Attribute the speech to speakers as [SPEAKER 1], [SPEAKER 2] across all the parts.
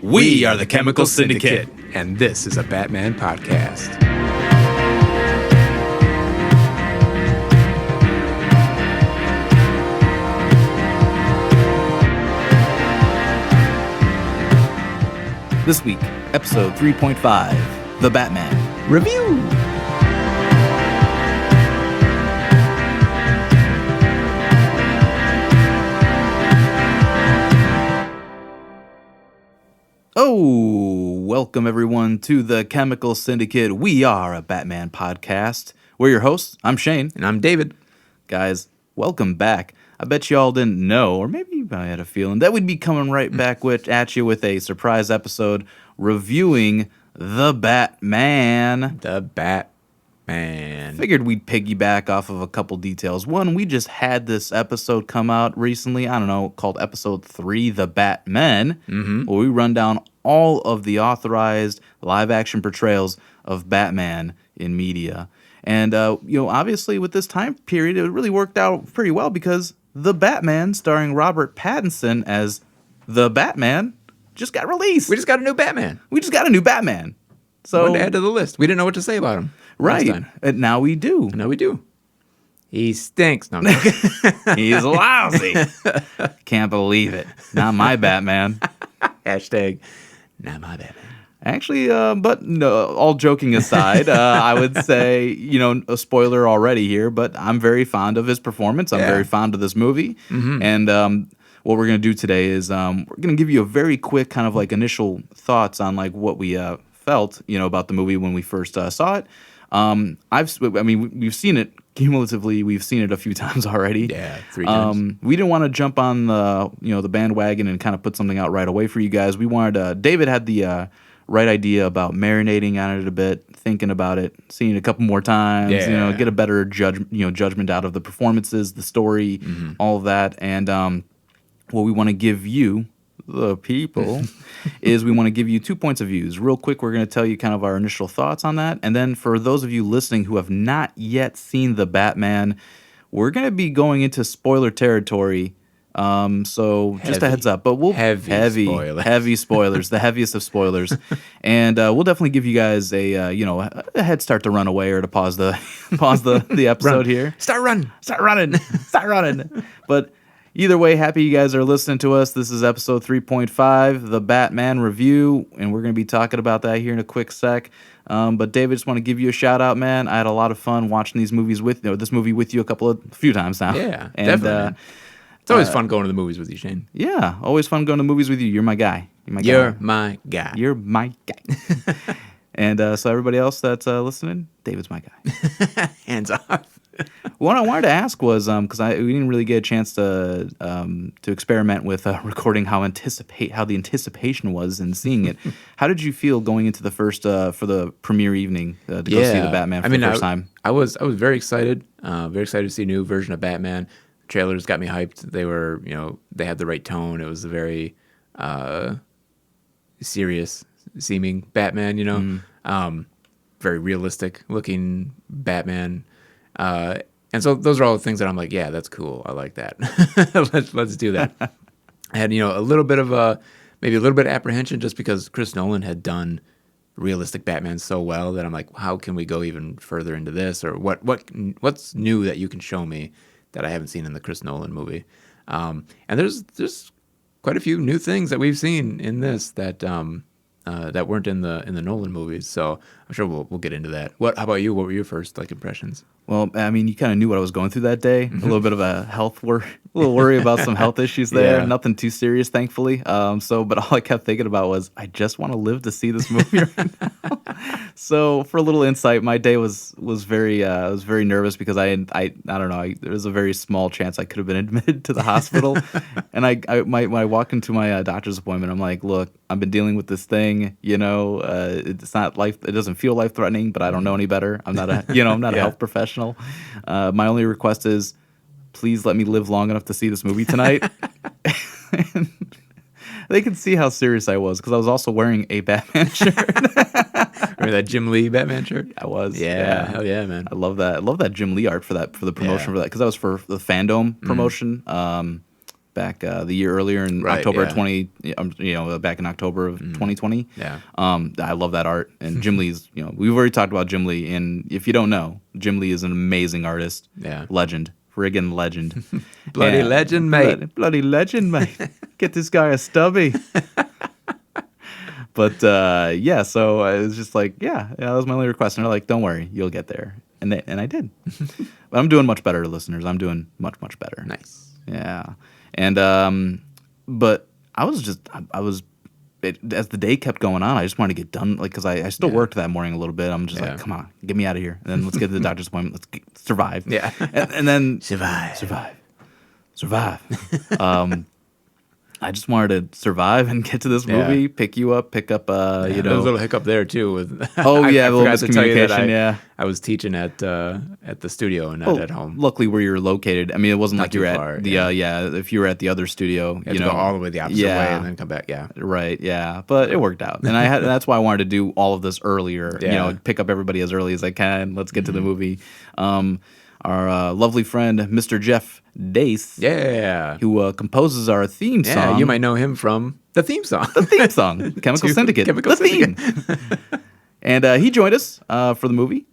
[SPEAKER 1] We are the Chemical Syndicate, and this is a Batman podcast.
[SPEAKER 2] This week, episode 3.5, The Batman Review. Oh, welcome everyone to the Chemical Syndicate. We are a Batman podcast. We're your hosts. I'm Shane.
[SPEAKER 1] And I'm David.
[SPEAKER 2] Guys, welcome back. I bet you all didn't know, or maybe I had a feeling, that we'd be coming right back at you with a surprise episode reviewing The Batman.
[SPEAKER 1] The Batman.
[SPEAKER 2] Figured we'd piggyback off of a couple details. One, we just had this episode come out recently, I don't know, called episode 3, The Batmen, where we run down all of the authorized live-action portrayals of Batman in media. And, obviously with this time period, it really worked out pretty well because The Batman, starring Robert Pattinson as The Batman, just got released.
[SPEAKER 1] We just got a new Batman.
[SPEAKER 2] So
[SPEAKER 1] Wanted to add to the list. We didn't know what to say about him.
[SPEAKER 2] Right. And now we do.
[SPEAKER 1] He stinks. No, I'm joking.
[SPEAKER 2] He's lousy. Can't believe it. Not my Batman.
[SPEAKER 1] Hashtag not my Batman.
[SPEAKER 2] Actually, but no, all joking aside, I would say, a spoiler already here, but I'm very fond of his performance. I'm very fond of this movie. And what we're going to do today is we're going to give you a very quick kind of like initial thoughts on like what we felt, about the movie when we first saw it. We've seen it cumulatively. We've seen it a few times already.
[SPEAKER 1] Yeah, 3 times.
[SPEAKER 2] We didn't want to jump on the bandwagon and kind of put something out right away for you guys. We wanted David had the right idea about marinating on it a bit, thinking about it, seeing it a couple more times, get a better judgment out of the performances, the story, all of that. And what we want to give you, the people, is we want to give you 2 points of views. Real quick, we're going to tell you kind of our initial thoughts on that. And then for those of you listening who have not yet seen The Batman, we're going to be going into spoiler territory. So just a heads up, but we'll heavy spoilers, the heaviest of spoilers. And we'll definitely give you guys a head start to run away or to pause the episode here.
[SPEAKER 1] Start running.
[SPEAKER 2] But either way, happy you guys are listening to us. This is episode 3.5, The Batman Review, and we're going to be talking about that here in a quick sec. But David, just want to give you a shout out, man. I had a lot of fun watching this movie with you a few times now.
[SPEAKER 1] Yeah,
[SPEAKER 2] and,
[SPEAKER 1] definitely. It's always fun going to the movies with you, Shane.
[SPEAKER 2] Yeah, always fun going to movies with you. You're my guy.
[SPEAKER 1] You're my guy.
[SPEAKER 2] And so everybody else that's listening, David's my guy.
[SPEAKER 1] Hands off.
[SPEAKER 2] What I wanted to ask was because we didn't really get a chance to experiment with recording how the anticipation was in seeing it. How did you feel going into the first for the premiere evening to go see the Batman for the first time?
[SPEAKER 1] I was very excited. Very excited to see a new version of Batman. Trailers got me hyped. They were they had the right tone. It was a very serious seeming Batman. Very realistic looking Batman. And so those are all the things that I'm like, yeah, that's cool. I like that. let's do that. I had, a little bit of maybe a little bit of apprehension just because Chris Nolan had done realistic Batman so well that I'm like, how can we go even further into this? Or what's new that you can show me that I haven't seen in the Chris Nolan movie? And there's quite a few new things that we've seen in this that weren't in the Nolan movies. So I'm sure we'll get into that. How about you? What were your first impressions?
[SPEAKER 2] Well, I mean, you kind of knew what I was going through that day. A little bit of a little worry about some health issues there.
[SPEAKER 1] Yeah.
[SPEAKER 2] Nothing too serious, thankfully. But all I kept thinking about was, I just want to live to see this movie right now. So for a little insight, my day was very I was very nervous because I don't know, there was a very small chance I could have been admitted to the hospital. And when I walked into my doctor's appointment, I'm like, look, I've been dealing with this thing. It's not life. It doesn't feel life threatening, but I don't know any better. I'm not a a health professional. My only request is, please let me live long enough to see this movie tonight. And they could see how serious I was because I was also wearing a Batman shirt.
[SPEAKER 1] Remember that Jim Lee Batman shirt?
[SPEAKER 2] I was.
[SPEAKER 1] Yeah. Hell yeah, man.
[SPEAKER 2] I love that. I love that Jim Lee art for the promotion for that because that was for the Fandom promotion. back the year earlier in
[SPEAKER 1] Right,
[SPEAKER 2] October
[SPEAKER 1] yeah.
[SPEAKER 2] of 20, back in October of 2020.
[SPEAKER 1] Yeah.
[SPEAKER 2] I love that art. And Jim Lee's, we've already talked about Jim Lee. And if you don't know, Jim Lee is an amazing artist.
[SPEAKER 1] Yeah.
[SPEAKER 2] Legend. Friggin' legend.
[SPEAKER 1] Bloody legend, mate.
[SPEAKER 2] Bloody legend, mate. Get this guy a stubby. But so I was just like, that was my only request. And they're like, don't worry, you'll get there. And I did. But I'm doing much better, listeners. I'm doing much, much better.
[SPEAKER 1] Nice.
[SPEAKER 2] Yeah. And, but I was as the day kept going on, I just wanted to get done, because I still worked that morning a little bit. I'm just like, come on, get me out of here. And then let's get to the doctor's appointment. Let's survive.
[SPEAKER 1] Yeah.
[SPEAKER 2] And then
[SPEAKER 1] Survive.
[SPEAKER 2] I just wanted to survive and get to this movie, pick up,
[SPEAKER 1] There was a little hiccup there too. With
[SPEAKER 2] Oh, yeah,
[SPEAKER 1] I
[SPEAKER 2] a little
[SPEAKER 1] forgot to tell you that
[SPEAKER 2] miscommunication,
[SPEAKER 1] I was teaching at the studio and not at home.
[SPEAKER 2] Luckily, where you're located, I mean, it wasn't
[SPEAKER 1] Not
[SPEAKER 2] like you were
[SPEAKER 1] too
[SPEAKER 2] at
[SPEAKER 1] far,
[SPEAKER 2] the if you were at the other studio,
[SPEAKER 1] You had to go all the way the opposite way and then come back. Yeah.
[SPEAKER 2] Right, yeah, but it worked out, and that's why I wanted to do all of this earlier.
[SPEAKER 1] Yeah.
[SPEAKER 2] Pick up everybody as early as I can. Let's get to the movie. Our lovely friend, Mr. Jeff Dace, who composes our theme song.
[SPEAKER 1] Yeah, you might know him from the theme song.
[SPEAKER 2] Chemical Syndicate.
[SPEAKER 1] Chemical Syndicate.
[SPEAKER 2] Theme. And he joined us for the movie,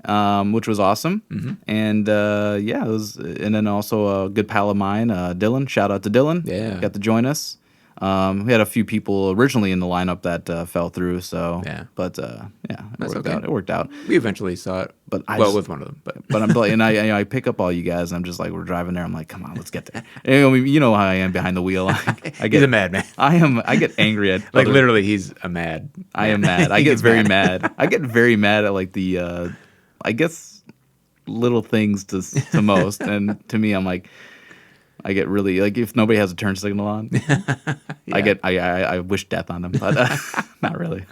[SPEAKER 2] which was awesome. And it was. And then also a good pal of mine, Dylan. Shout out to Dylan.
[SPEAKER 1] Yeah,
[SPEAKER 2] got to join us. We had a few people originally in the lineup that fell through. So but it worked out.
[SPEAKER 1] We eventually saw it,
[SPEAKER 2] but
[SPEAKER 1] with one of them.
[SPEAKER 2] But I'm and I pick up all you guys. And I'm just like, we're driving there. I'm like, come on, let's get there. And, you know how I am behind the wheel.
[SPEAKER 1] He's a madman.
[SPEAKER 2] I get angry at
[SPEAKER 1] literally. He's a mad.
[SPEAKER 2] I am mad. I get very mad. I get very mad at like the I guess little things to most, and to me, I'm like. I get really like if nobody has a turn signal on, I wish death on them, but not really,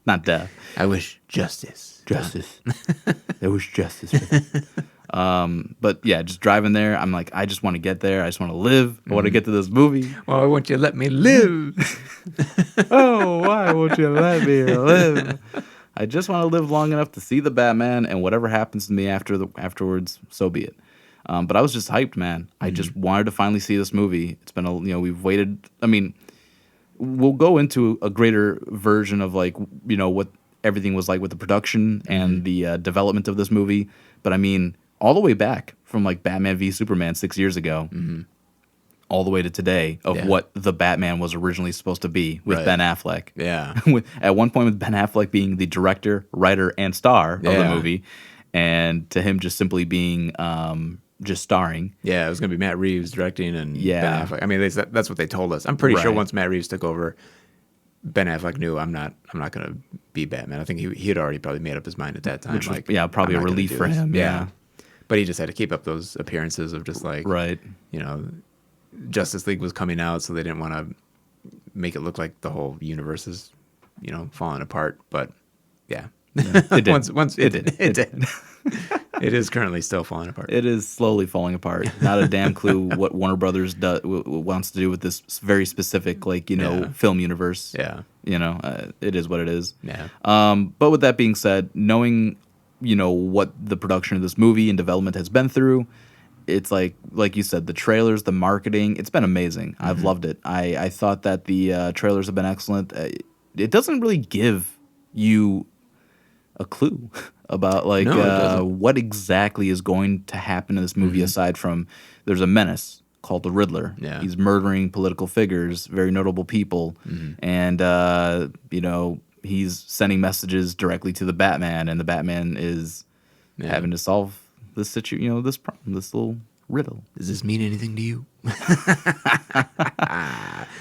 [SPEAKER 2] not death.
[SPEAKER 1] I wish justice.
[SPEAKER 2] There was justice for them. But yeah, just driving there, I'm like, I just want to get there. I just want to live. I want to get to this movie.
[SPEAKER 1] Well, I want you to let me live.
[SPEAKER 2] Oh, why won't you let me live? I just want to live long enough to see the Batman, and whatever happens to me afterwards, so be it. But I was just hyped, man. I just wanted to finally see this movie. It's been we've waited. I mean, we'll go into a greater version of what everything was like with the production and the development of this movie. But I mean, all the way back from Batman v Superman 6 years ago, all the way to today of what the Batman was originally supposed to be with Ben Affleck.
[SPEAKER 1] Yeah.
[SPEAKER 2] At one point with Ben Affleck being the director, writer, and star of the movie, and to him just simply being just starring.
[SPEAKER 1] Yeah, it was going to be Matt Reeves directing and Ben Affleck. I mean, that's what they told us. I'm pretty sure once Matt Reeves took over, Ben Affleck knew I'm not going to be Batman. I think he had already probably made up his mind at that time.
[SPEAKER 2] Which was, probably a relief for him. Yeah.
[SPEAKER 1] But he just had to keep up those appearances of just Justice League was coming out, so they didn't want to make it look like the whole universe is, falling apart. But yeah.
[SPEAKER 2] It did.
[SPEAKER 1] It did. It is currently still falling apart.
[SPEAKER 2] It is slowly falling apart. Not a damn clue what Warner Brothers wants to do with this very specific, film universe. Yeah. It is what it is.
[SPEAKER 1] Yeah.
[SPEAKER 2] But with that being said, knowing, what the production of this movie and development has been through, it's like you said, the trailers, the marketing, it's been amazing. I've loved it. I thought that the trailers have been excellent. It doesn't really give you a clue about what exactly is going to happen in this movie aside from there's a menace called the Riddler.
[SPEAKER 1] Yeah.
[SPEAKER 2] He's murdering political figures, very notable people, and he's sending messages directly to the Batman, and the Batman is having to solve this situation, this problem, this little riddle.
[SPEAKER 1] Does this mean anything to you?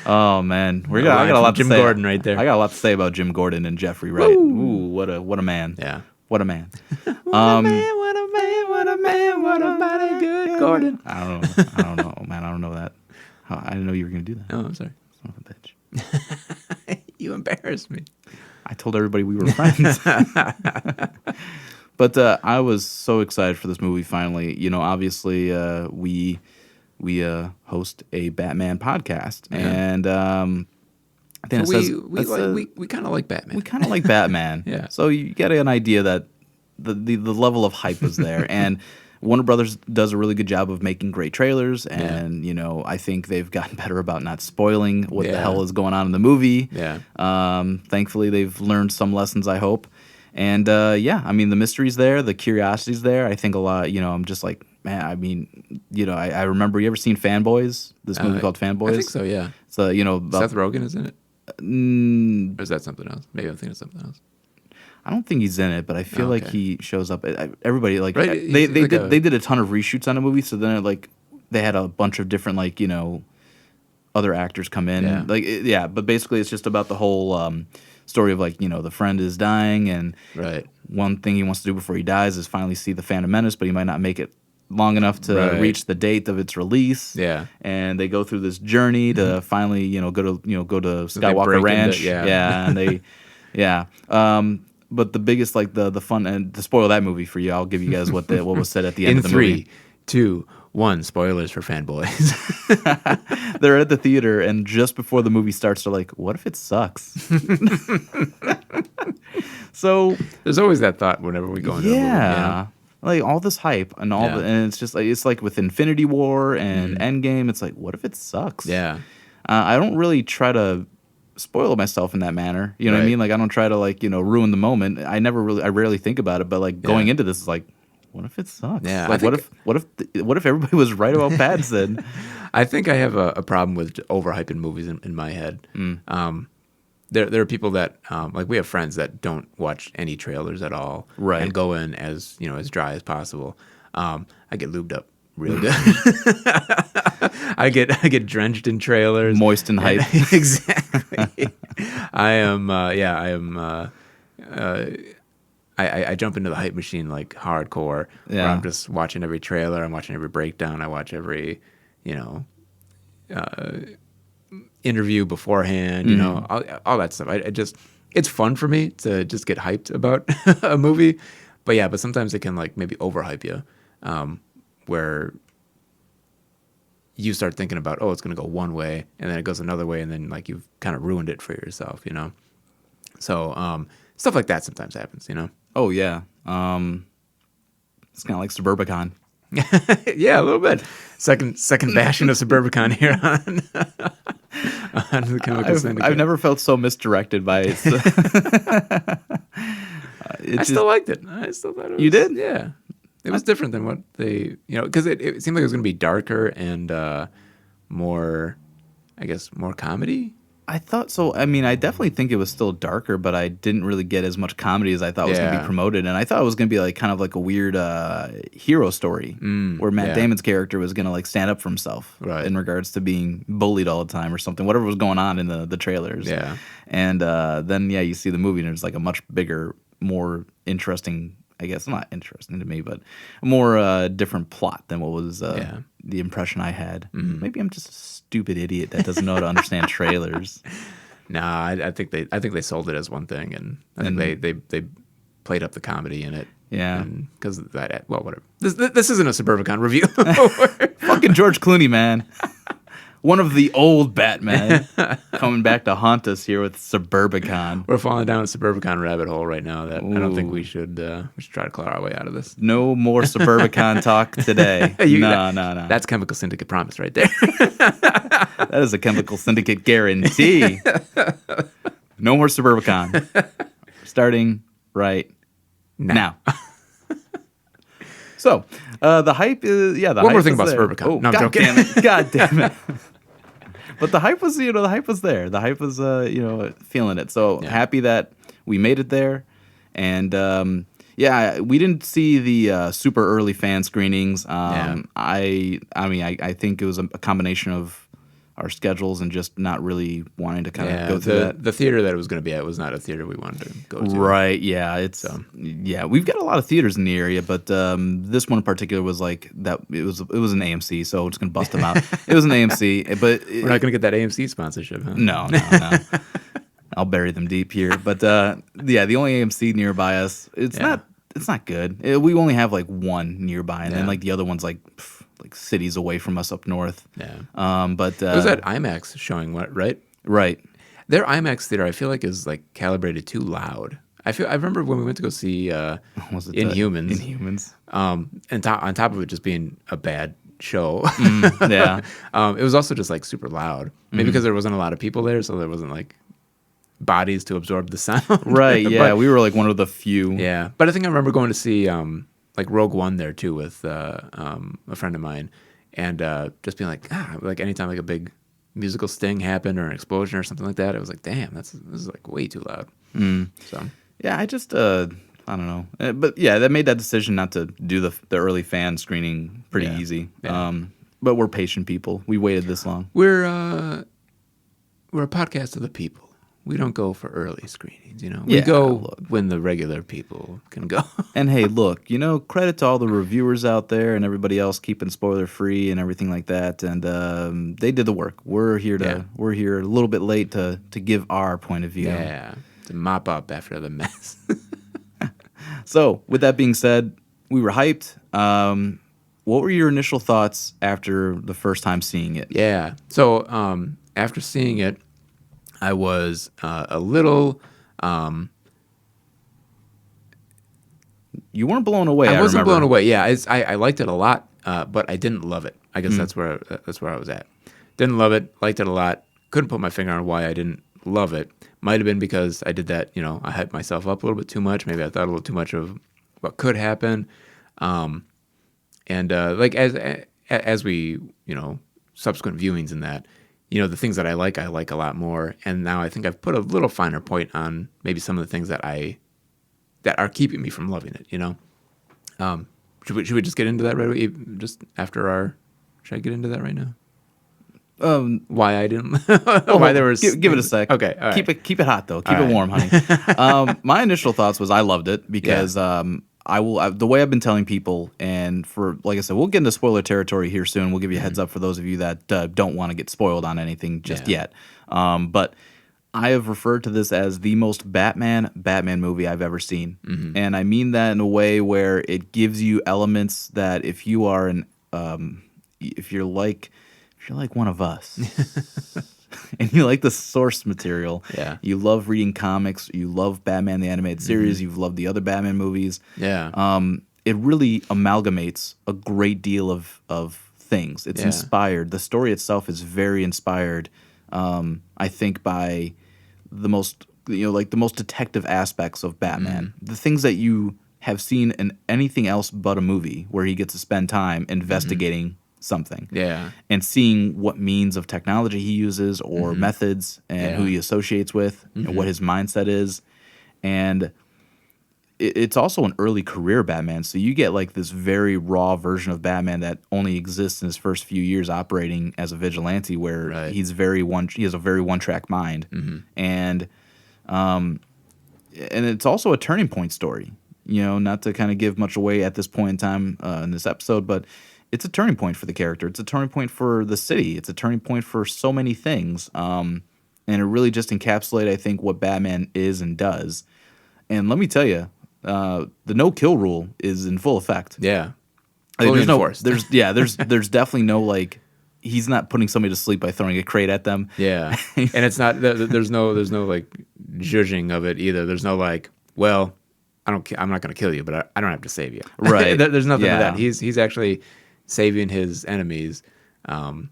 [SPEAKER 2] Oh man, I got a lot to say.
[SPEAKER 1] Jim Gordon right there.
[SPEAKER 2] I got a lot to say about Jim Gordon and Jeffrey Wright. Ooh, what a man.
[SPEAKER 1] Yeah.
[SPEAKER 2] What a man.
[SPEAKER 1] What a man, what a mighty good Gordon.
[SPEAKER 2] I don't know, man. I don't know that. I didn't know you were going to do that.
[SPEAKER 1] Oh, I'm sorry.
[SPEAKER 2] Son of a bitch.
[SPEAKER 1] You embarrassed me.
[SPEAKER 2] I told everybody we were friends. But I was so excited for this movie finally. Obviously we host a Batman podcast, and I think
[SPEAKER 1] we kind of like Batman.
[SPEAKER 2] We kind of like Batman.
[SPEAKER 1] Yeah.
[SPEAKER 2] So you get an idea that the level of hype was there, and Warner Brothers does a really good job of making great trailers, and I think they've gotten better about not spoiling what the hell is going on in the movie.
[SPEAKER 1] Yeah.
[SPEAKER 2] Thankfully, they've learned some lessons, I hope. And I mean, the mystery's there, the curiosity's there. I think a lot. I'm just like, man. I mean, I remember. You ever seen Fanboys? This movie called Fanboys.
[SPEAKER 1] I think so. Yeah.
[SPEAKER 2] So
[SPEAKER 1] Seth Rogen is in it. Or is that something else? Maybe I'm thinking of something else.
[SPEAKER 2] I don't think he's in it, but I feel like he shows up. Everybody
[SPEAKER 1] Right,
[SPEAKER 2] they did a ton of reshoots on the movie, so then they had a bunch of different other actors come in. But basically it's just about the whole story of the friend is dying, and one thing he wants to do before he dies is finally see the Phantom Menace, but he might not make it long enough to reach the date of its release.
[SPEAKER 1] Yeah.
[SPEAKER 2] And they go through this journey to finally go to Skywalker Ranch. And they but the biggest the fun, and to spoil that movie for you, I'll give you guys what was said at the end of the movie.
[SPEAKER 1] 3, 2, 1, spoilers for fanboys.
[SPEAKER 2] They're at the theater, and just before the movie starts, they're like, "What if it sucks?" So
[SPEAKER 1] there's always that thought whenever we go into a movie.
[SPEAKER 2] Like all this hype and and it's just like with Infinity War and Endgame, it's like, what if it sucks?
[SPEAKER 1] Yeah.
[SPEAKER 2] I don't really try to spoil myself in that manner. You know what I mean? Like I don't try to ruin the moment. I rarely think about it, but going into this is like, what if it sucks?
[SPEAKER 1] Yeah.
[SPEAKER 2] Like what if everybody was right about Pattinson?
[SPEAKER 1] I think I have a problem with overhyping movies in my head. There are people that we have friends that don't watch any trailers at all, and go in as as dry as possible. I get lubed up real good. I get drenched in trailers,
[SPEAKER 2] moist in hype.
[SPEAKER 1] Exactly. I jump into the hype machine like hardcore. Where I'm just watching every trailer. I'm watching every breakdown. I watch every interview beforehand, all that stuff. It's fun for me to just get hyped about a movie, but sometimes it can maybe overhype you, where you start thinking about, it's going to go one way, and then it goes another way, and then you've kind of ruined it for yourself, So stuff like that sometimes happens,
[SPEAKER 2] Oh yeah, it's kind of like Suburbicon.
[SPEAKER 1] Yeah, a little bit. Second bashing of Suburbicon here on the Chemical Syndicate.
[SPEAKER 2] I've never felt so misdirected by it.
[SPEAKER 1] I still liked it. I still thought it was...
[SPEAKER 2] You did?
[SPEAKER 1] Yeah. It was different than what they... because it seemed like it was going to be darker and more, I guess, more comedy.
[SPEAKER 2] I thought so. I mean, I definitely think it was still darker, but I didn't really get as much comedy as I thought was going to be promoted. And I thought it was going to be kind of like a weird hero story where Matt Damon's character was going to stand up for himself in regards to being bullied all the time or something, whatever was going on in the trailers.
[SPEAKER 1] Yeah.
[SPEAKER 2] And then, you see the movie and there's a much bigger, more interesting, I guess, not interesting to me, but a more different plot than what was the impression I had. Maybe I'm just a stupid idiot that doesn't know how to understand trailers.
[SPEAKER 1] Nah, I think they sold it as one thing, and I think they played up the comedy in it.
[SPEAKER 2] Yeah,
[SPEAKER 1] because that. Well, whatever. This isn't a Suburbicon review.
[SPEAKER 2] Fucking George Clooney, man. One of the old Batman coming back to haunt us here with Suburbicon.
[SPEAKER 1] We're falling down a Suburbicon rabbit hole right now that I don't think we should try to claw our way out of this.
[SPEAKER 2] No more Suburbicon talk today. No.
[SPEAKER 1] That's Chemical Syndicate promise right there.
[SPEAKER 2] That is a Chemical Syndicate guarantee. No more Suburbicon. Starting right now. So, the hype is... Yeah,
[SPEAKER 1] One more thing about Suburbicon.
[SPEAKER 2] Oh,
[SPEAKER 1] no, I'm joking.
[SPEAKER 2] Damn it. God damn it. But the hype was, the hype was there. The hype was, feeling it. So happy that we made it there. And, we didn't see the super early fan screenings. I think it was a combination of our schedules and just not really wanting to kind of go through that.
[SPEAKER 1] The theater that it was going to be at was not a theater we wanted to go to.
[SPEAKER 2] Right, yeah. We've got a lot of theaters in the area, but this one in particular was like that. It was an AMC, so we're just going to bust them out. It was an AMC, but...
[SPEAKER 1] We're not going to get that AMC sponsorship, huh?
[SPEAKER 2] No. I'll bury them deep here. But the only AMC nearby us, it's not good. We only have one nearby, and then the other one's like cities away from us up north.
[SPEAKER 1] Yeah.
[SPEAKER 2] But
[SPEAKER 1] it was that IMAX showing, right?
[SPEAKER 2] Right.
[SPEAKER 1] Their IMAX theater, I feel like, is calibrated too loud. I remember when we went to go see
[SPEAKER 2] Was it
[SPEAKER 1] Inhumans.
[SPEAKER 2] Inhumans?
[SPEAKER 1] And on top of it just being a bad show,
[SPEAKER 2] Yeah.
[SPEAKER 1] it was also just like super loud. Maybe because there wasn't a lot of people there, so there wasn't like bodies to absorb the sound.
[SPEAKER 2] Right. Yeah.
[SPEAKER 1] But,
[SPEAKER 2] we were like one of the few.
[SPEAKER 1] yeah. But I think I remember going to see like Rogue One there too with a friend of mine, and just being like anytime like a big musical sting happened or an explosion or something like that, I was like, damn, this is like way too loud. So
[SPEAKER 2] Yeah. I just I don't know, but yeah, that made that decision not to do the early fan screening pretty easy.
[SPEAKER 1] Yeah.
[SPEAKER 2] But we're patient people. We waited this long.
[SPEAKER 1] we're a podcast of the people. We don't go for early screenings, you know. We
[SPEAKER 2] Yeah,
[SPEAKER 1] go
[SPEAKER 2] look.
[SPEAKER 1] when the regular people can go.
[SPEAKER 2] And hey, look, credit to all the reviewers out there and everybody else keeping spoiler free and everything like that. And they did the work. We're here a little bit late to give our point of view.
[SPEAKER 1] Yeah, to mop up after the mess.
[SPEAKER 2] So, with that being said, we were hyped. What were your initial thoughts after the first time seeing it?
[SPEAKER 1] Yeah. So after seeing it, I was a little.
[SPEAKER 2] You weren't blown away.
[SPEAKER 1] I wasn't
[SPEAKER 2] remember.
[SPEAKER 1] blown away. Yeah, I liked it a lot, but I didn't love it. I guess that's where I was at. Didn't love it. Liked it a lot. Couldn't put my finger on why I didn't love it. Might have been because I did that. I hyped myself up a little bit too much. Maybe I thought a little too much of what could happen. And like as we subsequent viewings in that, the things that I like a lot more. And now I think I've put a little finer point on maybe some of the things that are keeping me from loving it. Should we just get into that right away? Just after our, should I get into that right now? Why I didn't? Why there was?
[SPEAKER 2] Give it a sec.
[SPEAKER 1] Okay, all right.
[SPEAKER 2] Keep it hot though. Keep it warm, honey. My initial thoughts was I loved it because the way I've been telling people, and for like I said, we'll get into spoiler territory here soon. We'll give you a heads up for those of you that don't want to get spoiled on anything just yet. But I have referred to this as the most Batman movie I've ever seen, and I mean that in a way where it gives you elements that if you are if you're like one of us. And you like the source material.
[SPEAKER 1] Yeah.
[SPEAKER 2] You love reading comics. You love Batman the Animated Series. You've loved the other Batman movies.
[SPEAKER 1] Yeah.
[SPEAKER 2] It really amalgamates a great deal of things. It's inspired. The story itself is very inspired. I think by the most the most detective aspects of Batman. The things that you have seen in anything else but a movie, where he gets to spend time investigating something.
[SPEAKER 1] Yeah.
[SPEAKER 2] And seeing what means of technology he uses or methods and who he associates with and what his mindset is. And it's also an early career Batman. So you get like this very raw version of Batman that only exists in his first few years operating as a vigilante, where he has a very one-track mind. And it's also a turning point story. Not to kind of give much away at this point in time in this episode, but it's a turning point for the character. It's a turning point for the city. It's a turning point for so many things. And it really just encapsulates, I think, what Batman is and does. And let me tell you, the no-kill rule is in full effect.
[SPEAKER 1] Yeah.
[SPEAKER 2] There's definitely no he's not putting somebody to sleep by throwing a crate at them.
[SPEAKER 1] Yeah. And it's not there's no like judging of it either. There's no well, I'm not going to kill you, but I don't have to save you.
[SPEAKER 2] Right.
[SPEAKER 1] There's nothing of that. He's actually saving his enemies, and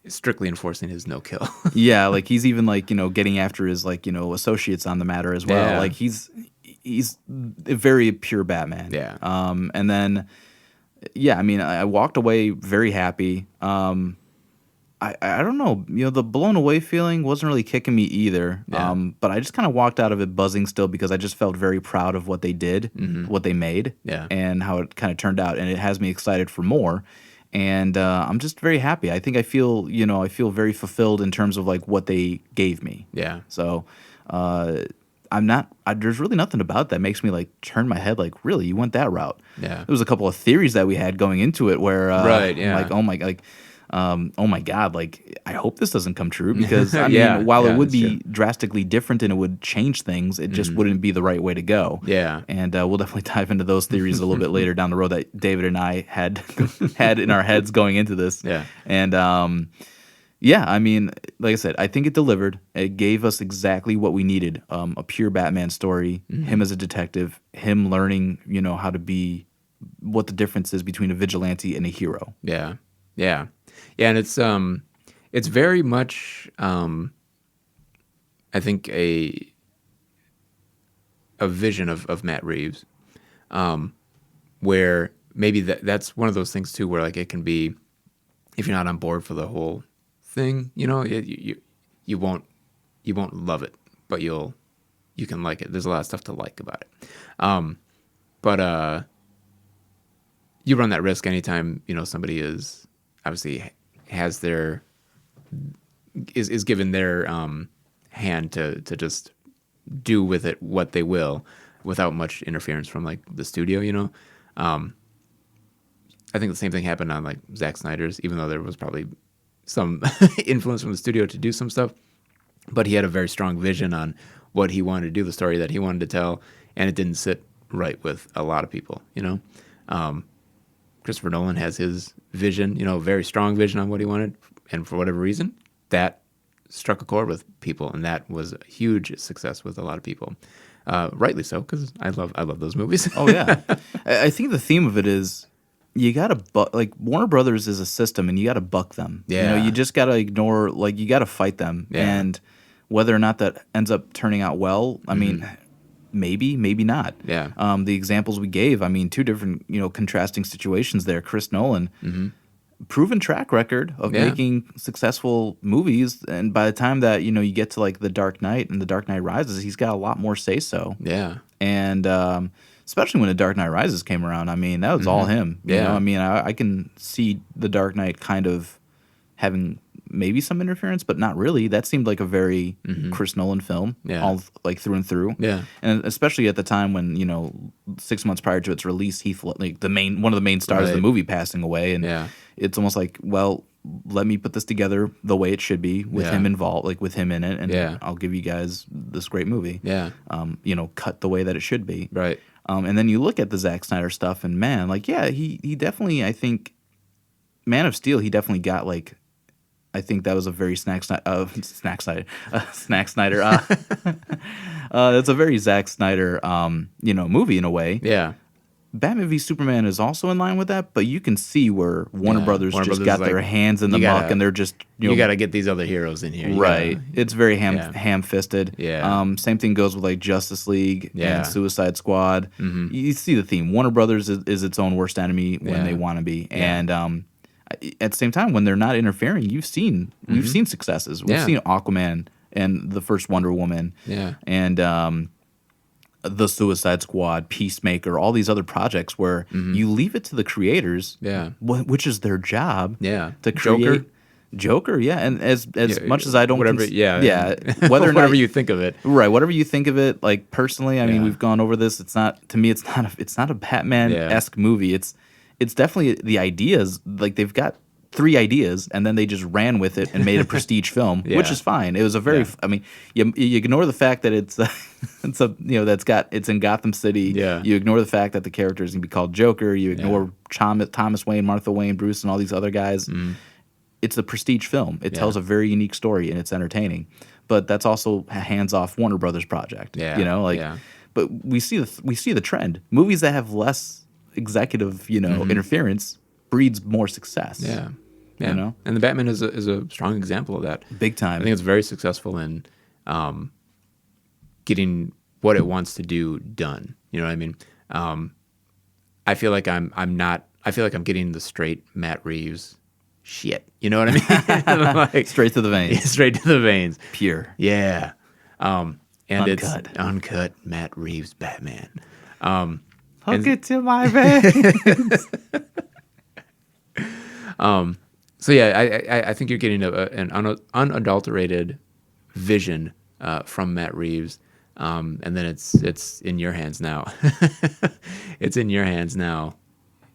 [SPEAKER 1] strictly enforcing his no kill.
[SPEAKER 2] Yeah, he's even getting after his associates on the matter as well.
[SPEAKER 1] Yeah.
[SPEAKER 2] He's a very pure Batman.
[SPEAKER 1] Yeah.
[SPEAKER 2] And then I mean, I walked away very happy. I don't know, the blown away feeling wasn't really kicking me either.
[SPEAKER 1] Yeah.
[SPEAKER 2] But I just kind of walked out of it buzzing still because I just felt very proud of what they did, what they made, and how it kind of turned out, and it has me excited for more. And I'm just very happy. I think I feel very fulfilled in terms of what they gave me.
[SPEAKER 1] Yeah.
[SPEAKER 2] So there's really nothing about that makes me turn my head really, you went that route.
[SPEAKER 1] Yeah.
[SPEAKER 2] There was a couple of theories that we had going into it where I'm oh my God, I hope this doesn't come true because I mean, while it would be drastically different and it would change things, it just wouldn't be the right way to go.
[SPEAKER 1] Yeah.
[SPEAKER 2] And we'll definitely dive into those theories a little bit later down the road that David and I had in our heads going into this.
[SPEAKER 1] Yeah.
[SPEAKER 2] And Yeah, I mean, like I said, I think it delivered. It gave us exactly what we needed. A pure Batman story, him as a detective, him learning, how to be, what the difference is between a vigilante and a hero.
[SPEAKER 1] Yeah, yeah, yeah, and it's very much I think a vision of Matt Reeves, where maybe that's one of those things too, where like it can be, if you're not on board for the whole thing, you won't love it, but you can like it. There's a lot of stuff to like about it, but you run that risk anytime somebody is obviously has their is given their hand to just do with it what they will without much interference from like the studio. I think the same thing happened on like Zack Snyder's, even though there was probably some influence from the studio to do some stuff, but he had a very strong vision on what he wanted to do, the story that he wanted to tell, and it didn't sit right with a lot of people. Christopher Nolan has his vision, a very strong vision on what he wanted, and for whatever reason, that struck a chord with people, and that was a huge success with a lot of people. Rightly so, because I love those movies.
[SPEAKER 2] Oh yeah, I think the theme of it is you gotta like Warner Brothers is a system, and you gotta buck them.
[SPEAKER 1] Yeah.
[SPEAKER 2] You just gotta ignore, like you gotta fight them, and whether or not that ends up turning out well, I mean. Maybe not.
[SPEAKER 1] Yeah.
[SPEAKER 2] The examples we gave, I mean, two different, contrasting situations there. Chris Nolan, proven track record of making successful movies, and by the time that you get to like The Dark Knight and The Dark Knight Rises, he's got a lot more say so.
[SPEAKER 1] Yeah.
[SPEAKER 2] And especially when The Dark Knight Rises came around, I mean, that was all him.
[SPEAKER 1] Yeah.
[SPEAKER 2] I mean, I can see The Dark Knight kind of having maybe some interference, but not really. That seemed like a very Chris Nolan film, all like through and through.
[SPEAKER 1] Yeah,
[SPEAKER 2] and especially at the time when 6 months prior to its release, Heath, like one of the main stars of the movie, passing away, and it's almost like, well, let me put this together the way it should be with him involved, like with him in it, and I'll give you guys this great movie.
[SPEAKER 1] Yeah,
[SPEAKER 2] cut the way that it should be.
[SPEAKER 1] Right.
[SPEAKER 2] And then you look at the Zack Snyder stuff, and man, like he definitely, I think, Man of Steel, he definitely got like. I think that was a very Snack Snyder. It's a very Zack Snyder, movie in a way.
[SPEAKER 1] Yeah.
[SPEAKER 2] Batman v Superman is also in line with that, but you can see where Warner Brothers just got their hands in the muck, and they're just
[SPEAKER 1] you got to get these other heroes in here,
[SPEAKER 2] right? It's very ham-fisted.
[SPEAKER 1] Yeah.
[SPEAKER 2] Same thing goes with like Justice League and Suicide Squad. You see the theme. Warner Brothers is its own worst enemy when they want to be, and at the same time, when they're not interfering, we've seen successes. We've seen Aquaman and the first Wonder Woman, and the Suicide Squad, Peacemaker, all these other projects where you leave it to the creators, which is their job, to create. Joker, and as much as I don't,
[SPEAKER 1] whether or
[SPEAKER 2] not
[SPEAKER 1] whatever you think of it,
[SPEAKER 2] right? Whatever you think of it, like personally, I mean, we've gone over this. It's not a Batman-esque movie. It's definitely the ideas, like they've got 3 ideas and then they just ran with it and made a prestige film, which is fine. It was a very, I mean, you ignore the fact that it's it's in Gotham City.
[SPEAKER 1] Yeah.
[SPEAKER 2] You ignore the fact that the character is going to be called Joker. You ignore Thomas Wayne, Martha Wayne, Bruce, and all these other guys. It's a prestige film. It tells a very unique story and it's entertaining. But that's also a hands-off Warner Brothers project. But we see the trend. Movies that have less executive, interference breeds more success. And
[SPEAKER 1] the Batman is a strong example of that.
[SPEAKER 2] Big time.
[SPEAKER 1] I think it's very successful in getting what it wants to do done. You know what I mean? I feel like I'm I'm getting the straight Matt Reeves shit. You know what I mean? Like,
[SPEAKER 2] straight to the veins.
[SPEAKER 1] Straight to the veins.
[SPEAKER 2] Pure.
[SPEAKER 1] Yeah. And
[SPEAKER 2] uncut.
[SPEAKER 1] It's uncut Matt Reeves Batman.
[SPEAKER 2] Hook it to my veins.
[SPEAKER 1] So yeah, I think you're getting an unadulterated vision from Matt Reeves, and then it's in your hands now. It's in your hands now,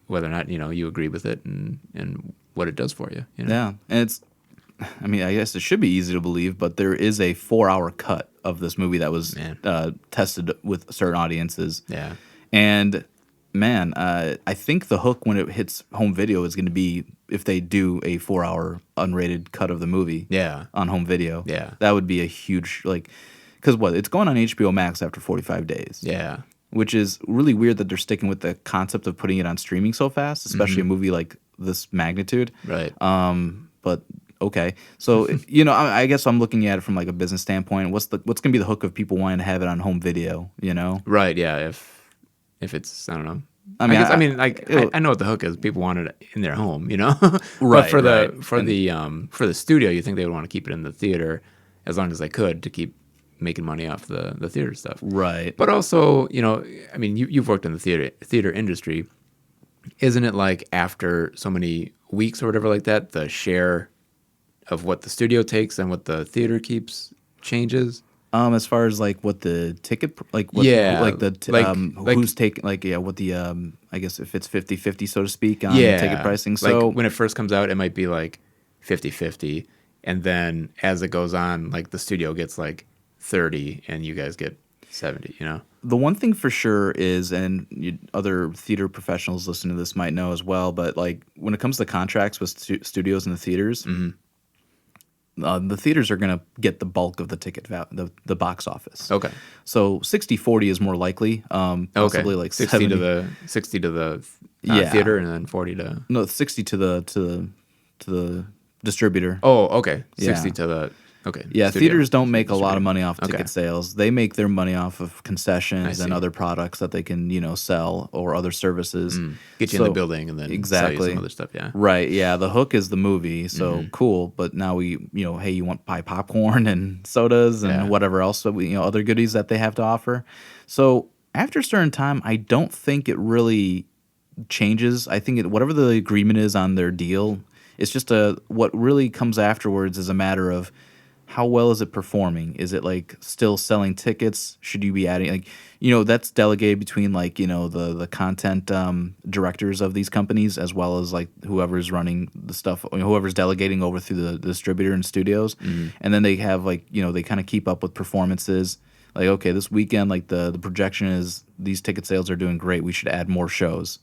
[SPEAKER 1] whether or not you agree with it and what it does for you.
[SPEAKER 2] Yeah, and it's. I mean, I guess it should be easy to believe, but there is a 4-hour cut of this movie that was tested with certain audiences.
[SPEAKER 1] Yeah.
[SPEAKER 2] And Man, I think the hook when it hits home video is going to be if they do a 4-hour unrated cut of the movie.
[SPEAKER 1] Yeah.
[SPEAKER 2] On home video.
[SPEAKER 1] Yeah.
[SPEAKER 2] That would be a huge because it's going on HBO Max after 45 days.
[SPEAKER 1] Yeah.
[SPEAKER 2] Which is really weird that they're sticking with the concept of putting it on streaming so fast, especially a movie like this magnitude.
[SPEAKER 1] Right.
[SPEAKER 2] But okay, so I guess I'm looking at it from like a business standpoint. What's going to be the hook of people wanting to have it on home video?
[SPEAKER 1] Right. Yeah. If it's, I don't know. I know what the hook is. People want it in their home,
[SPEAKER 2] Right.
[SPEAKER 1] But for the studio, you think they would want to keep it in the theater as long as they could to keep making money off the theater stuff.
[SPEAKER 2] Right.
[SPEAKER 1] But also, you've worked in the theater industry. Isn't it like after so many weeks or whatever like that, the share of what the studio takes and what the theater keeps changes?
[SPEAKER 2] As far as like what the ticket, who's taking, what the, I guess if it's 50-50, so to speak, on ticket pricing. So
[SPEAKER 1] when it first comes out, it might be like 50-50. And then as it goes on, like the studio gets like 30 and you guys get 70,
[SPEAKER 2] The one thing for sure is, and other theater professionals listening to this might know as well, but like when it comes to contracts with studios and the theaters, the theaters are going to get the bulk of the ticket the box office.
[SPEAKER 1] Okay.
[SPEAKER 2] So 60-40 is more likely. Possibly like
[SPEAKER 1] 60 to the theater and then 40 to
[SPEAKER 2] 60 to the distributor.
[SPEAKER 1] Oh, okay.
[SPEAKER 2] Yeah.
[SPEAKER 1] 60 to the okay.
[SPEAKER 2] Yeah,
[SPEAKER 1] studio.
[SPEAKER 2] theaters don't make a lot of money off ticket sales. They make their money off of concessions and other products that they can, sell or other services.
[SPEAKER 1] Get you in the building and then sell you some other stuff, yeah.
[SPEAKER 2] Right, yeah. The hook is the movie, so cool. But now hey, you want to buy popcorn and sodas and whatever else, so other goodies that they have to offer. So after a certain time, I don't think it really changes. I think whatever the agreement is on their deal, it's just what really comes afterwards is a matter of how well is it performing? Is it like still selling tickets? Should you be adding that's delegated between the content directors of these companies as well as like whoever's running the stuff, whoever's delegating over through the distributor and studios, and then they have they kind of keep up with performances. Like, okay, this weekend the projection is these ticket sales are doing great. We should add more shows,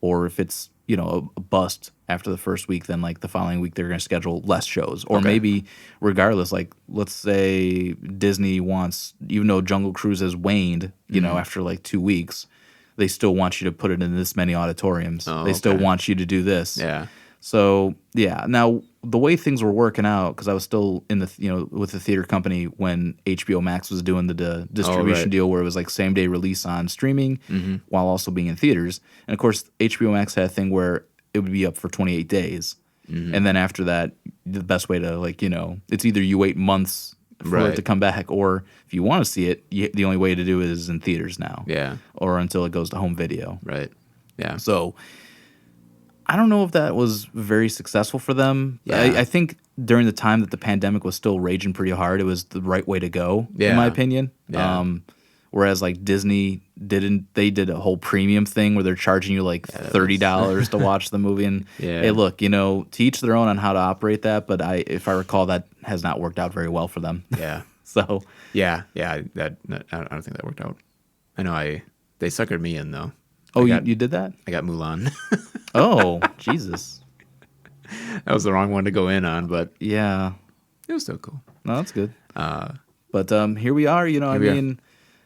[SPEAKER 2] or if it's a bust after the first week, then like the following week they're going to schedule less shows, or maybe regardless, like let's say Disney wants, even though Jungle Cruise has waned, after like 2 weeks, they still want you to put it in this many auditoriums. They still want you to do this.
[SPEAKER 1] Yeah.
[SPEAKER 2] So yeah. Now the way things were working out, because I was still in the with the theater company when HBO Max was doing the distribution deal where it was like same day release on streaming while also being in theaters. And of course HBO Max had a thing where it would be up for 28 days, and then after that, the best way to it's either you wait months for it to come back, or if you want to see it, the only way to do it is in theaters now.
[SPEAKER 1] Yeah.
[SPEAKER 2] Or until it goes to home video.
[SPEAKER 1] Right. Yeah.
[SPEAKER 2] So I don't know if that was very successful for them.
[SPEAKER 1] Yeah.
[SPEAKER 2] I think during the time that the pandemic was still raging pretty hard, it was the right way to go, in my opinion.
[SPEAKER 1] Yeah.
[SPEAKER 2] Whereas like Disney they did a whole premium thing where they're charging you like $30 to watch the movie. And hey, look, to each their own on how to operate that. But if I recall, that has not worked out very well for them.
[SPEAKER 1] Yeah.
[SPEAKER 2] So
[SPEAKER 1] yeah, I don't think that worked out. I know they suckered me in though.
[SPEAKER 2] Oh, you did that?
[SPEAKER 1] I got Mulan.
[SPEAKER 2] Oh, Jesus.
[SPEAKER 1] That was the wrong one to go in on, but
[SPEAKER 2] yeah,
[SPEAKER 1] it was still cool.
[SPEAKER 2] No, that's good. But here we are.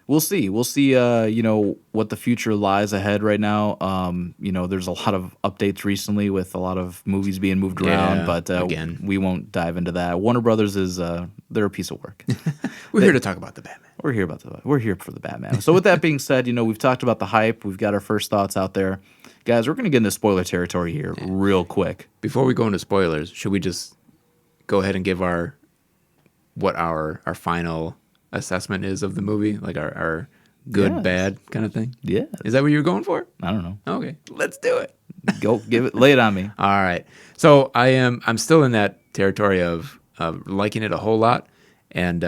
[SPEAKER 2] We'll see. We'll see. What the future lies ahead right now. There's a lot of updates recently with a lot of movies being moved around, but again, we won't dive into that. Warner Brothers is they're a piece of work.
[SPEAKER 1] We're here to talk about the Batman.
[SPEAKER 2] We're here for the Batman. So with that being said, we've talked about the hype. We've got our first thoughts out there, guys. We're gonna get into spoiler territory here real quick.
[SPEAKER 1] Before we go into spoilers, should we just go ahead and give our final assessment is of the movie, like our good bad kind of thing?
[SPEAKER 2] Yeah.
[SPEAKER 1] Is that what you were going for?
[SPEAKER 2] I don't know.
[SPEAKER 1] Okay, let's do it.
[SPEAKER 2] Go lay it on me.
[SPEAKER 1] All right. So I'm still in that territory of liking it a whole lot and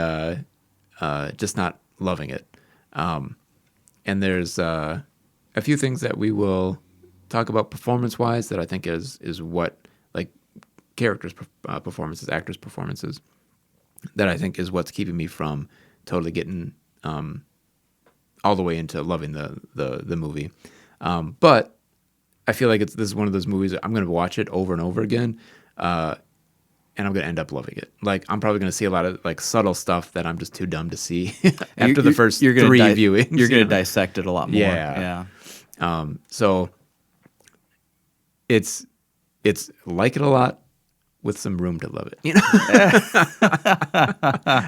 [SPEAKER 1] just not loving it. And there's a few things that we will talk about performance wise that I think is what, like, characters' performances, actors' performances, that I think is what's keeping me from totally getting all the way into loving the movie. But I feel like this is one of those movies that I'm going to watch it over and over again, and I'm going to end up loving it. Like, I'm probably going to see a lot of like subtle stuff that I'm just too dumb to see after the first three viewings.
[SPEAKER 2] You're going to dissect it a lot more. Yeah.
[SPEAKER 1] So it's like it a lot with some room to love it. You know,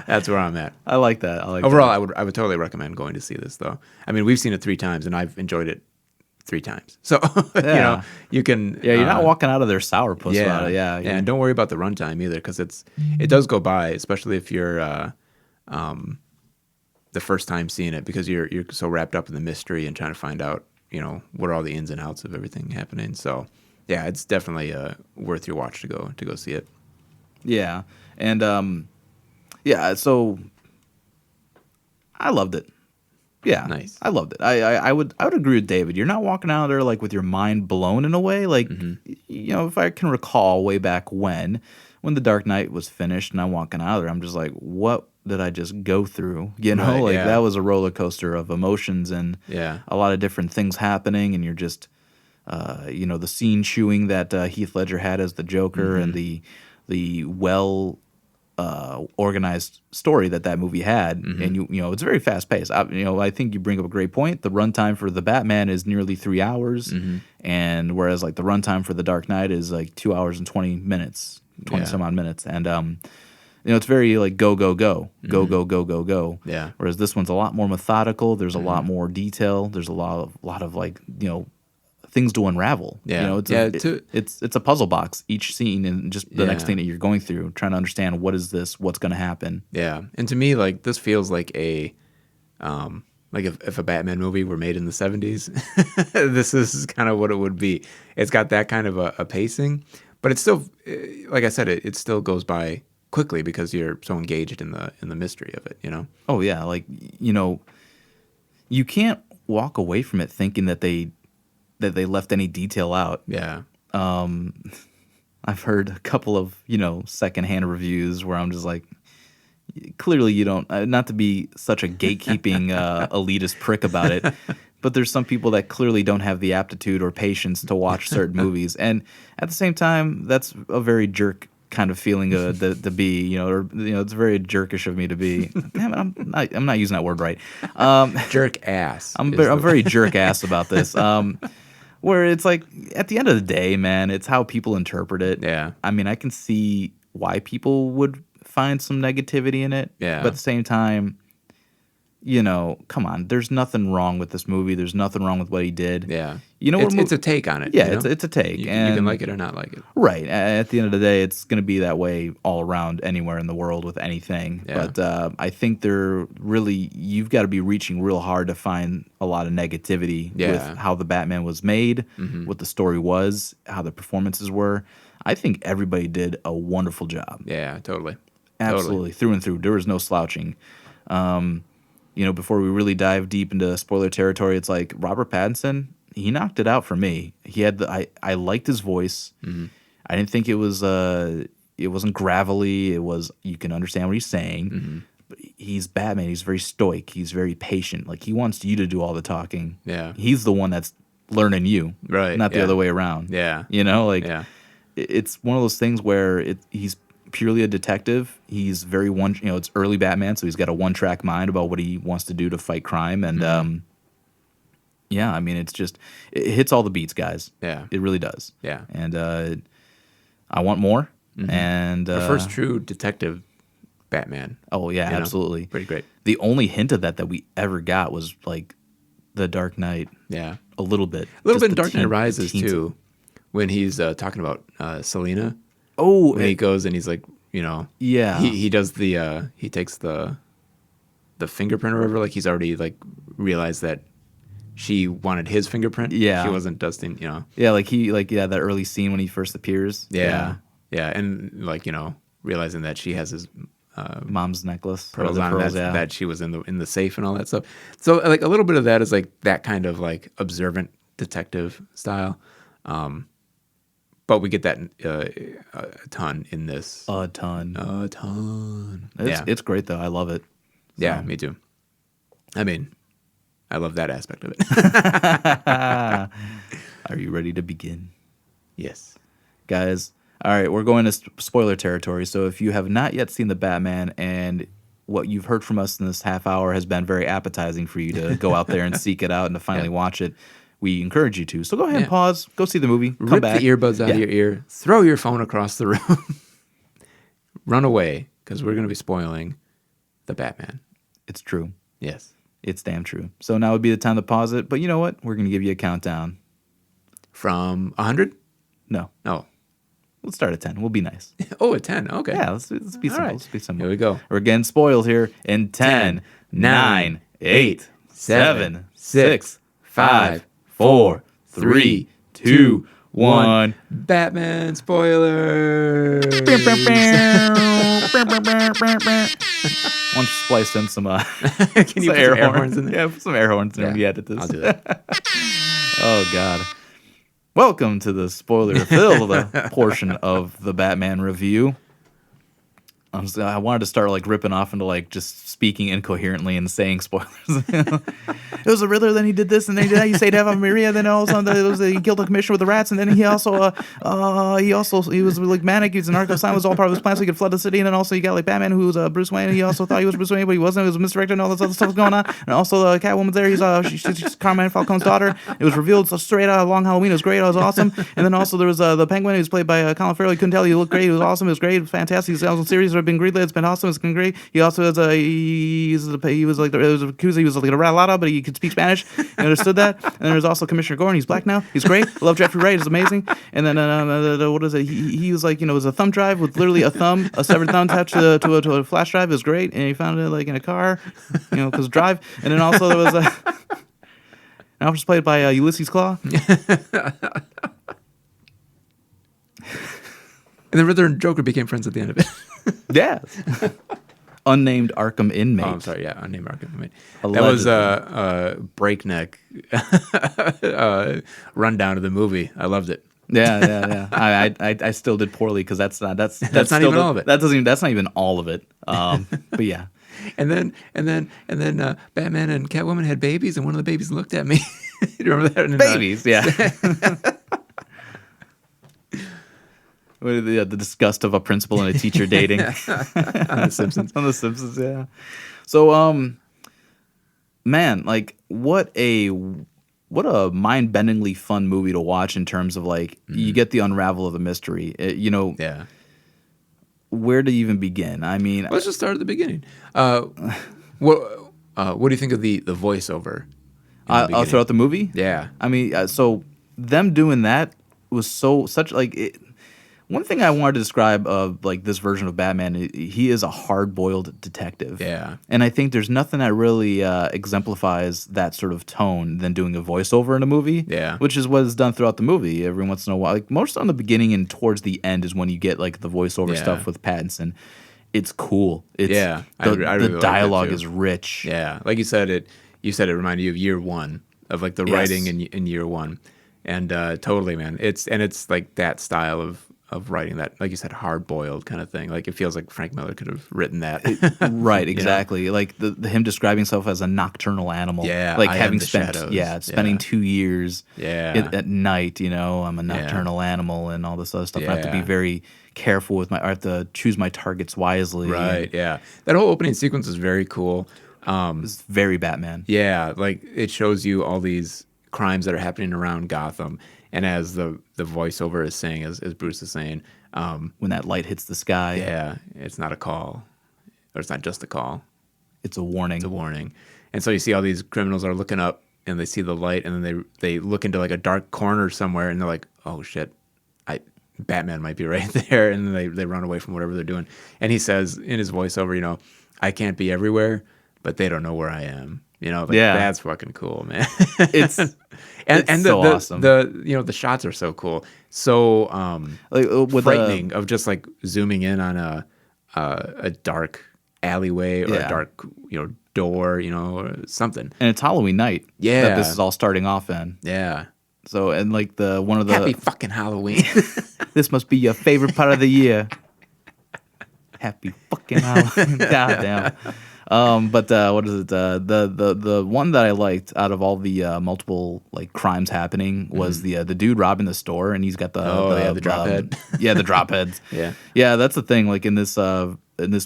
[SPEAKER 1] that's where I'm at.
[SPEAKER 2] I like that.
[SPEAKER 1] Overall, I would totally recommend going to see this, though. I mean, we've seen it 3 times, and I've enjoyed it 3 times. So you know, you can.
[SPEAKER 2] Yeah, you're not walking out of there sourpuss about it. Yeah,
[SPEAKER 1] and don't worry about the runtime either, because it does go by, especially if you're the first time seeing it, because you're so wrapped up in the mystery and trying to find out, you know, what are all the ins and outs of everything happening. So yeah, it's definitely worth your watch to go see it.
[SPEAKER 2] Yeah, and so I loved it. Yeah,
[SPEAKER 1] Nice.
[SPEAKER 2] I loved it. I would agree with David. You're not walking out there like with your mind blown in a way. Like, you know, if I can recall way back when The Dark Knight was finished and I'm walking out of there, I'm just like, what did I just go through? You know, that was a roller coaster of emotions and a lot of different things happening, and you're just, you know, the scene chewing that Heath Ledger had as the Joker, and the well organized story that movie had, and you know, it's very fast paced. You know, I think you bring up a great point. The runtime for the Batman is nearly 3 hours, and whereas like the runtime for the Dark Knight is like 2 hours and 20 minutes, 20 some odd minutes, and you know, it's very like go.
[SPEAKER 1] Yeah.
[SPEAKER 2] Whereas this one's a lot more methodical. There's a lot more detail. There's a lot of like, you know, things to unravel.
[SPEAKER 1] Yeah.
[SPEAKER 2] You know, it's a puzzle box, each scene, and just the next thing that you're going through, trying to understand what is this, what's going to happen.
[SPEAKER 1] Yeah. And to me, like, this feels like a like if a Batman movie were made in the 70s, this is kind of what it would be. It's got that kind of a pacing, but it's still, like I said, it still goes by quickly because you're so engaged in the mystery of it, you know?
[SPEAKER 2] Oh yeah, like, you know, you can't walk away from it thinking that they left any detail out.
[SPEAKER 1] Yeah.
[SPEAKER 2] I've heard a couple of, you know, secondhand reviews where I'm just like, clearly you don't, not to be such a gatekeeping elitist prick about it, but there's some people that clearly don't have the aptitude or patience to watch certain movies, and at the same time, that's a very jerk kind of feeling to be, you know, or, you know, it's very jerkish of me to be. Damn it, I'm not using that word right.
[SPEAKER 1] Jerk ass.
[SPEAKER 2] I'm very jerk ass about this. Where it's like, at the end of the day, man, it's how people interpret it.
[SPEAKER 1] Yeah.
[SPEAKER 2] I mean, I can see why people would find some negativity in it.
[SPEAKER 1] Yeah.
[SPEAKER 2] But at the same time, you know, come on, there's nothing wrong with this movie. There's nothing wrong with what he did.
[SPEAKER 1] Yeah.
[SPEAKER 2] You know,
[SPEAKER 1] it's a take on it.
[SPEAKER 2] Yeah,
[SPEAKER 1] you know?
[SPEAKER 2] it's a take.
[SPEAKER 1] You
[SPEAKER 2] and
[SPEAKER 1] can like it or not like it.
[SPEAKER 2] Right. At the end of the day, it's going to be that way all around anywhere in the world with anything.
[SPEAKER 1] Yeah.
[SPEAKER 2] But I think you've got to be reaching real hard to find a lot of negativity with how the Batman was made, what the story was, how the performances were. I think everybody did a wonderful job.
[SPEAKER 1] Yeah, totally.
[SPEAKER 2] Absolutely. Through and through. There was no slouching. You know, before we really dive deep into spoiler territory, it's like Robert Pattinson, he knocked it out for me. He had I liked his voice. I didn't think it wasn't gravelly. It was, you can understand what he's saying. But he's Batman. He's very stoic. He's very patient. Like, he wants you to do all the talking.
[SPEAKER 1] Yeah.
[SPEAKER 2] He's the one that's learning you,
[SPEAKER 1] right?
[SPEAKER 2] Not the other way around.
[SPEAKER 1] Yeah.
[SPEAKER 2] You know, like, it's one of those things where he's purely a detective. He's very you know, it's early Batman, so he's got a one-track mind about what he wants to do to fight crime, and yeah, I mean, it hits all the beats, guys.
[SPEAKER 1] Yeah,
[SPEAKER 2] it really does.
[SPEAKER 1] Yeah,
[SPEAKER 2] and I want more. And
[SPEAKER 1] the first true detective Batman.
[SPEAKER 2] Oh yeah, absolutely,
[SPEAKER 1] pretty great.
[SPEAKER 2] The only hint of that we ever got was like the Dark Knight.
[SPEAKER 1] Yeah,
[SPEAKER 2] a little bit
[SPEAKER 1] in Dark Knight Rises too, when he's talking about Selina.
[SPEAKER 2] Oh,
[SPEAKER 1] when he goes and he's like, you know, he does he takes the fingerprint or whatever. Like, he's already like realized that she wanted his fingerprint. Yeah, she wasn't dusting. You know.
[SPEAKER 2] Yeah, that early scene when he first appears.
[SPEAKER 1] Yeah, and like, you know, realizing that she has his
[SPEAKER 2] mom's necklace,
[SPEAKER 1] pearls on, that she was in the safe and all that stuff. So like a little bit of that is like that kind of like observant detective style. But we get that a ton in this.
[SPEAKER 2] A ton.
[SPEAKER 1] It's
[SPEAKER 2] great though. I love it. So.
[SPEAKER 1] Yeah, me too. I mean, I love that aspect of it.
[SPEAKER 2] Are you ready to begin?
[SPEAKER 1] Yes.
[SPEAKER 2] Guys, all right, we're going to spoiler territory. So if you have not yet seen the Batman and what you've heard from us in this half hour has been very appetizing for you to go out there and seek it out and to finally watch it, we encourage you to. So go ahead and pause, go see the movie, come
[SPEAKER 1] Rip
[SPEAKER 2] back.
[SPEAKER 1] the earbuds out of your ear, throw your phone across the room, run away, because we're going to be spoiling the Batman.
[SPEAKER 2] It's true.
[SPEAKER 1] Yes.
[SPEAKER 2] It's damn true. So now would be the time to pause it. But you know what? We're going to give you a countdown.
[SPEAKER 1] From 100?
[SPEAKER 2] No.
[SPEAKER 1] Oh.
[SPEAKER 2] Let's start at 10. We'll be nice.
[SPEAKER 1] Oh, at 10. Okay.
[SPEAKER 2] Yeah, let's be simple.
[SPEAKER 1] Right.
[SPEAKER 2] Let's be simple.
[SPEAKER 1] Here we go.
[SPEAKER 2] We're getting spoiled here in 10, 9, 8, 7, 6, 5, 4, 3, 2, 1.
[SPEAKER 1] Batman spoilers.
[SPEAKER 2] Why don't you splice in some,
[SPEAKER 1] Can you put
[SPEAKER 2] air
[SPEAKER 1] some
[SPEAKER 2] horns
[SPEAKER 1] in there?
[SPEAKER 2] Yeah, put some air horns in there when you edit this.
[SPEAKER 1] I'll do that.
[SPEAKER 2] Oh, God. Welcome to the spoiler-filled portion of the Batman review. I wanted to start like ripping off into like just speaking incoherently and saying spoilers. It was a Riddler, then he did this, and then he did that. You saved Eva Maria, then all of a sudden he killed the commissioner with the rats, and then he was like manic. He was an Arkham Asylum, was all part of his plan so he could flood the city, and then also you got like Batman who was Bruce Wayne, and he also thought he was Bruce Wayne, but he wasn't. It was misdirected, and all this other stuff was going on. And also Catwoman's there. She's Carmine Falcone's daughter. It was revealed so straight out of Long Halloween. It was great. It was awesome. And then also there was the Penguin. He was played by Colin Farrell. You couldn't tell. He looked great. It was awesome. It was great. It was fantastic. His series have been greenlit. It's been awesome. It's been great. He also has he was like a Ratalata, but he could speak Spanish. I understood that. And then there's also Commissioner Gordon. He's black now. He's great. I love Jeffrey Wright. He's amazing. And then what is it? He was like, it was a thumb drive with literally a severed thumb attached to a flash drive. It was great. And he found it like in a car, because drive. And then also there was an officer played by Ulysses Claw.
[SPEAKER 1] And then Riddler and Joker became friends at the end of it.
[SPEAKER 2] Yeah. Unnamed Arkham inmate.
[SPEAKER 1] Oh, I'm sorry. Yeah, unnamed Arkham inmate.
[SPEAKER 2] Allegedly.
[SPEAKER 1] That was a breakneck rundown of the movie. I loved it.
[SPEAKER 2] Yeah. I still did poorly because that's not
[SPEAKER 1] even all of it.
[SPEAKER 2] That's not even all of it. But yeah.
[SPEAKER 1] And then Batman and Catwoman had babies, and one of the babies looked at me. You remember that?
[SPEAKER 2] Babies, yeah. The disgust of a principal and a teacher dating.
[SPEAKER 1] On The Simpsons.
[SPEAKER 2] On The Simpsons, yeah. So, man, like, what a mind-bendingly fun movie to watch in terms of, like, you get the unravel of the mystery.
[SPEAKER 1] Yeah.
[SPEAKER 2] Where to even begin? I mean...
[SPEAKER 1] Let's just start at the beginning. What do you think of the voiceover?
[SPEAKER 2] Throughout the movie?
[SPEAKER 1] Yeah.
[SPEAKER 2] I mean, so them doing that was such one thing I wanted to describe of like this version of Batman, he is a hard-boiled detective.
[SPEAKER 1] Yeah.
[SPEAKER 2] And I think there's nothing that really exemplifies that sort of tone than doing a voiceover in a movie.
[SPEAKER 1] Yeah.
[SPEAKER 2] Which is what is done throughout the movie every once in a while. Like most on the beginning and towards the end is when you get like the voiceover stuff with Pattinson. It's cool.
[SPEAKER 1] I really
[SPEAKER 2] the dialogue is rich.
[SPEAKER 1] Yeah. Like you said it reminded you of year one, of like the writing in year one. And totally, man. It's like that style of writing, that, like you said, hard-boiled kind of thing. Like it feels like Frank Miller could have written that.
[SPEAKER 2] Right, exactly. Like the him describing himself as a nocturnal animal.
[SPEAKER 1] Yeah,
[SPEAKER 2] like
[SPEAKER 1] I
[SPEAKER 2] having
[SPEAKER 1] am the
[SPEAKER 2] spent
[SPEAKER 1] shadows.
[SPEAKER 2] spending 2 years at night. I'm a nocturnal
[SPEAKER 1] Yeah.
[SPEAKER 2] animal and all this other stuff. I have to be
[SPEAKER 1] Yeah.
[SPEAKER 2] very careful with I have to choose my targets wisely.
[SPEAKER 1] Right. Yeah. That whole opening sequence is very cool.
[SPEAKER 2] It's very Batman.
[SPEAKER 1] Yeah, like it shows you all these crimes that are happening around Gotham, and as the voiceover is saying, as Bruce is saying,
[SPEAKER 2] When that light hits the sky,
[SPEAKER 1] yeah, it's not a call, or it's not just a call,
[SPEAKER 2] it's a warning.
[SPEAKER 1] it's a warning. And so you see all these criminals are looking up, and they see the light, and then they look into like a dark corner somewhere, and they're like, oh shit, Batman might be right there, and then they run away from whatever they're doing. And he says in his voiceover, I can't be everywhere, but they don't know where I am. That's fucking cool, man.
[SPEAKER 2] It's
[SPEAKER 1] and
[SPEAKER 2] so awesome.
[SPEAKER 1] The shots are so cool, so
[SPEAKER 2] with
[SPEAKER 1] frightening, of just like zooming in on a dark alleyway or a dark door, or something.
[SPEAKER 2] And it's Halloween night.
[SPEAKER 1] Yeah,
[SPEAKER 2] that this is all starting off in.
[SPEAKER 1] Yeah.
[SPEAKER 2] So and like one of the
[SPEAKER 1] Happy fucking Halloween.
[SPEAKER 2] This must be your favorite part of the year. Happy fucking Halloween. Goddamn. But what is it? The one that I liked out of all the multiple like crimes happening was the dude robbing the store, and he's got
[SPEAKER 1] the drop head.
[SPEAKER 2] yeah, the drop heads.
[SPEAKER 1] Yeah.
[SPEAKER 2] Yeah, that's the thing. Like in this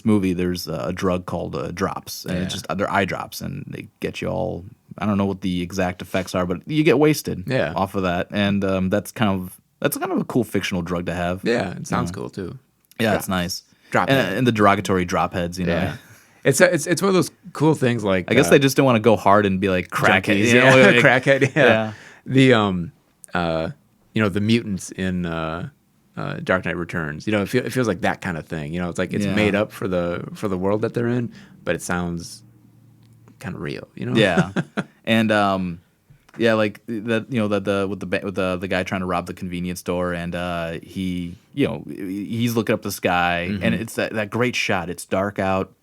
[SPEAKER 2] movie, there's a drug called drops, and it's just they're eye drops, and they get you all. I don't know what the exact effects are, but you get wasted off of that, and that's kind of a cool fictional drug to have.
[SPEAKER 1] Yeah, it sounds cool too.
[SPEAKER 2] Yeah, it's nice.
[SPEAKER 1] Drop head.
[SPEAKER 2] And the derogatory drop heads, you know.
[SPEAKER 1] Yeah. It's one of those cool things. Like
[SPEAKER 2] I guess they just didn't want to go hard and be like crackhead,
[SPEAKER 1] junkies,
[SPEAKER 2] you know? Like,
[SPEAKER 1] crackhead. Yeah. The the mutants in Dark Knight Returns. You know, it feels like that kind of thing. You know, it's like it's made up for the world that they're in, but it sounds kind of real. You know.
[SPEAKER 2] Yeah, and like that. You know, with the guy trying to rob the convenience store, and he's looking up the sky, and it's that great shot. It's dark out.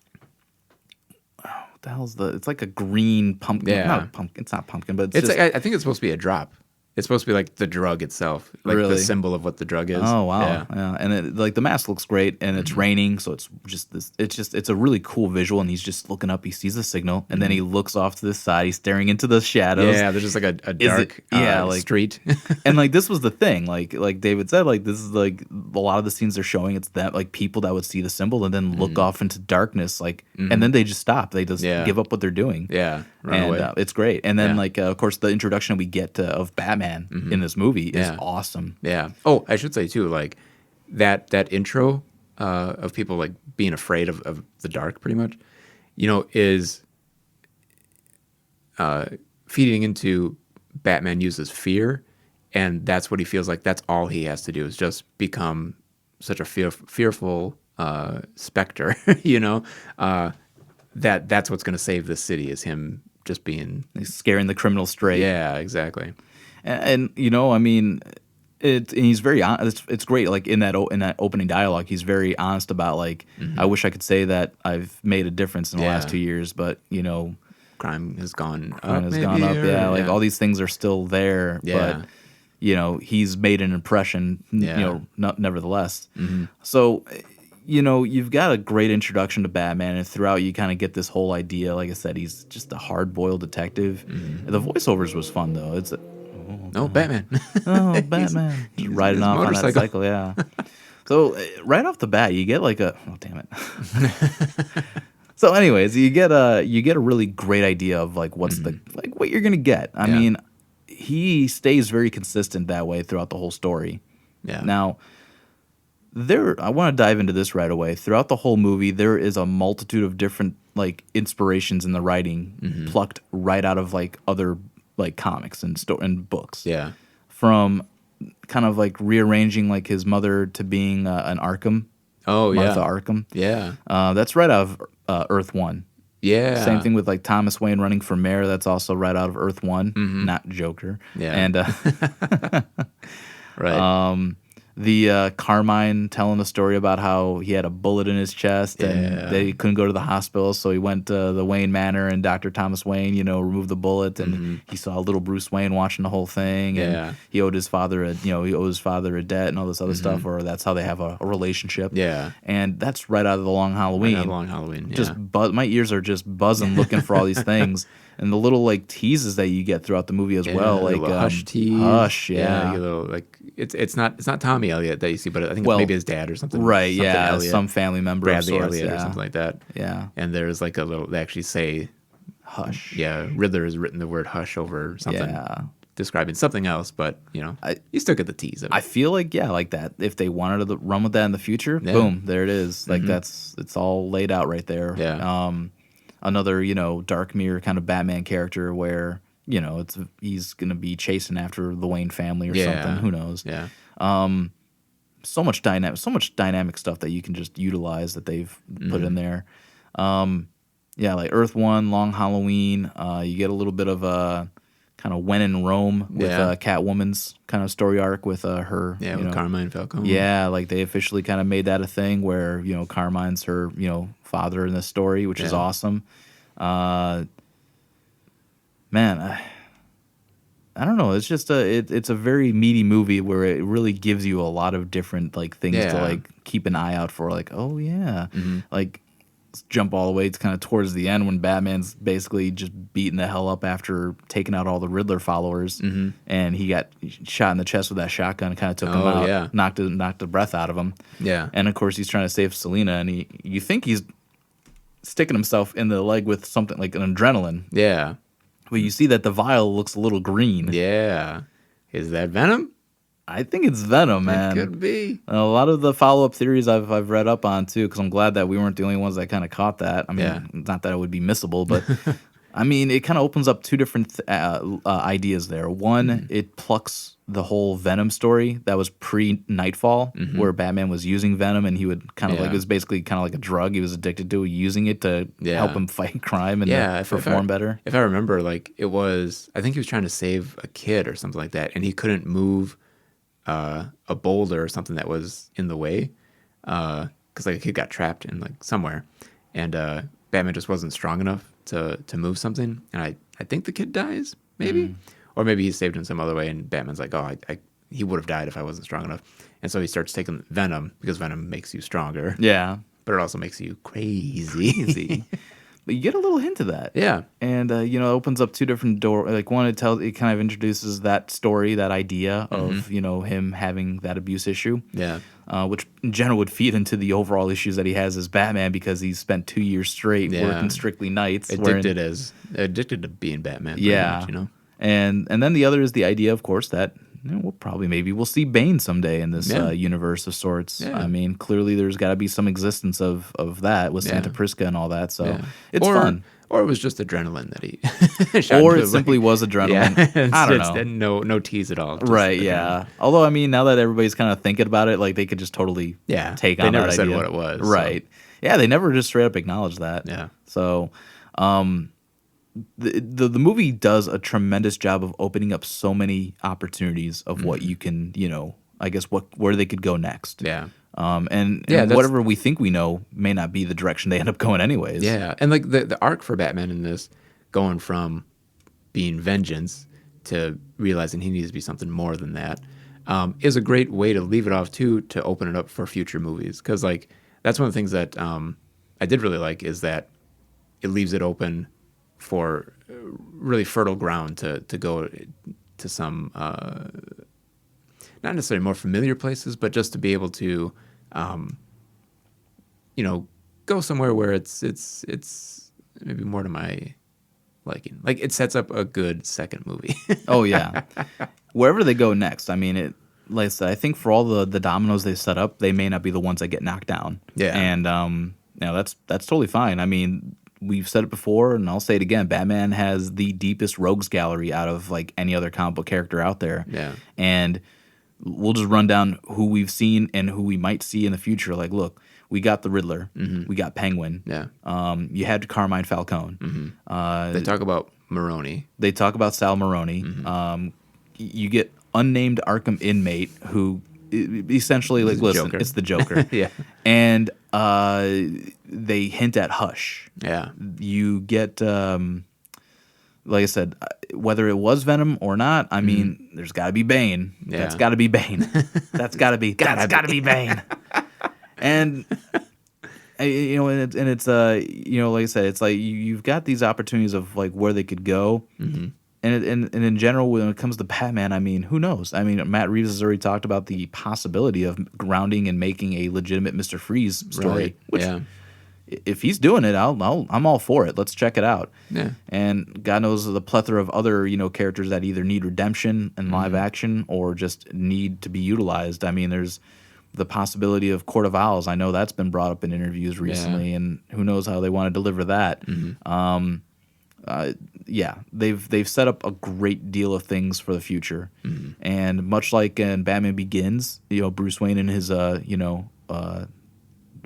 [SPEAKER 2] What the hell's it's like a green pumpkin.
[SPEAKER 1] Yeah.
[SPEAKER 2] Not a pumpkin. It's not pumpkin, but
[SPEAKER 1] it's I think it's supposed to be a drop. It's supposed to be like the drug itself, like the symbol of what the drug is.
[SPEAKER 2] Oh wow! Yeah. And like the mask looks great, and it's raining, so it's just this. It's a really cool visual, and he's just looking up. He sees the signal, and then he looks off to the side. He's staring into the shadows.
[SPEAKER 1] Yeah, there's just like a dark like street.
[SPEAKER 2] And like this was the thing, like David said, like this is like a lot of the scenes they're showing. It's that like people that would see the symbol and then look off into darkness, like, and then they just stop. They just give up what they're doing.
[SPEAKER 1] Yeah, run away.
[SPEAKER 2] It's great. And then like of course the introduction we get of Batman in this movie is awesome.
[SPEAKER 1] Yeah. Oh, I should say too, like that intro of people like being afraid of the dark, pretty much, you know, is feeding into Batman uses fear, and that's what he feels like. That's all he has to do is just become such a fearful specter, you know, that's what's going to save the city is him just being
[SPEAKER 2] scaring the criminals straight.
[SPEAKER 1] Yeah, exactly.
[SPEAKER 2] And you know, I mean, and he's very honest. It's great. Like in that opening dialogue, he's very honest about like, I wish I could say that I've made a difference in the last 2 years, but you know,
[SPEAKER 1] crime has gone up.
[SPEAKER 2] Yeah, like all these things are still there, but you know, he's made an impression. You know, nevertheless. So. You know, you've got a great introduction to Batman, and throughout you kind of get this whole idea. Like I said, he's just a hard-boiled detective. The voiceovers was fun though. It's
[SPEAKER 1] Batman.
[SPEAKER 2] Oh, Batman. Just riding off on that cycle, yeah. So right off the bat, you get like damn it. So anyways, you get a really great idea of like what's what you're gonna get. I mean, he stays very consistent that way throughout the whole story.
[SPEAKER 1] Yeah.
[SPEAKER 2] Now, I want to dive into this right away. Throughout the whole movie, there is a multitude of different like inspirations in the writing plucked right out of like other like comics and books.
[SPEAKER 1] Yeah.
[SPEAKER 2] From kind of like rearranging like his mother to being an Arkham.
[SPEAKER 1] Oh,
[SPEAKER 2] Martha Arkham.
[SPEAKER 1] Yeah.
[SPEAKER 2] That's right out of Earth 1.
[SPEAKER 1] Yeah.
[SPEAKER 2] Same thing with like Thomas Wayne running for mayor. That's also right out of Earth 1, not Joker.
[SPEAKER 1] Yeah.
[SPEAKER 2] And
[SPEAKER 1] right.
[SPEAKER 2] The Carmine telling a story about how he had a bullet in his chest and they couldn't go to the hospital, so he went to the Wayne Manor, and Dr. Thomas Wayne, you know, removed the bullet, and he saw little Bruce Wayne watching the whole thing, and he owed his father a debt and all this other stuff, or that's how they have a relationship.
[SPEAKER 1] Yeah.
[SPEAKER 2] And that's right out of the Long Halloween.
[SPEAKER 1] Right out of Long Halloween. Yeah.
[SPEAKER 2] Just my ears are just buzzing looking for all these things. And the little like teases that you get throughout the movie as well, like
[SPEAKER 1] Hush tease.
[SPEAKER 2] Hush,
[SPEAKER 1] you get a little like it's not Tommy Elliott that you see, but I think it's maybe his dad or something.
[SPEAKER 2] Right,
[SPEAKER 1] something
[SPEAKER 2] Elliott, some family member,
[SPEAKER 1] Bradley
[SPEAKER 2] of sorts,
[SPEAKER 1] Elliott or something like that.
[SPEAKER 2] Yeah,
[SPEAKER 1] and there's like a little. They actually say
[SPEAKER 2] hush.
[SPEAKER 1] Yeah, Riddler has written the word hush over something.
[SPEAKER 2] Yeah.
[SPEAKER 1] Describing something else, but you know, you still get the tease of it.
[SPEAKER 2] I feel like like that. If they wanted to run with that in the future, boom, there it is. Like it's all laid out right there.
[SPEAKER 1] Yeah.
[SPEAKER 2] Another, you know, Dark Mirror kind of Batman character where, you know, he's gonna be chasing after the Wayne family or something. Who knows?
[SPEAKER 1] Yeah.
[SPEAKER 2] So much dynamic stuff that you can just utilize that they've put in there. Like Earth 1, Long Halloween. You get a little bit of a kind of When in Rome with Catwoman's kind of story arc with her.
[SPEAKER 1] Yeah, with Carmine Falcone.
[SPEAKER 2] Yeah, like they officially kind of made that a thing where, you know, Carmine's her, you know, father in the story, which is awesome. Man, I don't know. It's just it's a very meaty movie where it really gives you a lot of different like things to like keep an eye out for. Like, oh yeah, like jump all the way to kind of towards the end when Batman's basically just beating the hell up after taking out all the Riddler followers, and he got shot in the chest with that shotgun, kind of took him out, knocked the breath out of him.
[SPEAKER 1] Yeah,
[SPEAKER 2] and of course he's trying to save Selina, and you think he's sticking himself in the leg with something like an adrenaline.
[SPEAKER 1] Yeah,
[SPEAKER 2] but you see that the vial looks a little green.
[SPEAKER 1] Yeah, is that venom?
[SPEAKER 2] I think it's venom, man.
[SPEAKER 1] It could be.
[SPEAKER 2] A lot of the follow-up theories I've read up on, too, because I'm glad that we weren't the only ones that kind of caught that. I mean, not that it would be missable, but, I mean, it kind of opens up two different ideas there. One, it plucks the whole Venom story that was pre-Nightfall, where Batman was using Venom, and he would kind of like, it was basically kind of like a drug. He was addicted to using it to help him fight crime and perform better.
[SPEAKER 1] If I remember, like, it was, I think he was trying to save a kid or something like that, and he couldn't move a boulder or something that was in the way, because like a kid got trapped in like somewhere, and Batman just wasn't strong enough to move something, and I think the kid dies, maybe, or maybe he's saved in some other way, and Batman's like, oh, he would have died if I wasn't strong enough, and so he starts taking Venom because Venom makes you stronger, but it also makes you crazy.
[SPEAKER 2] But you get a little hint of that.
[SPEAKER 1] Yeah.
[SPEAKER 2] And, it opens up two different doors. Like, one, it kind of introduces that story, that idea of, him having that abuse issue.
[SPEAKER 1] Yeah.
[SPEAKER 2] Which, in general, would feed into the overall issues that he has as Batman because he's spent 2 years straight working strictly nights.
[SPEAKER 1] Addicted to being Batman. Much,
[SPEAKER 2] And then the other is the idea, of course, that we'll see Bane someday in this universe of sorts. Yeah. I mean, clearly there's got to be some existence of that with Santa Prisca and all that. So it's fun.
[SPEAKER 1] Or it was just adrenaline that he
[SPEAKER 2] or it simply was adrenaline.
[SPEAKER 1] Yeah.
[SPEAKER 2] I don't
[SPEAKER 1] know. No tease at all.
[SPEAKER 2] Right, yeah. Although, I mean, now that everybody's kind of thinking about it, like they could just totally take on that idea. They
[SPEAKER 1] never said what it was.
[SPEAKER 2] Right. So. Yeah, they never just straight up acknowledged that.
[SPEAKER 1] Yeah.
[SPEAKER 2] So, the movie does a tremendous job of opening up so many opportunities of what you can, I guess where they could go next.
[SPEAKER 1] Yeah.
[SPEAKER 2] And whatever we think we know may not be the direction they end up going anyways.
[SPEAKER 1] Yeah. And like the arc for Batman in this, going from being vengeance to realizing he needs to be something more than that, is a great way to leave it off too, to open it up for future movies. Because like that's one of the things that I did really like is that it leaves it open for really fertile ground to go to some not necessarily more familiar places, but just to be able to go somewhere where it's maybe more to my liking. Like it sets up a good second movie.
[SPEAKER 2] Oh yeah, wherever they go next. I mean, like I said, I think for all the dominoes they set up, they may not be the ones that get knocked down.
[SPEAKER 1] Yeah,
[SPEAKER 2] and that's totally fine. I mean, we've said it before, and I'll say it again. Batman has the deepest rogues gallery out of like any other comic book character out there.
[SPEAKER 1] Yeah,
[SPEAKER 2] and we'll just run down who we've seen and who we might see in the future. Like, look, we got the Riddler, we got Penguin.
[SPEAKER 1] Yeah,
[SPEAKER 2] you had Carmine Falcone.
[SPEAKER 1] They talk about Maroni.
[SPEAKER 2] They talk about Sal Maroni. You get unnamed Arkham inmate who essentially like listen, it's the Joker.
[SPEAKER 1] Yeah,
[SPEAKER 2] and they hint at Hush.
[SPEAKER 1] Yeah,
[SPEAKER 2] you get like I said, whether it was Venom or not, I mean, there's got to be Bane.
[SPEAKER 1] Yeah.
[SPEAKER 2] That's got to be Bane. That's got to be Bane. And and it's like I said, it's like you've got these opportunities of like where they could go. And in general, when it comes to Batman, I mean, who knows? I mean, Matt Reeves has already talked about the possibility of grounding and making a legitimate Mr. Freeze story.
[SPEAKER 1] Right.
[SPEAKER 2] Which, if he's doing it, I'm all for it. Let's check it out.
[SPEAKER 1] Yeah.
[SPEAKER 2] And God knows the plethora of other characters that either need redemption in live action or just need to be utilized. I mean, there's the possibility of Court of Owls. I know that's been brought up in interviews recently, and who knows how they want to deliver that. They've set up a great deal of things for the future, and much like in Batman Begins, Bruce Wayne in his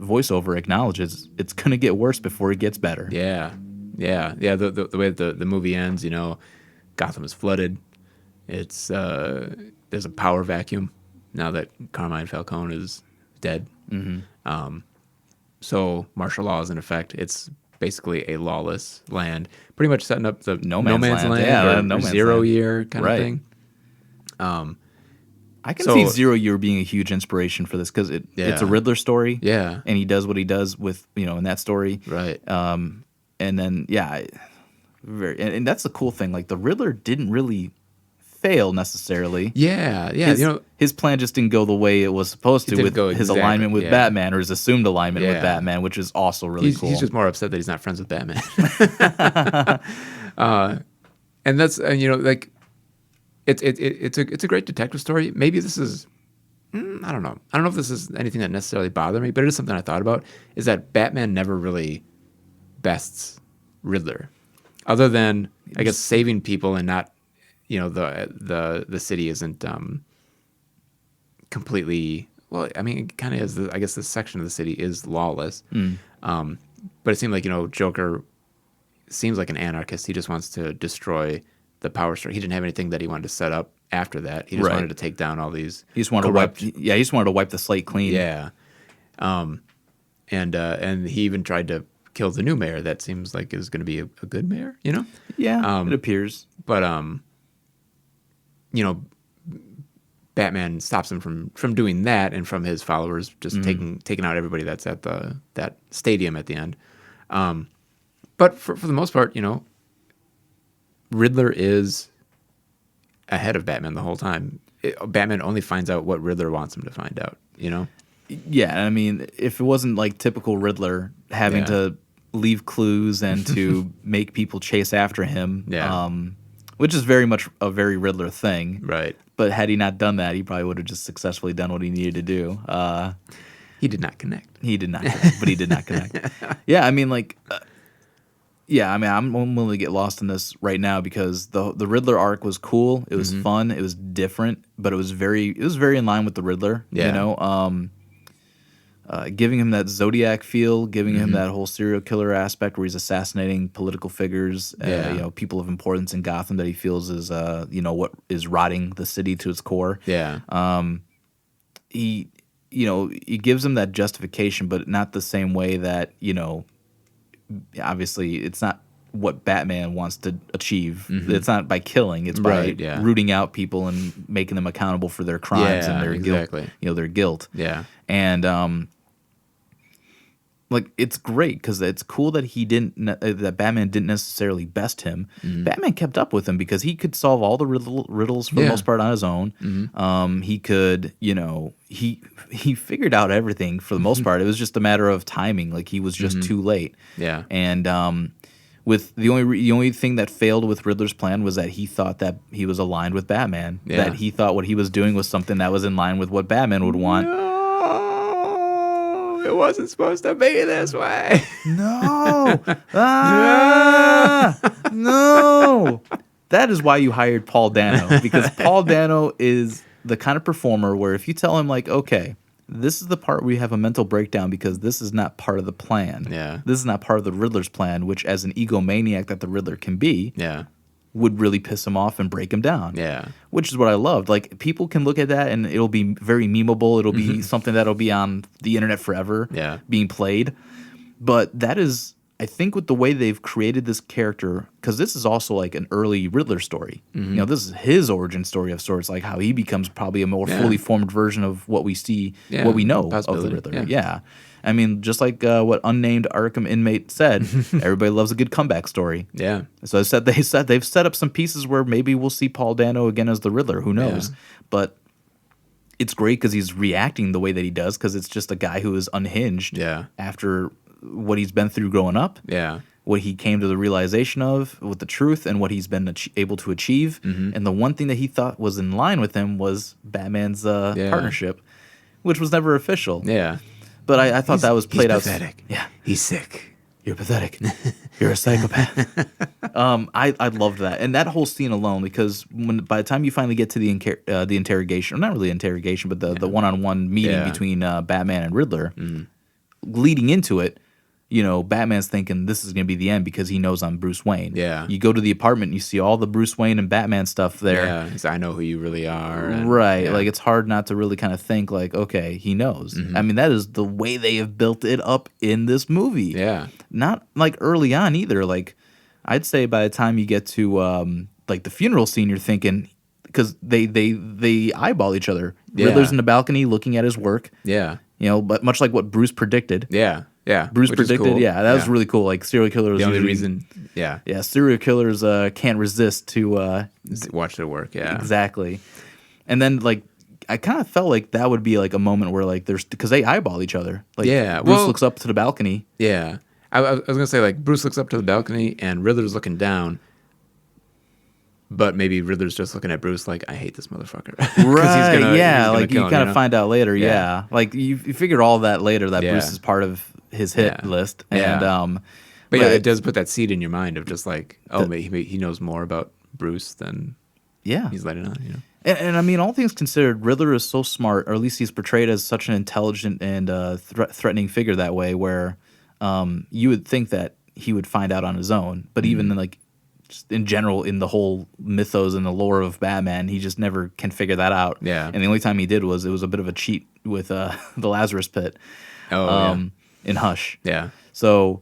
[SPEAKER 2] voiceover acknowledges it's gonna get worse before it gets better.
[SPEAKER 1] Yeah. The way that the movie ends, Gotham is flooded. It's there's a power vacuum now that Carmine Falcone is dead. So martial law is in effect. It's basically a lawless land, pretty much setting up the no man's land, or
[SPEAKER 2] no man's
[SPEAKER 1] zero
[SPEAKER 2] land.
[SPEAKER 1] year kind of thing.
[SPEAKER 2] I can see Zero Year being a huge inspiration for this because it's a Riddler story.
[SPEAKER 1] Yeah.
[SPEAKER 2] And he does what he does with, in that story.
[SPEAKER 1] Right.
[SPEAKER 2] And then, and that's the cool thing. Like, the Riddler didn't really fail necessarily.
[SPEAKER 1] Yeah.
[SPEAKER 2] His plan just didn't go the way it was supposed to with his alignment with Batman, or his assumed alignment with Batman, which is also really cool.
[SPEAKER 1] He's just more upset that he's not friends with Batman. And that's like it's a great detective story. Maybe this is I don't know. I don't know if this is anything that necessarily bothered me, but it is something I thought about. Is that Batman never really bests Riddler, other than I guess saving people and not the city isn't completely. Well, I mean, it kind of is. I guess this section of the city is lawless, but it seemed like Joker seems like an anarchist. He just wants to destroy the power structure. He didn't have anything that he wanted to set up after that. He just wanted to take down all these.
[SPEAKER 2] He just wanted to wipe. Yeah, he just wanted to wipe the slate clean.
[SPEAKER 1] Yeah, and he even tried to kill the new mayor. That seems like is going to be a good mayor.
[SPEAKER 2] Yeah, it appears.
[SPEAKER 1] But Batman stops him from doing that, and from his followers just taking out everybody that's at that stadium at the end. But for the most part, Riddler is ahead of Batman the whole time. Batman only finds out what Riddler wants him to find out,
[SPEAKER 2] Yeah, I mean, if it wasn't like typical Riddler having to leave clues and to make people chase after him, which is very much a very Riddler thing.
[SPEAKER 1] Right.
[SPEAKER 2] But had he not done that, he probably would have just successfully done what he needed to do.
[SPEAKER 1] He did not connect.
[SPEAKER 2] He did not connect, but he did not connect. Yeah, I mean, like... I'm willing to get lost in this right now because the Riddler arc was cool. It was fun. It was different, but it was very in line with the Riddler.
[SPEAKER 1] Yeah.
[SPEAKER 2] Giving him that Zodiac feel, giving him that whole serial killer aspect where he's assassinating political figures, people of importance in Gotham that he feels is what is rotting the city to its core.
[SPEAKER 1] Yeah.
[SPEAKER 2] He gives him that justification, but not the same way that obviously it's not what Batman wants to achieve. It's not by killing. It's by rooting out people and making them accountable for their crimes and their guilt. Their guilt.
[SPEAKER 1] Yeah.
[SPEAKER 2] And it's great because it's cool that that Batman didn't necessarily best him. Batman kept up with him because he could solve all the riddles for the most part on his own. He could, he figured out everything for the most part. It was just a matter of timing. Like, he was just too late.
[SPEAKER 1] Yeah.
[SPEAKER 2] And with the only thing that failed with Riddler's plan was that he thought that he was aligned with Batman.
[SPEAKER 1] Yeah.
[SPEAKER 2] That he thought what he was doing was something that was in line with what Batman would want.
[SPEAKER 1] No, it wasn't supposed to be this way.
[SPEAKER 2] No. No. That is why you hired Paul Dano, because Paul Dano is the kind of performer where if you tell him, like, okay, this is the part where you have a mental breakdown because this is not part of the plan.
[SPEAKER 1] Yeah.
[SPEAKER 2] This is not part of the Riddler's plan, which as an egomaniac that the Riddler can be, would really piss him off and break him down.
[SPEAKER 1] Yeah.
[SPEAKER 2] Which is what I loved. Like, people can look at that and it'll be very memeable. It'll be something that'll be on the internet forever being played. But that is, I think, with the way they've created this character, because this is also like an early Riddler story. This is his origin story of sorts, like how he becomes probably a more fully formed version of what we see, what we know of the Riddler. Yeah. I mean, just like what unnamed Arkham inmate said, everybody loves a good comeback story.
[SPEAKER 1] Yeah.
[SPEAKER 2] So they've set up some pieces where maybe we'll see Paul Dano again as the Riddler. Who knows? Yeah. But it's great because he's reacting the way that he does, because it's just a guy who is unhinged after what he's been through growing up.
[SPEAKER 1] Yeah.
[SPEAKER 2] What he came to the realization of with the truth and what he's been able to achieve. And the one thing that he thought was in line with him was Batman's partnership, which was never official.
[SPEAKER 1] Yeah.
[SPEAKER 2] But I thought that was played out.
[SPEAKER 1] He's pathetic.
[SPEAKER 2] Yeah.
[SPEAKER 1] He's sick.
[SPEAKER 2] You're pathetic. You're a psychopath. I loved that. And that whole scene alone, because by the time you finally get to the interrogation, or not really interrogation, but the one-on-one meeting between Batman and Riddler, leading into it, Batman's thinking this is going to be the end because he knows I'm Bruce Wayne. Yeah. You go to the apartment and you see all the Bruce Wayne and Batman stuff there.
[SPEAKER 1] Yeah, I know who you really are.
[SPEAKER 2] Right. Yeah. Like, it's hard not to really kind of think like, okay, he knows. I mean, that is the way they have built it up in this movie. Yeah. Not like early on either. Like, I'd say by the time you get to like the funeral scene, you're thinking, because they eyeball each other.
[SPEAKER 1] Yeah.
[SPEAKER 2] Riddler's in the balcony looking at his work.
[SPEAKER 1] Yeah.
[SPEAKER 2] But much like what Bruce predicted.
[SPEAKER 1] Yeah. Yeah.
[SPEAKER 2] Bruce
[SPEAKER 1] Which is
[SPEAKER 2] predicted.
[SPEAKER 1] cool.
[SPEAKER 2] Yeah, that was really cool. Like serial killers.
[SPEAKER 1] The only
[SPEAKER 2] usually-
[SPEAKER 1] reason. Yeah.
[SPEAKER 2] Yeah, serial killers can't resist to
[SPEAKER 1] Watch their work. Yeah.
[SPEAKER 2] exactly. And then like I kind of felt like that would be like a moment where like there's because they eyeball each other. Like
[SPEAKER 1] Yeah,
[SPEAKER 2] Bruce
[SPEAKER 1] well-
[SPEAKER 2] looks up to the balcony.
[SPEAKER 1] Yeah. I was gonna say like Bruce looks up to the balcony and Riddler's looking down, but maybe Riddler's just looking at Bruce like I hate this motherfucker. 'Cause he's gonna
[SPEAKER 2] like
[SPEAKER 1] kill
[SPEAKER 2] you
[SPEAKER 1] him,
[SPEAKER 2] kind of find out later.
[SPEAKER 1] Yeah.
[SPEAKER 2] Yeah, like you figure all that later that
[SPEAKER 1] Yeah.
[SPEAKER 2] Bruce is part of his hit
[SPEAKER 1] Yeah.
[SPEAKER 2] list.
[SPEAKER 1] Yeah.
[SPEAKER 2] And
[SPEAKER 1] But yeah, it does put that seed in your mind of just like, oh, maybe he knows more about Bruce than
[SPEAKER 2] yeah.
[SPEAKER 1] he's letting on.
[SPEAKER 2] And I mean, all things considered, Riddler is so smart, or at least he's portrayed as such an intelligent and threatening figure that way, where you would think that he would find out on his own. But even like just in general, in the whole mythos and the lore of Batman, he just never can figure that out.
[SPEAKER 1] Yeah.
[SPEAKER 2] And the only time he did was it was a bit of a cheat with the Lazarus Pit in Hush.
[SPEAKER 1] Yeah.
[SPEAKER 2] So,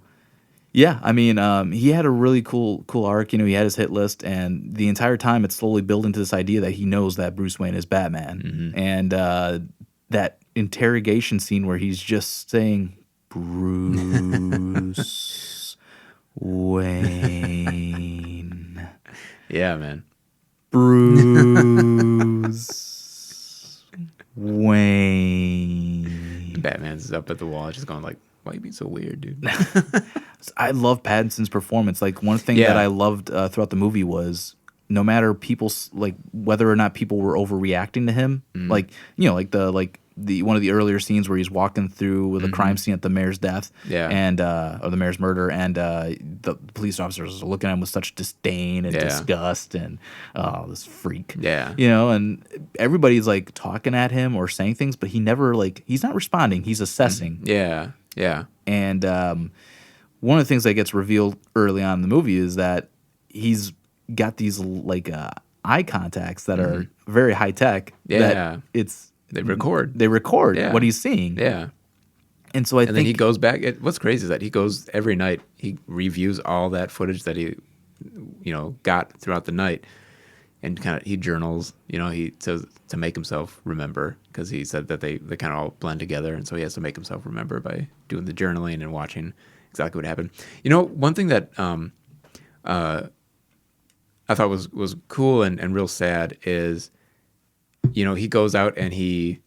[SPEAKER 2] yeah, I mean, he had a really cool arc. He had his hit list, and the entire time it's slowly building to this idea that he knows that Bruce Wayne is Batman. And that interrogation scene where he's just saying, Bruce Wayne.
[SPEAKER 1] Yeah, man.
[SPEAKER 2] Bruce Wayne.
[SPEAKER 1] Batman's up at the wall, just going like, "Why are you being so weird, dude?"
[SPEAKER 2] I love Pattinson's performance. Like one thing that I loved throughout the movie was no matter people's like whether or not people were overreacting to him, like like the one of the earlier scenes where he's walking through with a crime scene at the mayor's death, and or the mayor's murder, and the police officers are looking at him with such disdain and disgust, and this freak, and everybody's like talking at him or saying things, but he never he's not responding, he's assessing, and one of the things that gets revealed early on in the movie is that he's got these eye contacts that are very high tech. That they record what he's seeing.
[SPEAKER 1] Yeah.
[SPEAKER 2] And so I think
[SPEAKER 1] then he goes back. What's crazy is that he goes every night. He reviews all that footage that he, got throughout the night, and he journals. He says to make himself remember, because he said that they kind of all blend together, and so he has to make himself remember by doing the journaling and watching exactly what happened. One thing that I thought was cool and real sad is, he goes out and he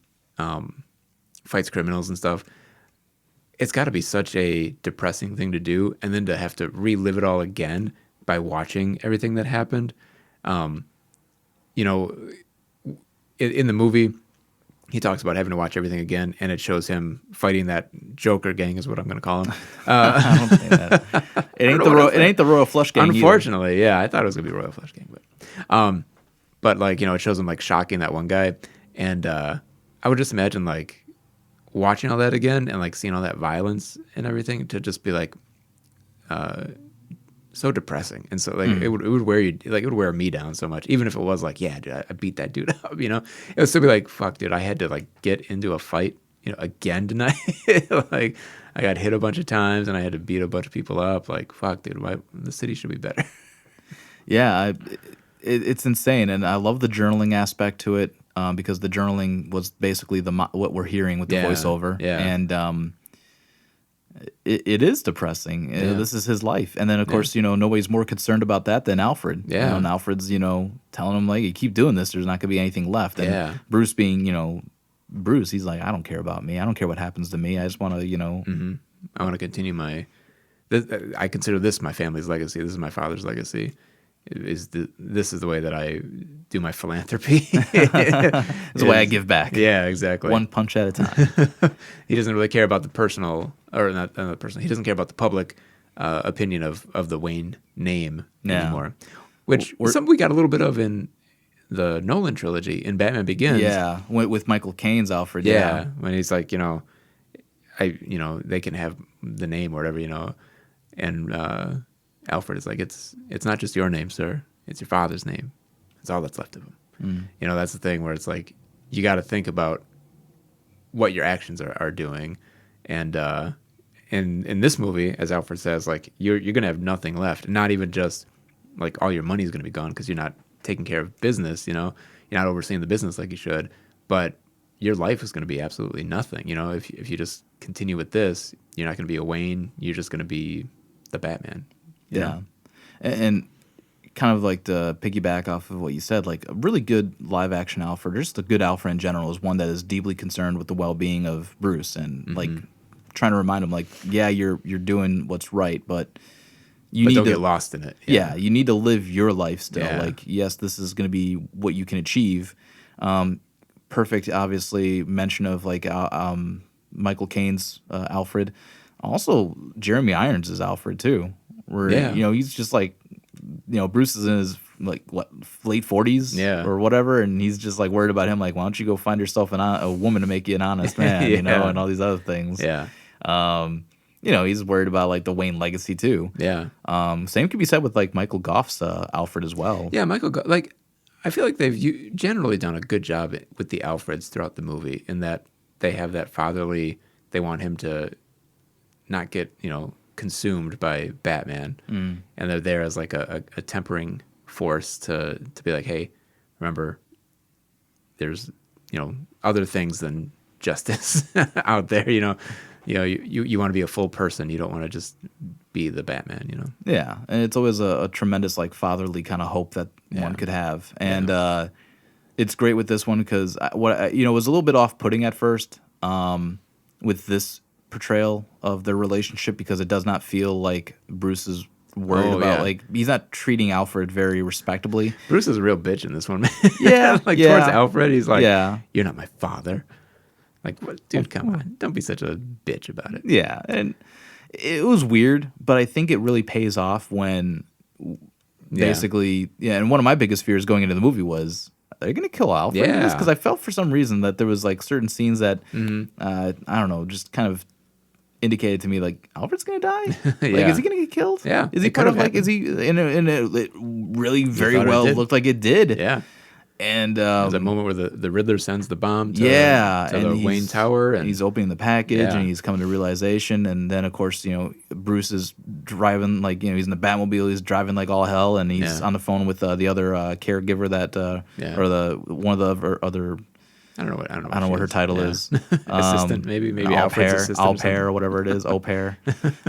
[SPEAKER 1] fights criminals and stuff. It's got to be such a depressing thing to do, and then to have to relive it all again by watching everything that happened. In the movie, he talks about having to watch everything again, and it shows him fighting that Joker gang, is what I'm going to call him.
[SPEAKER 2] I don't think that. It ain't the Royal Flush gang.
[SPEAKER 1] Unfortunately, either. Yeah, I thought it was going to be Royal Flush gang, but it shows him shocking that one guy, and I would just imagine watching all that again and seeing all that violence and everything to just be so depressing, and so it would wear you, it would wear me down so much, even if it was yeah, dude, I beat that dude up, it would still be fuck, dude, I had to get into a fight again tonight. I got hit a bunch of times and I had to beat a bunch of people up. Fuck, dude, the city should be better.
[SPEAKER 2] Yeah, it's insane, and I love the journaling aspect to it, because the journaling was basically what we're hearing with the voiceover, and it is depressing. This is his life, and then of course nobody's more concerned about that than Alfred. And Alfred's telling him you keep doing this, there's not gonna be anything left. And Bruce being Bruce, he's I don't care about me. I don't care what happens to me. I just want to
[SPEAKER 1] I want to continue I consider this my family's legacy. This is my father's legacy. This is the way that I do my philanthropy.
[SPEAKER 2] It's the way I give back.
[SPEAKER 1] Yeah, exactly.
[SPEAKER 2] One punch at a time.
[SPEAKER 1] He doesn't really care about the personal, or not personal. He doesn't care about the public opinion of the Wayne name anymore. Which we got a little bit of in the Nolan trilogy in Batman Begins.
[SPEAKER 2] Yeah, with Michael Caine's Alfred.
[SPEAKER 1] Yeah, when he's they can have the name or whatever, and Alfred is it's not just your name, sir. It's your father's name. It's all that's left of him. That's the thing where it's you got to think about what your actions are doing, and in this movie, as Alfred says, you're gonna have nothing left. Not even just all your money is gonna be gone because you're not taking care of business, you know, you're not overseeing the business like you should, but your life is going to be absolutely nothing. You know, if you just continue with this, you're not going to be a Wayne. You're just going to be the Batman. You know?
[SPEAKER 2] And kind of like to piggyback off of what you said, like a really good live action Alfred, or just a good Alfred in general, is one that is deeply concerned with the well being of Bruce and like trying to remind him, like, yeah, you're doing what's right, but you need
[SPEAKER 1] don't
[SPEAKER 2] to
[SPEAKER 1] get lost in it.
[SPEAKER 2] Yeah, you need to live your life still.
[SPEAKER 1] Yeah.
[SPEAKER 2] Like, yes, this is going to be what you can achieve. Perfect, obviously, mention of like Michael Caine's Alfred. Also, Jeremy Irons is Alfred too. Where you know, he's just like, you know, Bruce is in his like what late 40s or whatever, and he's just like worried about him. Like, why don't you go find yourself a woman to make you an honest man, you know, and all these other things.
[SPEAKER 1] Yeah.
[SPEAKER 2] You know, he's worried about like the Wayne legacy too.
[SPEAKER 1] Yeah.
[SPEAKER 2] Same could be said with like Michael Goff's Alfred as well.
[SPEAKER 1] Yeah, like I feel like they've generally done a good job with the Alfreds throughout the movie, in that they have that fatherly. They want him to not get, you know, consumed by Batman, and they're there as like a tempering force to be like, hey, remember, there's, you know, other things than justice out there. You know, you want to be a full person. You don't want to just be the Batman. You know.
[SPEAKER 2] Yeah, and it's always a tremendous like fatherly kind of hope that one could have, and it's great with this one because what you know, was a little bit off-putting at first with this portrayal of their relationship, because it does not feel like Bruce is worried about like, he's not treating Alfred very respectably.
[SPEAKER 1] Bruce is a real bitch in this one, man. Towards Alfred, he's like, you're not my father. Like, what, dude, come on, don't be such a bitch about it.
[SPEAKER 2] Yeah, and it was weird, but I think it really pays off when basically, and one of my biggest fears going into the movie was, are they going to kill Alfred?
[SPEAKER 1] Yeah.
[SPEAKER 2] Because I felt for some reason that there was like certain scenes that, I don't know, just kind of indicated to me like, Alfred's going to die? Like, is he going to get killed?
[SPEAKER 1] Yeah.
[SPEAKER 2] Is he part of like, is he, and it really very well looked like it did.
[SPEAKER 1] Yeah.
[SPEAKER 2] And
[SPEAKER 1] there's a moment where the Riddler sends the bomb to, to the Wayne Tower, and
[SPEAKER 2] he's opening the package, and he's coming to realization, and then of course, you know, Bruce is driving, like, you know, he's in the Batmobile, he's driving like all hell, and he's on the phone with the other caregiver that or the one of the other, I don't know what her title is.
[SPEAKER 1] Assistant, maybe Alfred's assistant.
[SPEAKER 2] Au pair, or whatever it is, au pair.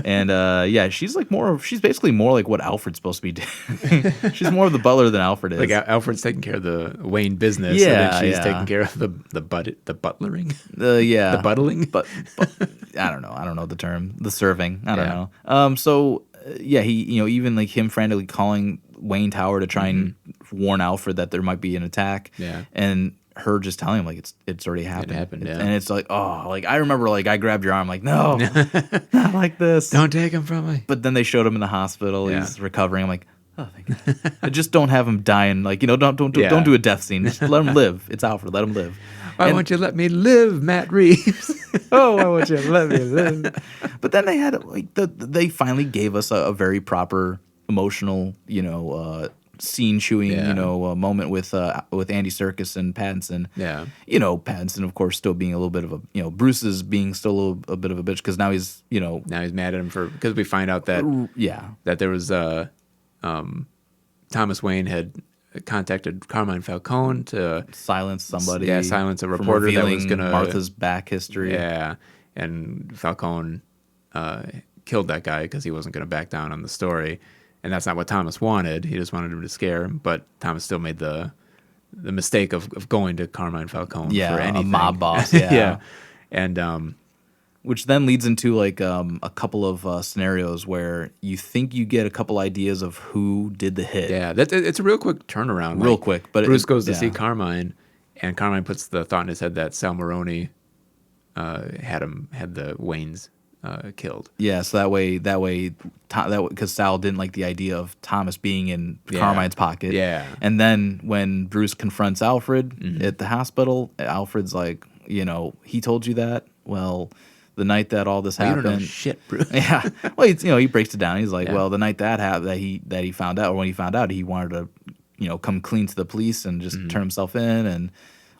[SPEAKER 2] And she's like she's basically more like what Alfred's supposed to be doing. She's more of the butler than Alfred is.
[SPEAKER 1] Like Alfred's taking care of the Wayne business, and then she's taking care of the butlering. The buttling.
[SPEAKER 2] But I don't know the term. The serving. I don't know. He, you know, even like him frantically calling Wayne Tower to try and warn Alfred that there might be an attack.
[SPEAKER 1] Yeah.
[SPEAKER 2] And her just telling him like it's already happened.
[SPEAKER 1] It happened,
[SPEAKER 2] and it's like, oh, like I remember, like I grabbed your arm, like, no, not like this.
[SPEAKER 1] Don't take him from me.
[SPEAKER 2] But then they showed him in the hospital. He's recovering. I'm like, oh, thank God. Just don't have him dying. Like, you know, don't do a death scene. Just let him live. It's Alfred. Let him live.
[SPEAKER 1] Why won't you let me live, Matt Reeves?
[SPEAKER 2] Why won't you let me live? But then they had like they finally gave us a very proper emotional, you know, scene chewing, you know, moment with Andy Serkis and Pattinson. Yeah, you know, Pattinson, of course, still being a little bit of a, you know, Bruce is being still a bit of a bitch because now he's, you know,
[SPEAKER 1] mad at him because we find out that that there was Thomas Wayne had contacted Carmine Falcone to
[SPEAKER 2] silence somebody,
[SPEAKER 1] silence a reporter that was gonna
[SPEAKER 2] Martha's back history.
[SPEAKER 1] Yeah, and Falcone killed that guy because he wasn't gonna back down on the story. And that's not what Thomas wanted. He just wanted him to scare him. But Thomas still made the mistake of going to Carmine Falcone for anything.
[SPEAKER 2] A mob boss. Yeah.
[SPEAKER 1] And
[SPEAKER 2] which then leads into like a couple of scenarios where you think you get a couple ideas of who did the hit.
[SPEAKER 1] Yeah, it's a real quick turnaround.
[SPEAKER 2] Real quick. But
[SPEAKER 1] Bruce goes to see Carmine, and Carmine puts the thought in his head that Sal Maroni had the Waynes killed.
[SPEAKER 2] Yeah, so that way, because Sal didn't like the idea of Thomas being in Carmine's pocket.
[SPEAKER 1] Yeah.
[SPEAKER 2] And then when Bruce confronts Alfred at the hospital, Alfred's like, you know, he told you that? Well, the night that all this happened.
[SPEAKER 1] You don't know shit, Bruce.
[SPEAKER 2] Yeah. Well, he breaks it down. He's like, well, the night that happened, that he found out, or when he found out, he wanted to, you know, come clean to the police and just turn himself in and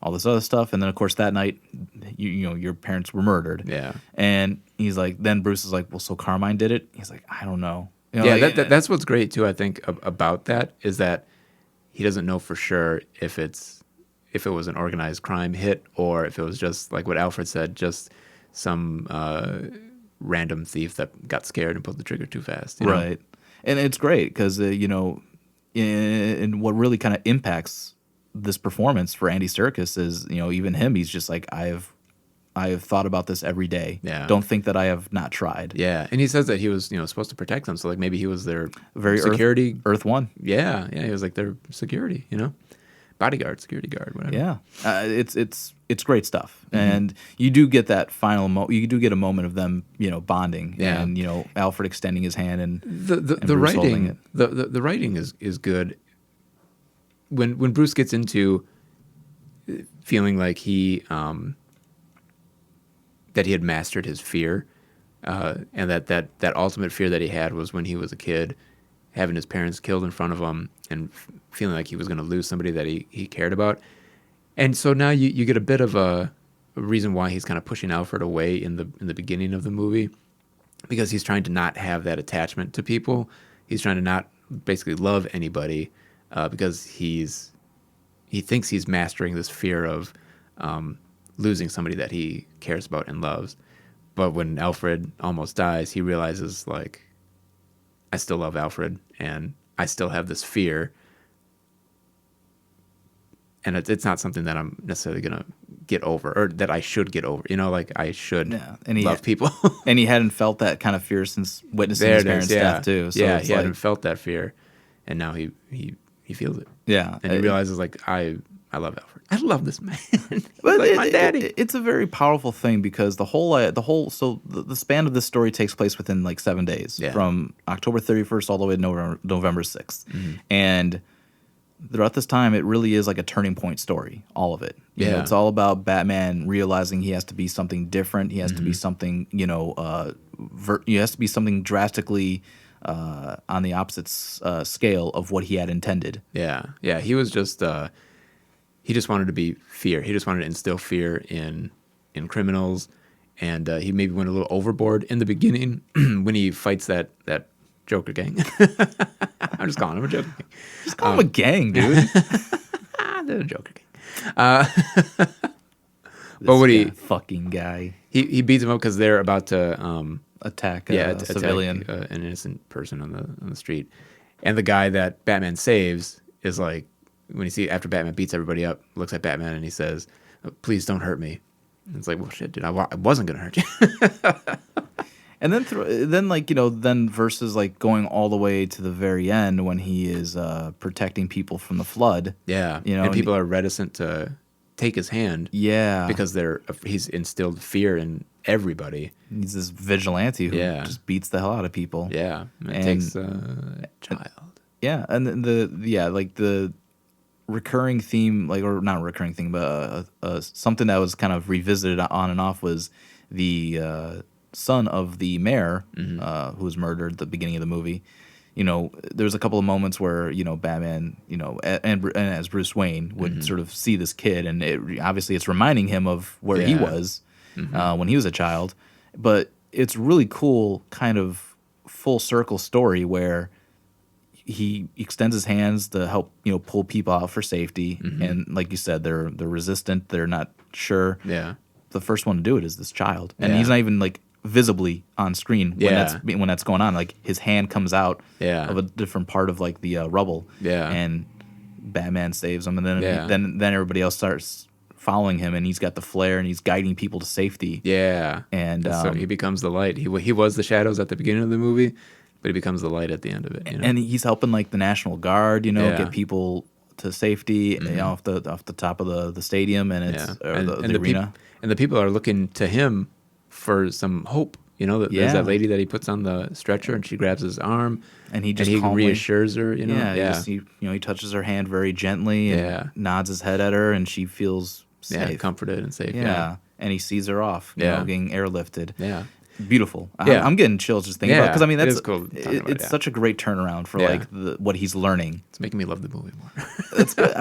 [SPEAKER 2] all this other stuff. And then, of course, that night, you know, your parents were murdered.
[SPEAKER 1] Yeah.
[SPEAKER 2] And he's like, then Bruce is like, well, so Carmine did it? He's like, I don't know. You know,
[SPEAKER 1] yeah, that's what's great, too, I think, about that, is that he doesn't know for sure if it was an organized crime hit or if it was just like what Alfred said, just some random thief that got scared and pulled the trigger too fast. You know?
[SPEAKER 2] Right. And it's great because, and what really kind of impacts this performance for Andy Serkis is, even him, he's just like, I have thought about this every day.
[SPEAKER 1] Yeah.
[SPEAKER 2] Don't think that I have not tried.
[SPEAKER 1] Yeah. And he says that he was, supposed to protect them. So like maybe he was their
[SPEAKER 2] Very
[SPEAKER 1] security.
[SPEAKER 2] Earth One.
[SPEAKER 1] Yeah. Yeah. He was like their security, bodyguard, security guard, whatever.
[SPEAKER 2] Yeah. It's great stuff. Mm-hmm. And you do get that final you do get a moment of them, bonding and, Alfred extending his hand and
[SPEAKER 1] the writing, the writing is good. When Bruce gets into feeling like that he had mastered his fear, and that ultimate fear that he had was when he was a kid, having his parents killed in front of him and feeling like he was going to lose somebody that he cared about. And so now you get a bit of a reason why he's kind of pushing Alfred away in the beginning of the movie, because he's trying to not have that attachment to people. He's trying to not basically love anybody, because he thinks he's mastering this fear of losing somebody that he cares about and loves. But when Alfred almost dies, he realizes, like, I still love Alfred and I still have this fear. And it's not something that I'm necessarily going to get over, or that I should get over. Like, I should love people.
[SPEAKER 2] And he hadn't felt that kind of fear since witnessing his parents' death, too. So
[SPEAKER 1] yeah, he hadn't felt that fear. And now he feels it.
[SPEAKER 2] Yeah.
[SPEAKER 1] And he realizes, like, I love Alfred. I love this man.
[SPEAKER 2] But
[SPEAKER 1] like my daddy.
[SPEAKER 2] It's a very powerful thing because the span of this story takes place within like 7 days, from October 31st all the way to November 6th. Mm-hmm. And throughout this time, it really is like a turning point story, all of it. You know, it's all about Batman realizing he has to be something different. He has to be something, he has to be something drastically on the opposite scale of what he had intended.
[SPEAKER 1] Yeah. Yeah. He was just... he just wanted to be fear. He just wanted to instill fear in criminals, and he maybe went a little overboard in the beginning when he fights that Joker gang. I'm just calling him a Joker gang.
[SPEAKER 2] Just call him a gang, dude.
[SPEAKER 1] The Joker gang. But what
[SPEAKER 2] fucking guy.
[SPEAKER 1] He beats him up because they're about to
[SPEAKER 2] attack a civilian,
[SPEAKER 1] an innocent person on the street, and the guy that Batman saves is like, when you see after Batman beats everybody up, looks at Batman and he says, "Please don't hurt me." And it's like, well, shit, dude, I wasn't gonna hurt you.
[SPEAKER 2] And then versus like going all the way to the very end when he is protecting people from the flood.
[SPEAKER 1] Yeah, and people are reticent to take his hand.
[SPEAKER 2] Yeah,
[SPEAKER 1] because he's instilled fear in everybody.
[SPEAKER 2] He's this vigilante who just beats the hell out of people.
[SPEAKER 1] Yeah, and takes a child.
[SPEAKER 2] Yeah, and the recurring theme, or not a recurring theme, but something that was kind of revisited on and off was the son of the mayor who was murdered at the beginning of the movie. There's a couple of moments where Batman, and as Bruce Wayne would sort of see this kid, and obviously it's reminding him of where he was when he was a child. But it's really cool, kind of full circle story where he extends his hands to help pull people out for safety, and like you said, they're resistant, they're not sure.
[SPEAKER 1] Yeah,
[SPEAKER 2] the first one to do it is this child, and he's not even like visibly on screen when that's going on. Like his hand comes out of a different part of like the rubble, and Batman saves him, and then everybody else starts following him, and he's got the flare and he's guiding people to safety. And
[SPEAKER 1] so he becomes the light. He was the shadows at the beginning of the movie, but he becomes the light at the end of it.
[SPEAKER 2] And he's helping like the National Guard, get people to safety off the top of the stadium and the arena.
[SPEAKER 1] And the people are looking to him for some hope. There's that lady that he puts on the stretcher, and she grabs his arm,
[SPEAKER 2] and he
[SPEAKER 1] calmly reassures her.
[SPEAKER 2] He touches her hand very gently and nods his head at her, and she feels safe,
[SPEAKER 1] comforted and safe.
[SPEAKER 2] And he sees her off, getting airlifted. Beautiful. I'm getting chills just thinking about it, because that's
[SPEAKER 1] cool.
[SPEAKER 2] It's such a great turnaround for like what he's learning.
[SPEAKER 1] It's making me love the movie more.
[SPEAKER 2] That's good.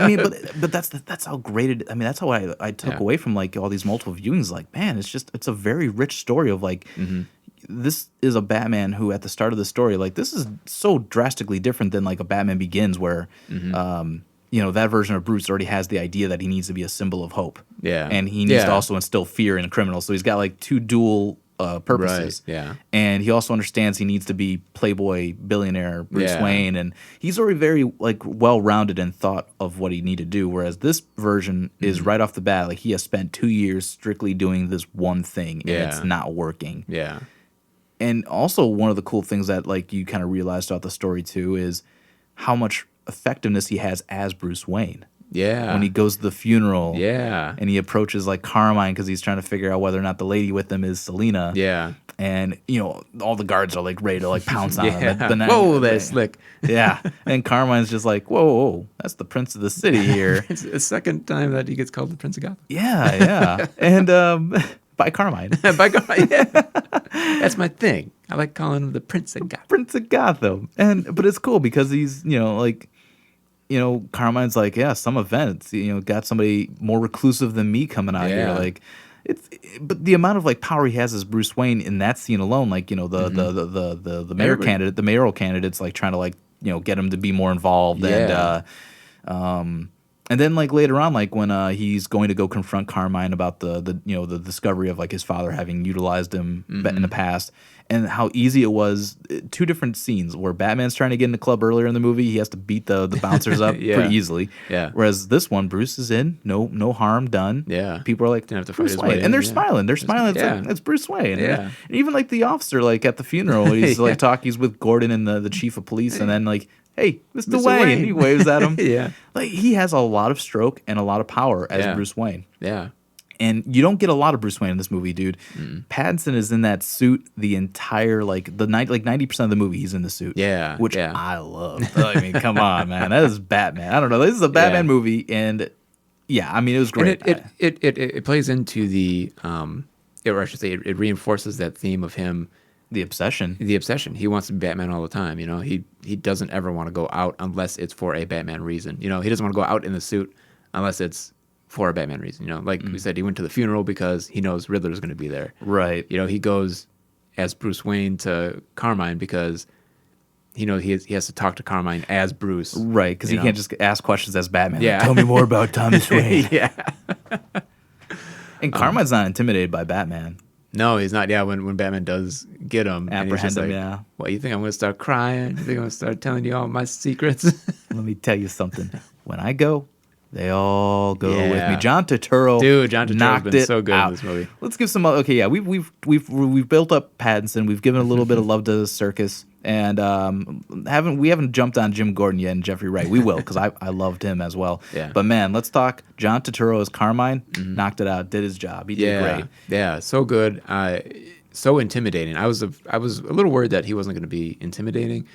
[SPEAKER 2] But that's how great it. That's how I took away from like all these multiple viewings. Like, man, it's a very rich story of like this is a Batman who at the start of the story, like, this is so drastically different than like a Batman Begins where that version of Bruce already has the idea that he needs to be a symbol of hope.
[SPEAKER 1] Yeah.
[SPEAKER 2] And he needs to also instill fear in criminals. So he's got like two dual purposes.
[SPEAKER 1] Right. Yeah.
[SPEAKER 2] And he also understands he needs to be Playboy billionaire Bruce Wayne. And he's already very like well-rounded and thought of what he need to do. Whereas this version is right off the bat, like he has spent 2 years strictly doing this one thing and it's not working.
[SPEAKER 1] Yeah.
[SPEAKER 2] And also one of the cool things that like you kind of realize throughout the story too is how much effectiveness he has as Bruce Wayne.
[SPEAKER 1] Yeah.
[SPEAKER 2] When he goes to the funeral.
[SPEAKER 1] Yeah.
[SPEAKER 2] And he approaches like Carmine because he's trying to figure out whether or not the lady with him is Selena.
[SPEAKER 1] Yeah.
[SPEAKER 2] And all the guards are like ready to like pounce on him.
[SPEAKER 1] Whoa, that's slick.
[SPEAKER 2] Yeah. And Carmine's just like, whoa, that's the Prince of the City here.
[SPEAKER 1] It's the second time that he gets called the Prince of Gotham.
[SPEAKER 2] Yeah. And by Carmine.
[SPEAKER 1] By Carmine, yeah. That's my thing. I like calling him the Prince of Gotham.
[SPEAKER 2] Prince of Gotham. But it's cool because he's, Carmine's like, yeah, some events, got somebody more reclusive than me coming out here. Like, but the amount of like power he has as Bruce Wayne in that scene alone, like, the mayoral candidate's like trying to like, get him to be more involved. And then like later on, like when he's going to go confront Carmine about the discovery of like his father having utilized him in the past, and how easy it was. 2 different scenes where Batman's trying to get in the club earlier in the movie, he has to beat the bouncers up pretty easily. Yeah. Whereas this one, Bruce is in, no harm done.
[SPEAKER 1] Yeah.
[SPEAKER 2] People are like,
[SPEAKER 1] didn't have to fight
[SPEAKER 2] Bruce
[SPEAKER 1] his
[SPEAKER 2] Wayne,
[SPEAKER 1] way in,
[SPEAKER 2] and they're smiling. They're smiling. It's like, it's Bruce Wayne.
[SPEAKER 1] Yeah.
[SPEAKER 2] And even like the officer, like at the funeral, he's like talking. He's with Gordon and the chief of police, and then like, hey, Mr. Wayne. He waves at him.
[SPEAKER 1] Yeah.
[SPEAKER 2] Like he has a lot of stroke and a lot of power as Bruce Wayne.
[SPEAKER 1] Yeah.
[SPEAKER 2] And you don't get a lot of Bruce Wayne in this movie, dude. Pattinson is in that suit the entire like 90% of the movie. He's in the suit.
[SPEAKER 1] Yeah.
[SPEAKER 2] Which I love. I mean, come on, man. That is Batman. I don't know. This is a Batman movie, and I mean, it was great.
[SPEAKER 1] And it plays into the or I should say, it reinforces that theme of him.
[SPEAKER 2] The obsession.
[SPEAKER 1] He wants to be Batman all the time. He doesn't ever want to go out unless it's for a Batman reason. He doesn't want to go out in the suit unless it's for a Batman reason. Like we said, he went to the funeral because he knows Riddler's going to be there.
[SPEAKER 2] Right.
[SPEAKER 1] He goes as Bruce Wayne to Carmine because he has to talk to Carmine as Bruce.
[SPEAKER 2] Right, because he can't just ask questions as Batman. Yeah. Like, tell me more about Thomas Wayne. And Carmine's not intimidated by Batman.
[SPEAKER 1] No, he's not. Yeah, when Batman does get him,
[SPEAKER 2] apprehend him,
[SPEAKER 1] like, What, you think I'm going to start crying? You think I'm going to start telling you all my secrets?
[SPEAKER 2] Let me tell you something. When I go, they all go with me. John Turturro,
[SPEAKER 1] knocked been so good in this movie.
[SPEAKER 2] Let's give some. Okay, yeah, we've built up Pattinson. We've given a little bit of love to the circus, and we haven't jumped on Jim Gordon yet and Jeffrey Wright. We will because I loved him as well. Yeah. But man, let's talk John Turturro as Carmine. Knocked it out. Did his job. He did great.
[SPEAKER 1] Yeah, so good. So intimidating. I was a little worried that he wasn't going to be intimidating,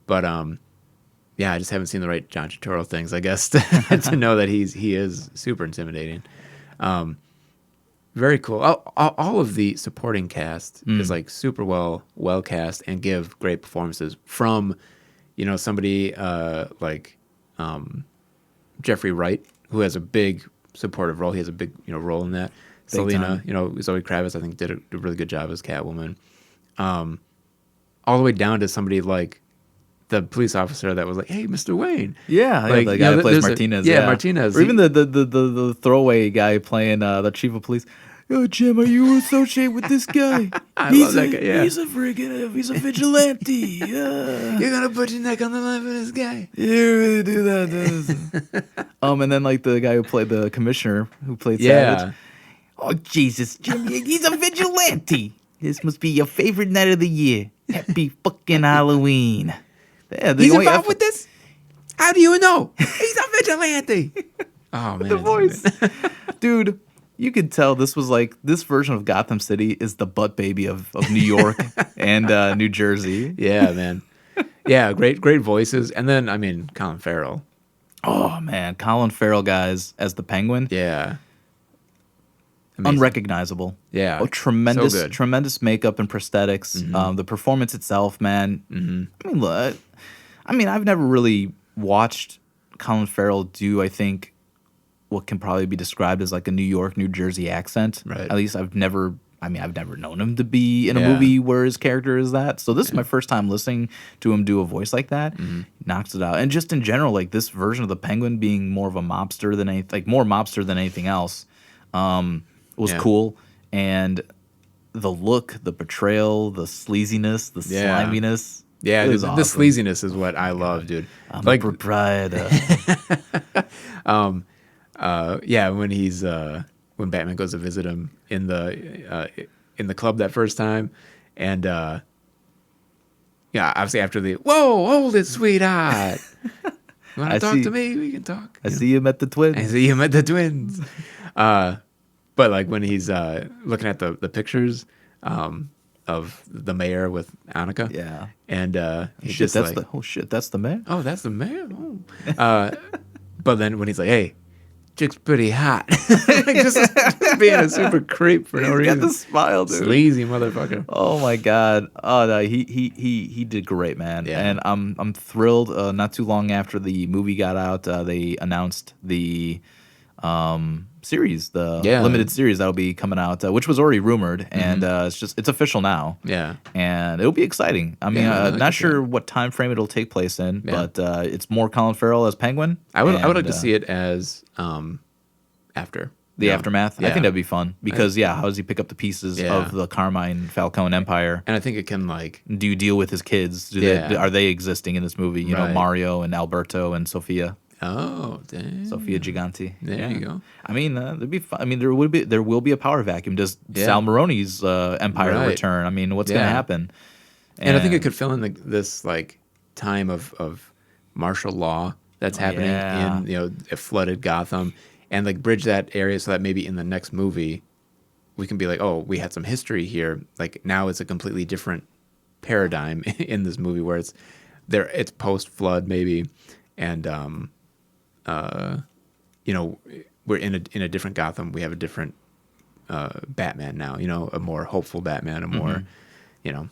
[SPEAKER 1] but I just haven't seen the right John Turturro things, I guess, to know that he is super intimidating. Very cool. All of the supporting cast is like super well cast and give great performances from, somebody like Jeffrey Wright, who has a big supportive role. He has a big role in that. Selena, Zoe Kravitz, I think did a really good job as Catwoman. All the way down to somebody like the police officer that was like, "Hey, Mr. Wayne."
[SPEAKER 2] Yeah, like, the guy who plays Martinez.
[SPEAKER 1] Martinez.
[SPEAKER 2] Or even the throwaway guy playing the chief of police. Oh, Jim, are you associated with this guy?
[SPEAKER 1] I love that guy. Yeah.
[SPEAKER 2] He's a vigilante. Yeah.
[SPEAKER 1] You're gonna put your neck on the line for this guy.
[SPEAKER 2] You really do that, and then like the guy who played the commissioner who played Savage. Oh Jesus, Jim, he's a vigilante. This must be your favorite night of the year. Happy fucking Halloween. Yeah,
[SPEAKER 1] he's involved with this? How do you know? He's a vigilante. Oh, man.
[SPEAKER 2] The voice. Dude, you could tell this version of Gotham City is the butt baby of New York and New Jersey.
[SPEAKER 1] Yeah, man. Yeah, great voices. And then, I mean, Colin Farrell.
[SPEAKER 2] Oh, man. Colin Farrell, guys, as the Penguin.
[SPEAKER 1] Yeah.
[SPEAKER 2] Amazing. Unrecognizable.
[SPEAKER 1] Yeah.
[SPEAKER 2] Oh, tremendous makeup and prosthetics. The performance itself, man. I mean, I've never really watched Colin Farrell do, I think, what can probably be described as like a New York, New Jersey accent.
[SPEAKER 1] Right.
[SPEAKER 2] At least I've never I mean, I've never known him to be in a movie where his character is that. So this is my first time listening to him do a voice like that. He knocks it out. And just in general, like this version of the Penguin being more of a mobster than more mobster than anything else, was cool. And the look, the portrayal, the sleaziness, the sliminess.
[SPEAKER 1] Yeah,
[SPEAKER 2] it was
[SPEAKER 1] the
[SPEAKER 2] awesome.
[SPEAKER 1] sleaziness is what I love, dude.
[SPEAKER 2] I'm
[SPEAKER 1] like
[SPEAKER 2] a proprietor.
[SPEAKER 1] When he's when Batman goes to visit him in the club that first time, and obviously after the whoa, hold it, sweetheart. You want to talk to me? We can talk.
[SPEAKER 2] I see you met the twins.
[SPEAKER 1] I see you met the twins. But like when he's looking at the pictures of the mayor with Annika.
[SPEAKER 2] Yeah.
[SPEAKER 1] And he's
[SPEAKER 2] shit,
[SPEAKER 1] just
[SPEAKER 2] that's
[SPEAKER 1] like,
[SPEAKER 2] that's the mayor?
[SPEAKER 1] oh, that's the mayor? Oh. But then when he's like, hey, chick's pretty hot. Like just being a super creep for no reason.
[SPEAKER 2] Got the smile, dude.
[SPEAKER 1] Sleazy motherfucker.
[SPEAKER 2] Oh my god. Oh no, he did great, man.
[SPEAKER 1] Yeah.
[SPEAKER 2] And I'm thrilled. Not too long after the movie got out, they announced the series, the limited series that'll be coming out, which was already rumored, and it's official now.
[SPEAKER 1] Yeah.
[SPEAKER 2] And it'll be exciting. I mean, not sure what time frame it'll take place in, but it's more Colin Farrell as Penguin.
[SPEAKER 1] I would like to see it as after.
[SPEAKER 2] The aftermath.
[SPEAKER 1] Yeah.
[SPEAKER 2] I think that'd be fun because how does he pick up the pieces of the Carmine Falcone Empire?
[SPEAKER 1] And I think it can like,
[SPEAKER 2] do you deal with his kids? Are they existing in this movie? You know, Mario and Alberto and Sofia.
[SPEAKER 1] Oh, dang.
[SPEAKER 2] Sofia Gigante.
[SPEAKER 1] There you go.
[SPEAKER 2] I mean, there'd be fun. I mean, there will be a power vacuum. Does Sal Maroni's Empire return? I mean, what's going to happen?
[SPEAKER 1] And I think it could fill in this like time of martial law that's happening in a flooded Gotham, and like bridge that area so that maybe in the next movie we can be like, oh, we had some history here. Like now it's a completely different paradigm in this movie where it's post flood maybe, and we're in a different Gotham. We have a different Batman now. You know, a more hopeful Batman, a more.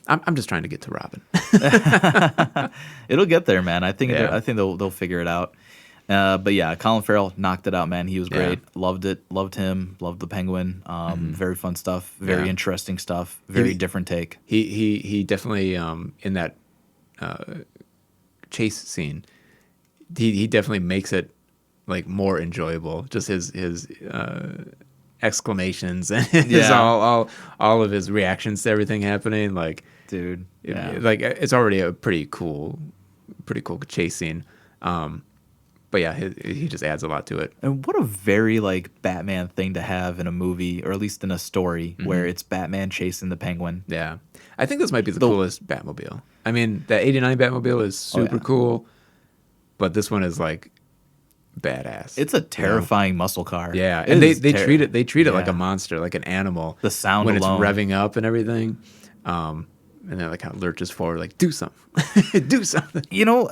[SPEAKER 1] I'm just trying to get to Robin.
[SPEAKER 2] It'll get there, man. I think they'll figure it out. But yeah, Colin Farrell knocked it out, man. He was great. Loved it. Loved him. Loved the Penguin. Very fun stuff. Very interesting stuff. Very different take.
[SPEAKER 1] He definitely in that chase scene. He definitely makes it like more enjoyable. Just his exclamations and all of his reactions to everything happening. Like,
[SPEAKER 2] dude,
[SPEAKER 1] like it's already a pretty cool chase scene. But yeah, he just adds a lot to it.
[SPEAKER 2] And what a very like Batman thing to have in a movie, or at least in a story, where it's Batman chasing the Penguin.
[SPEAKER 1] Yeah, I think this might be the coolest Batmobile. I mean, that '89 Batmobile is super cool, but this one is like badass.
[SPEAKER 2] It's a terrifying muscle car.
[SPEAKER 1] Yeah, and they treat it like a monster, like an animal.
[SPEAKER 2] The sound
[SPEAKER 1] when
[SPEAKER 2] alone.
[SPEAKER 1] It's revving up and everything, and then like kind of lurches forward, like do something, do something.
[SPEAKER 2] You know,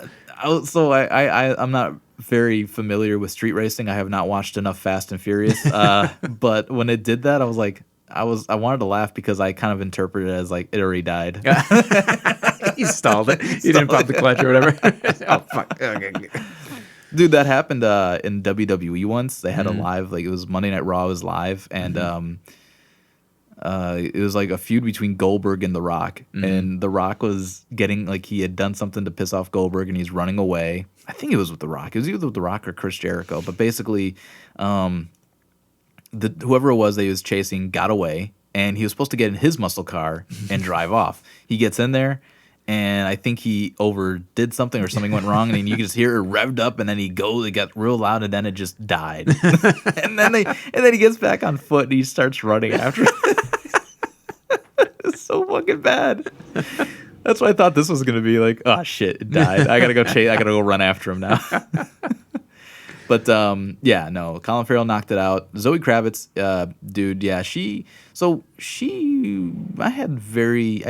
[SPEAKER 2] so I'm not very familiar with street racing. I have not watched enough Fast and Furious. But when it did that, I was like, I wanted to laugh because I kind of interpreted it as like it already died.
[SPEAKER 1] He stalled it. He didn't pop the clutch or whatever. Oh fuck. Okay.
[SPEAKER 2] Dude, that happened in WWE once. They had a live, like it was Monday Night Raw was live, and it was like a feud between Goldberg and The Rock. And The Rock was getting, like, he had done something to piss off Goldberg, and he's running away. I think it was with The Rock. It was either with The Rock or Chris Jericho. But basically, whoever it was that he was chasing got away, and he was supposed to get in his muscle car and drive off. He gets in there, and I think he overdid something or something went wrong, and then you can just hear it revved up, and then it got real loud, and then it just died. and then he gets back on foot, and he starts running after it. It's so fucking bad. That's why I thought this was gonna be like, oh shit, it died. I gotta go run after him now. But no, Colin Farrell knocked it out. Zoe Kravitz, dude, yeah, I'd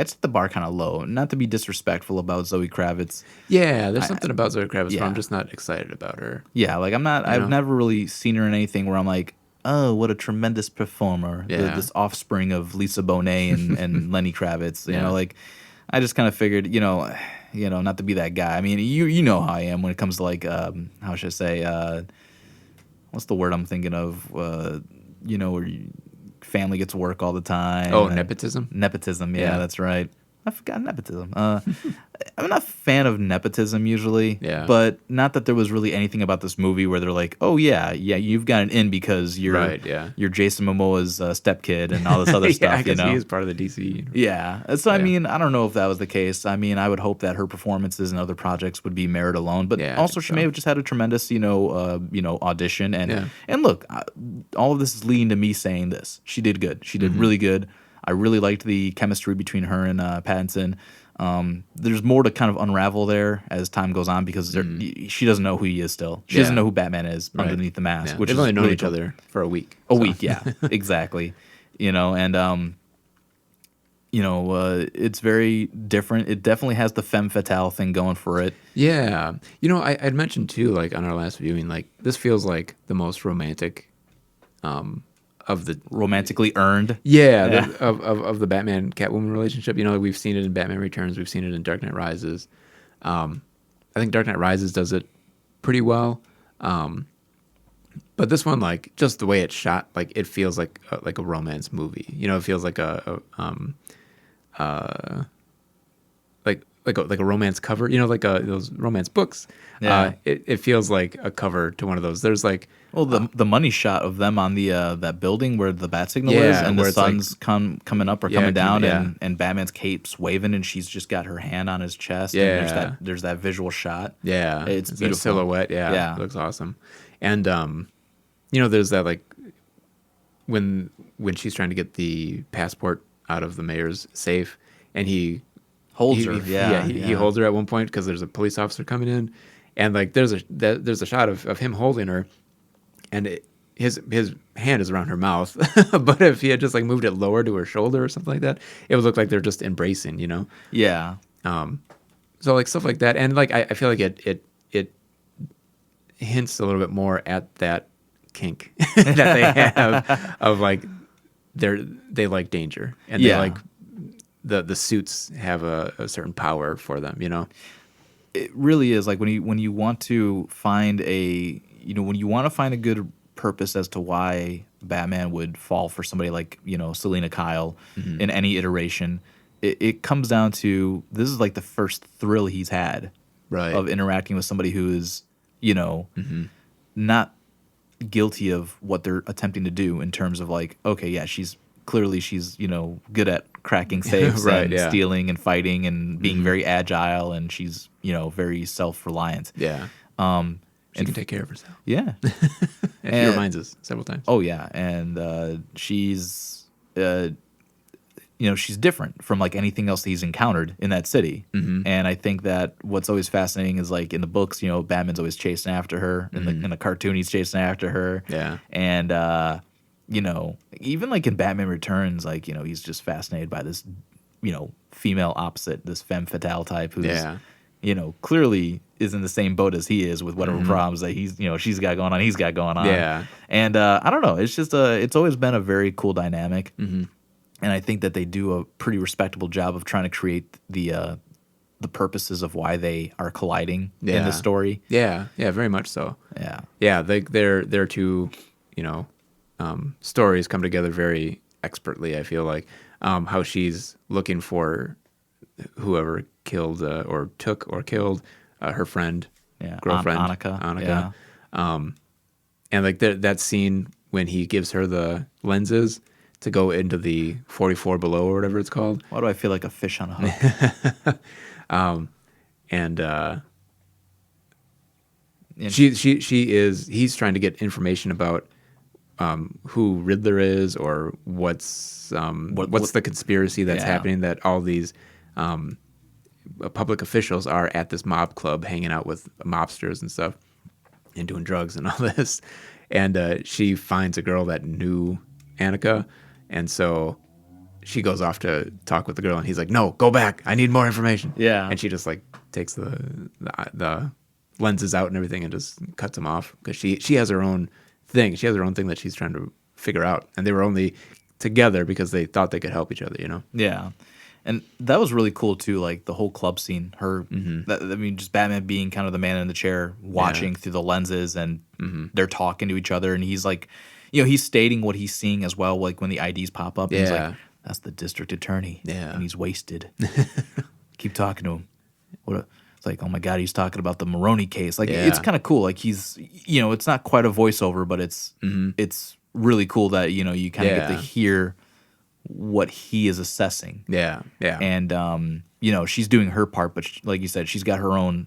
[SPEAKER 2] set the bar kind of low. Not to be disrespectful about Zoe Kravitz.
[SPEAKER 1] Yeah, there's something about Zoe Kravitz where I'm just not excited about her.
[SPEAKER 2] Yeah, like I've never really seen her in anything where I'm like, oh, what a tremendous performer.
[SPEAKER 1] Yeah.
[SPEAKER 2] This offspring of Lisa Bonet and Lenny Kravitz. You know, like I just kind of figured, not to be that guy. I mean, you know how I am when it comes to like, how should I say, what's the word I'm thinking of? Where family gets work all the time.
[SPEAKER 1] Oh, nepotism?
[SPEAKER 2] Nepotism,
[SPEAKER 1] Yeah.
[SPEAKER 2] that's right. I forgot nepotism. I'm not a fan of nepotism usually,
[SPEAKER 1] Yeah.
[SPEAKER 2] but not that there was really anything about this movie where they're like, oh yeah, you've got an in because you're
[SPEAKER 1] Right, yeah.
[SPEAKER 2] you're Jason Momoa's stepkid and all this other
[SPEAKER 1] Yeah,
[SPEAKER 2] stuff.
[SPEAKER 1] I guess he is part of the DC.
[SPEAKER 2] Yeah. So, I
[SPEAKER 1] Yeah.
[SPEAKER 2] mean, I don't know if that was the case. I mean, I would hope that her performances in other projects would be merit alone, but
[SPEAKER 1] Yeah, I
[SPEAKER 2] also
[SPEAKER 1] think
[SPEAKER 2] she
[SPEAKER 1] so.
[SPEAKER 2] may have just had a tremendous, audition. And
[SPEAKER 1] Yeah.
[SPEAKER 2] and look, all of this is leading to me saying this. She did good. She did
[SPEAKER 1] Mm-hmm.
[SPEAKER 2] really good. I really liked the chemistry between her and Pattinson. There's more to kind of unravel there as time goes on because she doesn't know who he is still. She doesn't
[SPEAKER 1] Yeah.
[SPEAKER 2] know who Batman is
[SPEAKER 1] Right.
[SPEAKER 2] underneath the mask,
[SPEAKER 1] Yeah.
[SPEAKER 2] which
[SPEAKER 1] They've
[SPEAKER 2] is
[SPEAKER 1] only known
[SPEAKER 2] really
[SPEAKER 1] each
[SPEAKER 2] cool.
[SPEAKER 1] other for a week.
[SPEAKER 2] A
[SPEAKER 1] so.
[SPEAKER 2] week, yeah, exactly. It's very different. It definitely has the femme fatale thing going for it.
[SPEAKER 1] Yeah. I'd mentioned too, like on our last viewing, like this feels like the most romantic of the
[SPEAKER 2] Romantically earned.
[SPEAKER 1] of the Batman Catwoman relationship. We've seen it in Batman Returns, we've seen it in Dark Knight Rises. I think Dark Knight Rises does it pretty well. But this one, like just the way it's shot, like it feels like a romance movie. It feels like like a romance cover, those romance books.
[SPEAKER 2] Yeah.
[SPEAKER 1] It feels like a cover to one of those. There's like,
[SPEAKER 2] Well, the money shot of them on the that building where the bat signal is,
[SPEAKER 1] Yeah,
[SPEAKER 2] and
[SPEAKER 1] where
[SPEAKER 2] the
[SPEAKER 1] it's like-
[SPEAKER 2] sun's coming up or
[SPEAKER 1] Yeah,
[SPEAKER 2] coming down,
[SPEAKER 1] yeah.
[SPEAKER 2] and Batman's cape's waving, and she's just got her hand on his chest.
[SPEAKER 1] Yeah.
[SPEAKER 2] and there's that visual shot.
[SPEAKER 1] yeah,
[SPEAKER 2] It's
[SPEAKER 1] that
[SPEAKER 2] beautiful.
[SPEAKER 1] silhouette. Yeah,
[SPEAKER 2] Yeah.
[SPEAKER 1] it looks awesome. And there's that like when she's trying to get the passport out of the mayor's safe, and he
[SPEAKER 2] Holds her,
[SPEAKER 1] he holds her at one point because there's a police officer coming in, and like there's a shot of him holding her, and his hand is around her mouth, but if he had just like moved it lower to her shoulder or something like that, it would look like they're just embracing,
[SPEAKER 2] Yeah.
[SPEAKER 1] So like stuff like that, and like I feel like it hints a little bit more at that kink that they have of like they like danger, and they
[SPEAKER 2] Yeah.
[SPEAKER 1] like the suits have a certain power for them,
[SPEAKER 2] It really is like when you want to find when you want to find a good purpose as to why Batman would fall for somebody like Selena Kyle in any iteration. It comes down to this is like the first thrill he's had
[SPEAKER 1] Right.
[SPEAKER 2] of interacting with somebody who is not guilty of what they're attempting to do in terms of like, okay, yeah, she's good at cracking safes
[SPEAKER 1] Right,
[SPEAKER 2] and
[SPEAKER 1] yeah.
[SPEAKER 2] stealing and fighting and being very agile, and she's very self-reliant.
[SPEAKER 1] Yeah. She can take care of herself.
[SPEAKER 2] Yeah.
[SPEAKER 1] And he reminds us several times.
[SPEAKER 2] Oh yeah, and she's she's different from like anything else that he's encountered in that city. And I think that what's always fascinating is like in the books, Batman's always chasing after her. In the cartoon, he's chasing after her.
[SPEAKER 1] Yeah.
[SPEAKER 2] And even like in Batman Returns, like he's just fascinated by this female opposite, this femme fatale type who's
[SPEAKER 1] Yeah.
[SPEAKER 2] clearly is in the same boat as he is with whatever problems that she's got going on, he's got going on.
[SPEAKER 1] Yeah.
[SPEAKER 2] And I don't know, it's just it's always been a very cool dynamic. And I think that they do a pretty respectable job of trying to create the purposes of why they are colliding in the story.
[SPEAKER 1] Yeah. Yeah. Very much so.
[SPEAKER 2] Yeah.
[SPEAKER 1] Yeah. Their two, stories come together very expertly. I feel like how she's looking for whoever killed or took or killed her friend,
[SPEAKER 2] Yeah.
[SPEAKER 1] girlfriend,
[SPEAKER 2] Annika.
[SPEAKER 1] Yeah. And like that scene when he gives her the lenses to go into the 44 below or whatever it's called.
[SPEAKER 2] Why do I feel like a fish on a hook?
[SPEAKER 1] And
[SPEAKER 2] And
[SPEAKER 1] he's trying to get information about who Riddler is, or what's the conspiracy that's
[SPEAKER 2] Yeah.
[SPEAKER 1] happening, that all these public officials are at this mob club hanging out with mobsters and stuff and doing drugs and all this. And she finds a girl that knew Annika, and so she goes off to talk with the girl, and he's like, "No, go back. I need more information."
[SPEAKER 2] Yeah.
[SPEAKER 1] And she just like takes the lenses out and everything and just cuts them off because she has her own thing. She has her own thing that she's trying to figure out, and they were only together because they thought they could help each other.
[SPEAKER 2] Yeah. And that was really cool too, like the whole club scene.
[SPEAKER 1] Mm-hmm.
[SPEAKER 2] I mean, just Batman being kind of the man in the chair, watching through the lenses, and they're talking to each other, and he's like, he's stating what he's seeing as well. Like when the IDs pop up, and he's like, "That's the district attorney," and he's wasted. Keep talking to him. It's like, oh my god, he's talking about the Maroney case. Like it's kind of cool. Like he's, it's not quite a voiceover, but it's really cool that you kind of get to hear what he is assessing.
[SPEAKER 1] Yeah.
[SPEAKER 2] And she's doing her part, but like you said, she's got her own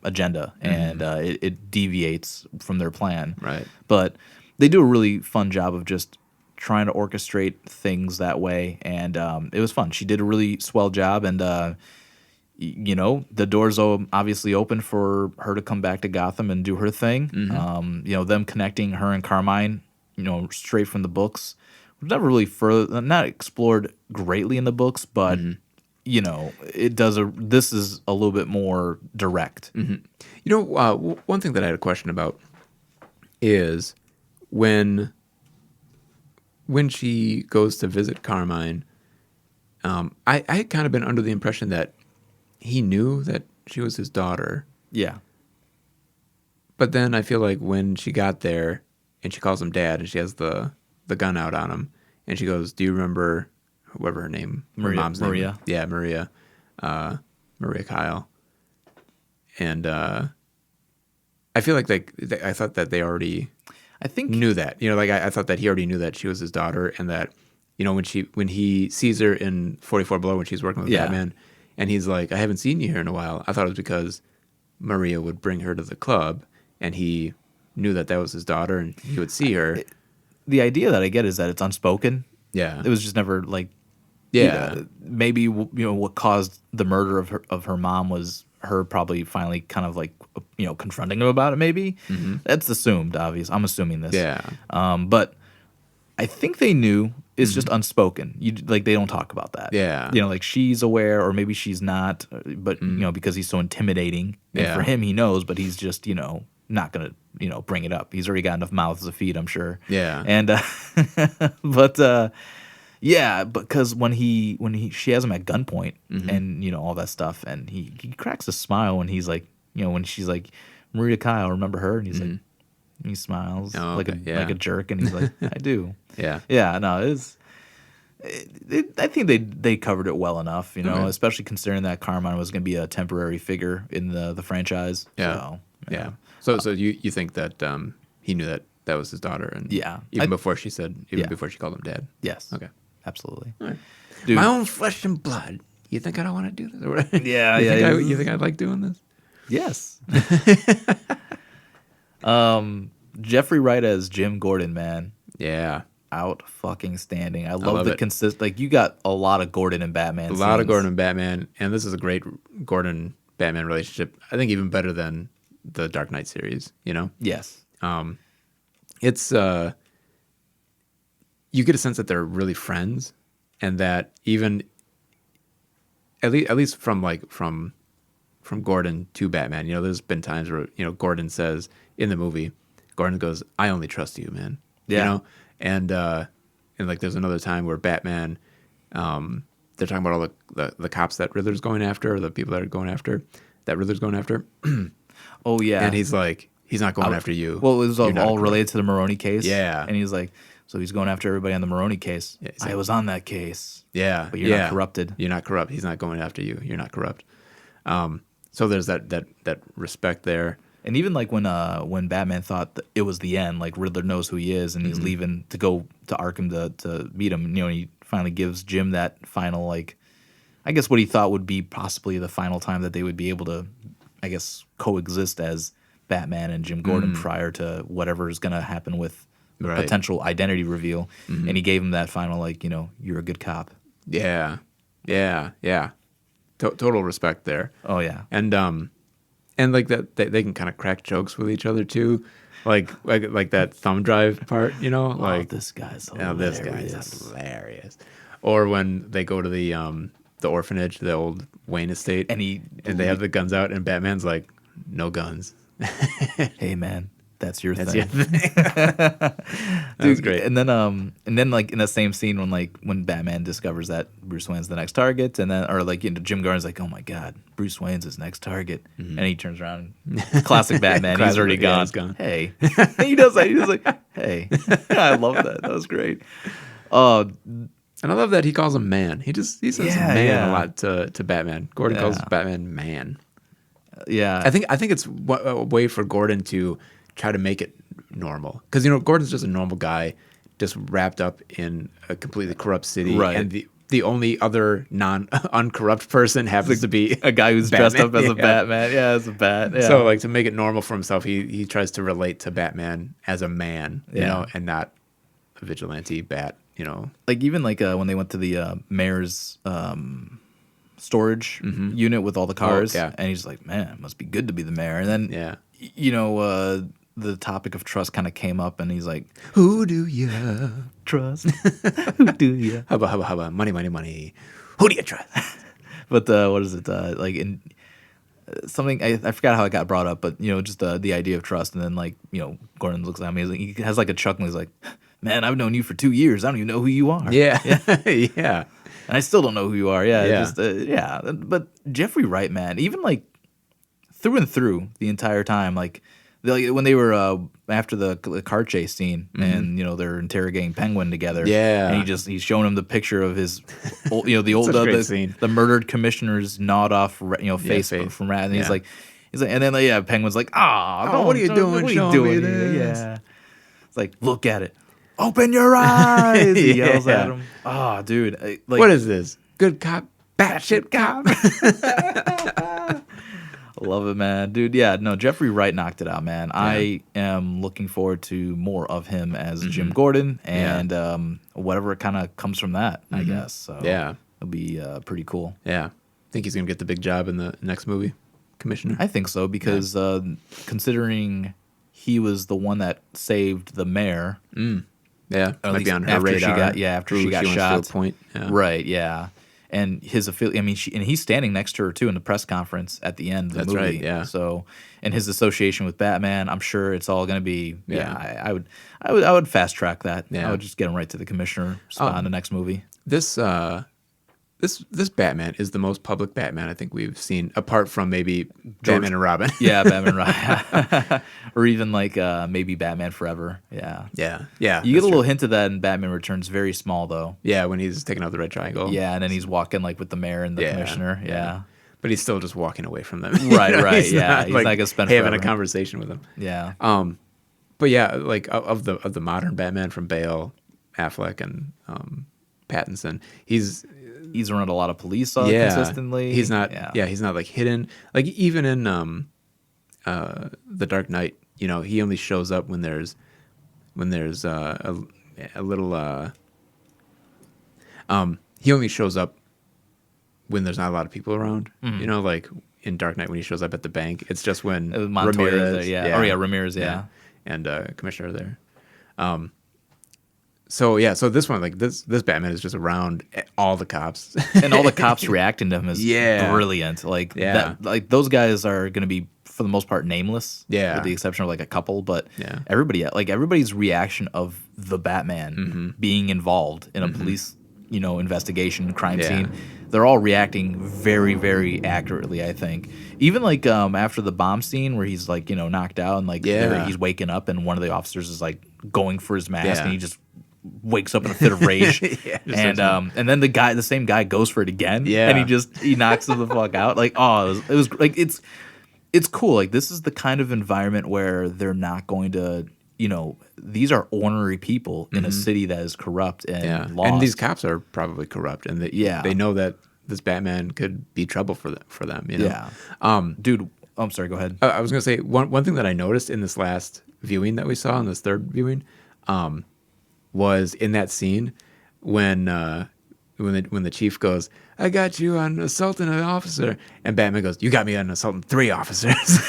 [SPEAKER 2] agenda, and it deviates from their plan.
[SPEAKER 1] Right.
[SPEAKER 2] But they do a really fun job of just trying to orchestrate things that way, and it was fun. She did a really swell job, and the doors obviously open for her to come back to Gotham and do her thing. Them connecting her and Carmine, straight from the books, was never really not explored greatly in the books, but it does. This is a little bit more direct.
[SPEAKER 1] One thing that I had a question about is when she goes to visit Carmine. I had kind of been under the impression that he knew that she was his daughter.
[SPEAKER 2] Yeah.
[SPEAKER 1] But then I feel like when she got there and she calls him dad and she has the gun out on him and she goes, "Do you remember whoever her name? Her mom's name?"
[SPEAKER 2] Maria.
[SPEAKER 1] Yeah, Maria. Maria Kyle. And I feel like I thought that they already knew that. I thought that he already knew that she was his daughter, and that when he sees her in 44 Below when she's working with Batman, and he's like, "I haven't seen you here in a while." I thought it was because Maria would bring her to the club, and he knew that was his daughter, and he would see her.
[SPEAKER 2] The idea that I get is that it's unspoken.
[SPEAKER 1] Yeah,
[SPEAKER 2] it was just never like.
[SPEAKER 1] Yeah,
[SPEAKER 2] maybe what caused the murder of her mom was her probably finally kind of like confronting him about it. Maybe that's assumed. Obvious. I'm assuming this.
[SPEAKER 1] Yeah.
[SPEAKER 2] But I think they knew. It's just unspoken. They don't talk about that.
[SPEAKER 1] Yeah.
[SPEAKER 2] Like she's aware, or maybe she's not. But because he's so intimidating, and for him he knows, but he's just not gonna bring it up. He's already got enough mouths to feed, I'm sure.
[SPEAKER 1] Yeah.
[SPEAKER 2] And but because when she has him at gunpoint and all that stuff, and he cracks a smile when he's like, when she's like, "Maria Kyle, remember her?" And he's like. He smiles like a jerk, and he's like, "I do." Yeah. No, I think they covered it well enough, especially considering that Carmine was going to be a temporary figure in the franchise.
[SPEAKER 1] Yeah. So you think that he knew that was his daughter, and before she called him dad.
[SPEAKER 2] Yes.
[SPEAKER 1] Okay.
[SPEAKER 2] Absolutely.
[SPEAKER 1] All right. Dude. My own flesh and blood. You think I don't want to do this? You think I'd like doing this?
[SPEAKER 2] Yes. Jeffrey Wright as Jim Gordon, man.
[SPEAKER 1] Yeah.
[SPEAKER 2] Out fucking standing. I love the like you got a lot of Gordon and Batman.
[SPEAKER 1] A lot of Gordon and Batman, and this is a great Gordon Batman relationship. I think even better than the Dark Knight series,
[SPEAKER 2] Yes.
[SPEAKER 1] It's you get a sense that they're really friends, and that even at least from Gordon to Batman, there's been times where Gordon says in the movie, Gordon goes, "I only trust you, man."
[SPEAKER 2] Yeah.
[SPEAKER 1] And like there's another time where Batman, they're talking about all the cops that Riddler's going after, or the people that Riddler's going after.
[SPEAKER 2] Oh yeah.
[SPEAKER 1] And he's like, he's not going after you.
[SPEAKER 2] Well, it was all related to the Maroney case.
[SPEAKER 1] Yeah.
[SPEAKER 2] And he's like, so he's going after everybody on the Maroney case. Yeah, I was on that case.
[SPEAKER 1] Yeah.
[SPEAKER 2] But you're not corrupted.
[SPEAKER 1] You're not corrupt. He's not going after you. You're not corrupt. So there's that respect there.
[SPEAKER 2] And even like when Batman thought that it was the end, like Riddler knows who he is, and he's leaving to go to Arkham to meet him. And he finally gives Jim that final, like, I guess what he thought would be possibly the final time that they would be able to, I guess, coexist as Batman and Jim Gordon prior to whatever is going to happen with the potential identity reveal. And he gave him that final, like, you're a good cop.
[SPEAKER 1] Yeah. Total respect there.
[SPEAKER 2] Oh yeah.
[SPEAKER 1] And like that, they can kind of crack jokes with each other too, like that thumb drive part, like
[SPEAKER 2] this guy's hilarious.
[SPEAKER 1] This guy's hilarious. Or when they go to the orphanage, the old Wayne estate, and they have the guns out, and Batman's like, "No guns."
[SPEAKER 2] Hey man, That's your
[SPEAKER 1] That's
[SPEAKER 2] thing.
[SPEAKER 1] your thing. That was great.
[SPEAKER 2] And then like in the same scene when Batman discovers that Bruce Wayne's the next target, and then Jim Gordon's like, oh my god, Bruce Wayne's his next target, and he turns around, classic Batman, he's already gone.
[SPEAKER 1] He's gone.
[SPEAKER 2] Hey, he does that. He's like, hey, I love that. That was great.
[SPEAKER 1] And I love that he calls him man. He says man a lot to Batman. Gordon calls Batman man.
[SPEAKER 2] Yeah,
[SPEAKER 1] I think it's a way for Gordon to try to make it normal, because Gordon's just a normal guy, just wrapped up in a completely corrupt city,
[SPEAKER 2] right?
[SPEAKER 1] And the only other uncorrupt person happens to be
[SPEAKER 2] a guy who's
[SPEAKER 1] Batman.
[SPEAKER 2] dressed up as a Batman. Yeah, as a bat. Yeah.
[SPEAKER 1] So like to make it normal for himself, he tries to relate to Batman as a man, and not a vigilante bat.
[SPEAKER 2] Like even when they went to the mayor's storage unit with all the cars, and he's like, man, it must be good to be the mayor. And then the topic of trust kind of came up, and he's like,
[SPEAKER 1] who do you
[SPEAKER 2] trust? Who do you?
[SPEAKER 1] Hubba, money. Who do you trust?
[SPEAKER 2] But what is it? Like in something, I forgot how it got brought up, but just the idea of trust. And then Gordon looks at me, he has like a chuckle. He's like, man, I've known you for 2 years. I don't even know who you are.
[SPEAKER 1] Yeah. Yeah.
[SPEAKER 2] And I still don't know who you are. Yeah. But Jeffrey Wright, man, even like through and through the entire time, like when they were after the car chase scene, and they're interrogating Penguin together.
[SPEAKER 1] Yeah.
[SPEAKER 2] And he's showing him the picture of his, the murdered commissioner's gnawed off, face from Rat, and he's like, and then Penguin's like,
[SPEAKER 1] what are you doing?
[SPEAKER 2] What are you doing here? Yeah. It's like, look at it. Open your eyes! He yells at him. Oh, dude.
[SPEAKER 1] What is this? Good cop, batshit cop.
[SPEAKER 2] I love it, man. Dude, yeah, no, Jeffrey Wright knocked it out, man. Yeah. I am looking forward to more of him as Jim Gordon, and whatever kind of comes from that, I guess. So it'll be pretty cool.
[SPEAKER 1] Yeah. Think he's going to get the big job in the next movie, Commissioner?
[SPEAKER 2] I think so, because considering he was the one that saved the mayor.
[SPEAKER 1] Yeah, might be on her radar.
[SPEAKER 2] After she got shot. To a point. Yeah. Right, yeah. And his affiliate, and he's standing next to her too in the press conference at the end of the movie.
[SPEAKER 1] That's right, yeah.
[SPEAKER 2] So, and his association with Batman, I'm sure it's all going to be. I would fast track that. Yeah. I would just get him right to the commissioner spot in the next movie.
[SPEAKER 1] This Batman is the most public Batman I think we've seen, apart from maybe Batman and Robin.
[SPEAKER 2] Yeah, Batman and Robin. Or even maybe Batman Forever. Yeah.
[SPEAKER 1] Yeah.
[SPEAKER 2] You get a little hint of that in Batman Returns, very small though.
[SPEAKER 1] Yeah, when he's taking out the red triangle.
[SPEAKER 2] Yeah, and then he's walking with the mayor and the commissioner. Yeah.
[SPEAKER 1] But he's still just walking away from them.
[SPEAKER 2] Right.
[SPEAKER 1] He's not
[SPEAKER 2] gonna spend
[SPEAKER 1] having
[SPEAKER 2] forever.
[SPEAKER 1] a conversation with them.
[SPEAKER 2] Yeah.
[SPEAKER 1] But yeah, of the modern Batman from Bale, Affleck, and Pattinson, he's
[SPEAKER 2] around a lot of police consistently.
[SPEAKER 1] He's not. Yeah. He's not hidden. Even in The Dark Knight, he only shows up when there's a little. He only shows up when there's not a lot of people around. In Dark Knight when he shows up at the bank, it's just when
[SPEAKER 2] Montoya's there, Ramirez,
[SPEAKER 1] and Commissioner there. So this one, this Batman is just around all the cops,
[SPEAKER 2] and all the cops reacting to him is brilliant. Those guys are going to be for the most part nameless, with the exception of a couple. But everybody's reaction of the Batman being involved in a police investigation crime scene, they're all reacting very, very accurately. I think even after the bomb scene where he's knocked out and he's waking up and one of the officers is going for his mask and he just wakes up in a fit of rage, and then the same guy goes for it again, and he knocks him the fuck out. It was it's cool. This is the kind of environment where they're not going to, these are ornery people in a city that is corrupt and lost.
[SPEAKER 1] And these cops are probably corrupt, and they know that this Batman could be trouble for them.
[SPEAKER 2] Dude. I'm sorry. Go ahead.
[SPEAKER 1] I was gonna say one thing that I noticed in this last viewing that we saw, in this third viewing, was in that scene when the chief goes, "I got you on assaulting an officer," and Batman goes, "You got me on assaulting 3 officers."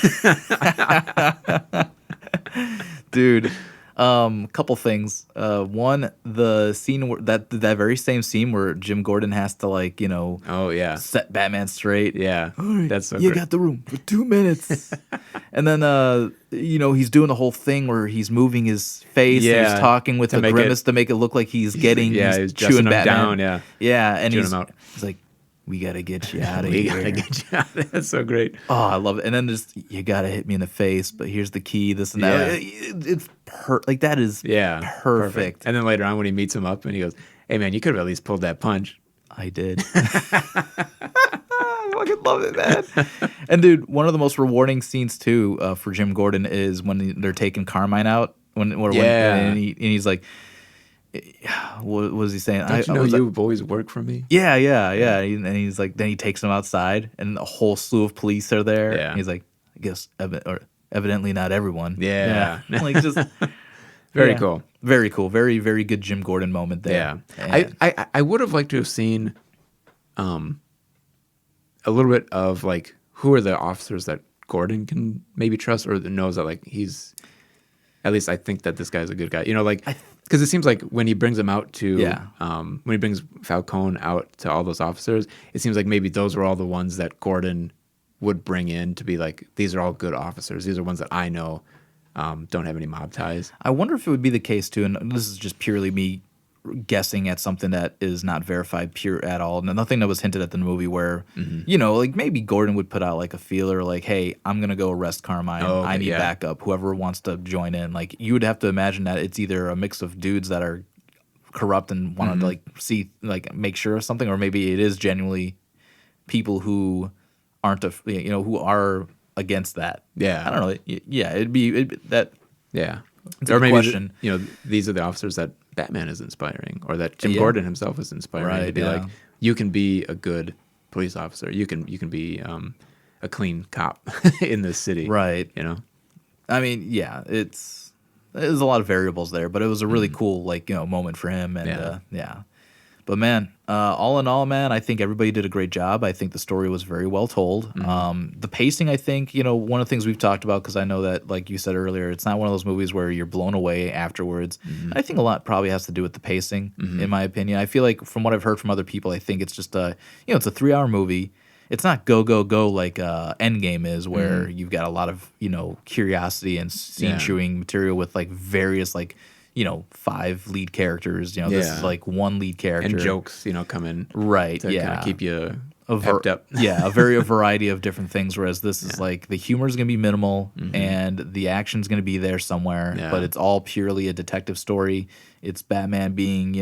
[SPEAKER 2] Dude, couple things. One, the scene where that very same scene where Jim Gordon has to set Batman straight.
[SPEAKER 1] Yeah,
[SPEAKER 2] right,
[SPEAKER 1] that's so
[SPEAKER 2] you
[SPEAKER 1] great.
[SPEAKER 2] got the room for 2 minutes, And then, he's doing the whole thing where he's moving his face and he's talking with the grimace to make it look like he's
[SPEAKER 1] he's
[SPEAKER 2] chewing
[SPEAKER 1] him
[SPEAKER 2] Batman
[SPEAKER 1] down,
[SPEAKER 2] yeah, and
[SPEAKER 1] chewing him out.
[SPEAKER 2] He's like, we gotta get you out of
[SPEAKER 1] We
[SPEAKER 2] here.
[SPEAKER 1] gotta get you out. That's so great.
[SPEAKER 2] Oh, I love it. And then just you gotta hit me in the face, but here's the key, this and that. It's like that is perfect.
[SPEAKER 1] And then later on when he meets him up and he goes, "Hey man, you could have at least pulled that punch."
[SPEAKER 2] I did. I fucking love it, man. And dude, one of the most rewarding scenes too for Jim Gordon is when they're taking Carmine out. And he's like, what was he saying?
[SPEAKER 1] Don't you know you've always worked for me?
[SPEAKER 2] Yeah. And he's like, then he takes him outside, and a whole slew of police are there.
[SPEAKER 1] Yeah.
[SPEAKER 2] And he's like, I guess, evidently not everyone.
[SPEAKER 1] Yeah.
[SPEAKER 2] Like just
[SPEAKER 1] very cool.
[SPEAKER 2] Very cool. Very, very good Jim Gordon moment there.
[SPEAKER 1] Yeah. I would have liked to have seen a little bit of like who are the officers that Gordon can maybe trust or knows that like he's at least I think that this guy's a good guy. Like because it seems like when he brings him out to when he brings Falcone out to all those officers, it seems like maybe those were all the ones that Gordon would bring in to be like, these are all good officers. These are ones that I know don't have any mob ties.
[SPEAKER 2] I wonder if it would be the case too, and this is just purely me guessing at something that is not verified pure at all. Nothing that was hinted at in the movie where, like maybe Gordon would put out like a feeler like, hey, I'm going to go arrest Carmine. I need backup. Whoever wants to join in. Like you would have to imagine that it's either a mix of dudes that are corrupt and want to like see, like make sure of something, or maybe it is genuinely people who aren't, who are against that.
[SPEAKER 1] Yeah.
[SPEAKER 2] I don't know. Yeah. It'd be that.
[SPEAKER 1] Yeah.
[SPEAKER 2] It's or maybe
[SPEAKER 1] question. These are the officers that Batman is inspiring, or that Jim Gordon himself is inspiring to be like, you can be a good police officer. You can be a clean cop in this city.
[SPEAKER 2] Right. I mean, yeah, there's a lot of variables there, but it was a really cool moment for him, and But man, all in all, man, I think everybody did a great job. I think the story was very well told. The pacing, I think, one of the things we've talked about, because I know that, like you said earlier, it's not one of those movies where you're blown away afterwards. I think a lot probably has to do with the pacing, in my opinion. I feel like from what I've heard from other people, I think it's just it's a 3-hour movie. It's not go like Endgame is, where you've got a lot of curiosity and scene chewing material with like various 5 lead characters. This is like one lead character.
[SPEAKER 1] And jokes, come in.
[SPEAKER 2] Right,
[SPEAKER 1] to kind of keep you pepped up.
[SPEAKER 2] a variety of different things, whereas this is like the humor is going to be minimal and the action's going to be there somewhere, but it's all purely a detective story. It's Batman being,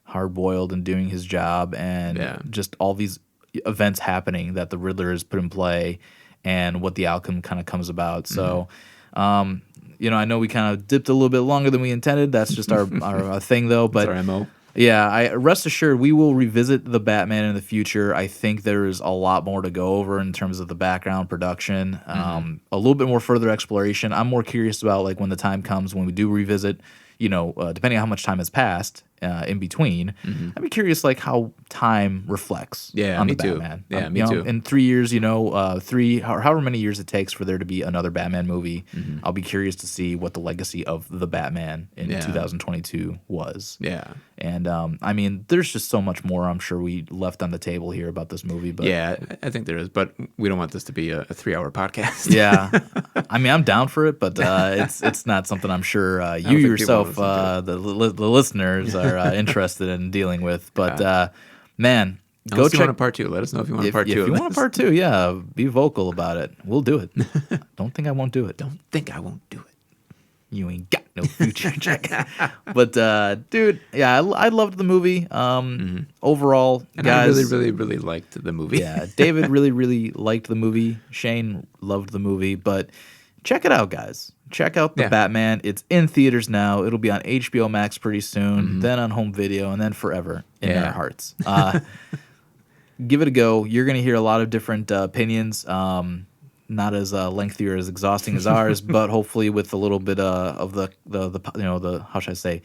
[SPEAKER 2] hard-boiled and doing his job, and just all these events happening that the Riddler has put in play and what the outcome kind of comes about. So, I know we kind of dipped a little bit longer than we intended. That's just our thing, though. But
[SPEAKER 1] our MO.
[SPEAKER 2] Yeah, rest assured, we will revisit the Batman in the future. I think there's a lot more to go over in terms of the background production, a little bit more further exploration. I'm more curious about like when the time comes when we do revisit, depending on how much time has passed in between. I'd be curious like how time reflects on the Batman.
[SPEAKER 1] Yeah, me too.
[SPEAKER 2] In 3 years, however many years it takes for there to be another Batman movie, I'll be curious to see what the legacy of the Batman in 2022 was.
[SPEAKER 1] Yeah.
[SPEAKER 2] And I mean, there's just so much more I'm sure we left on the table here about this movie. But
[SPEAKER 1] yeah, I think there is, but we don't want this to be a 3-hour podcast.
[SPEAKER 2] Yeah, I mean, I'm down for it, but it's not something I'm sure you yourself, the listeners, are interested in dealing with. But man, go check
[SPEAKER 1] a part 2. Let us know if you want a part 2.
[SPEAKER 2] If you want a part 2, yeah, be vocal about it. We'll do it. Don't think I won't do it.
[SPEAKER 1] Don't think I won't do it.
[SPEAKER 2] You ain't got no future, Jack. But dude, yeah, I loved the movie. Overall,
[SPEAKER 1] and
[SPEAKER 2] guys,
[SPEAKER 1] I really, really liked the movie.
[SPEAKER 2] Yeah, David really, really liked the movie. Shane loved the movie. But check it out, guys. Check out the Batman. It's in theaters now. It'll be on HBO Max pretty soon, then on home video, and then forever in our hearts. Give it a go. You're gonna hear a lot of different opinions. Not as lengthy or as exhausting as ours, but hopefully with a little bit of the how should I say,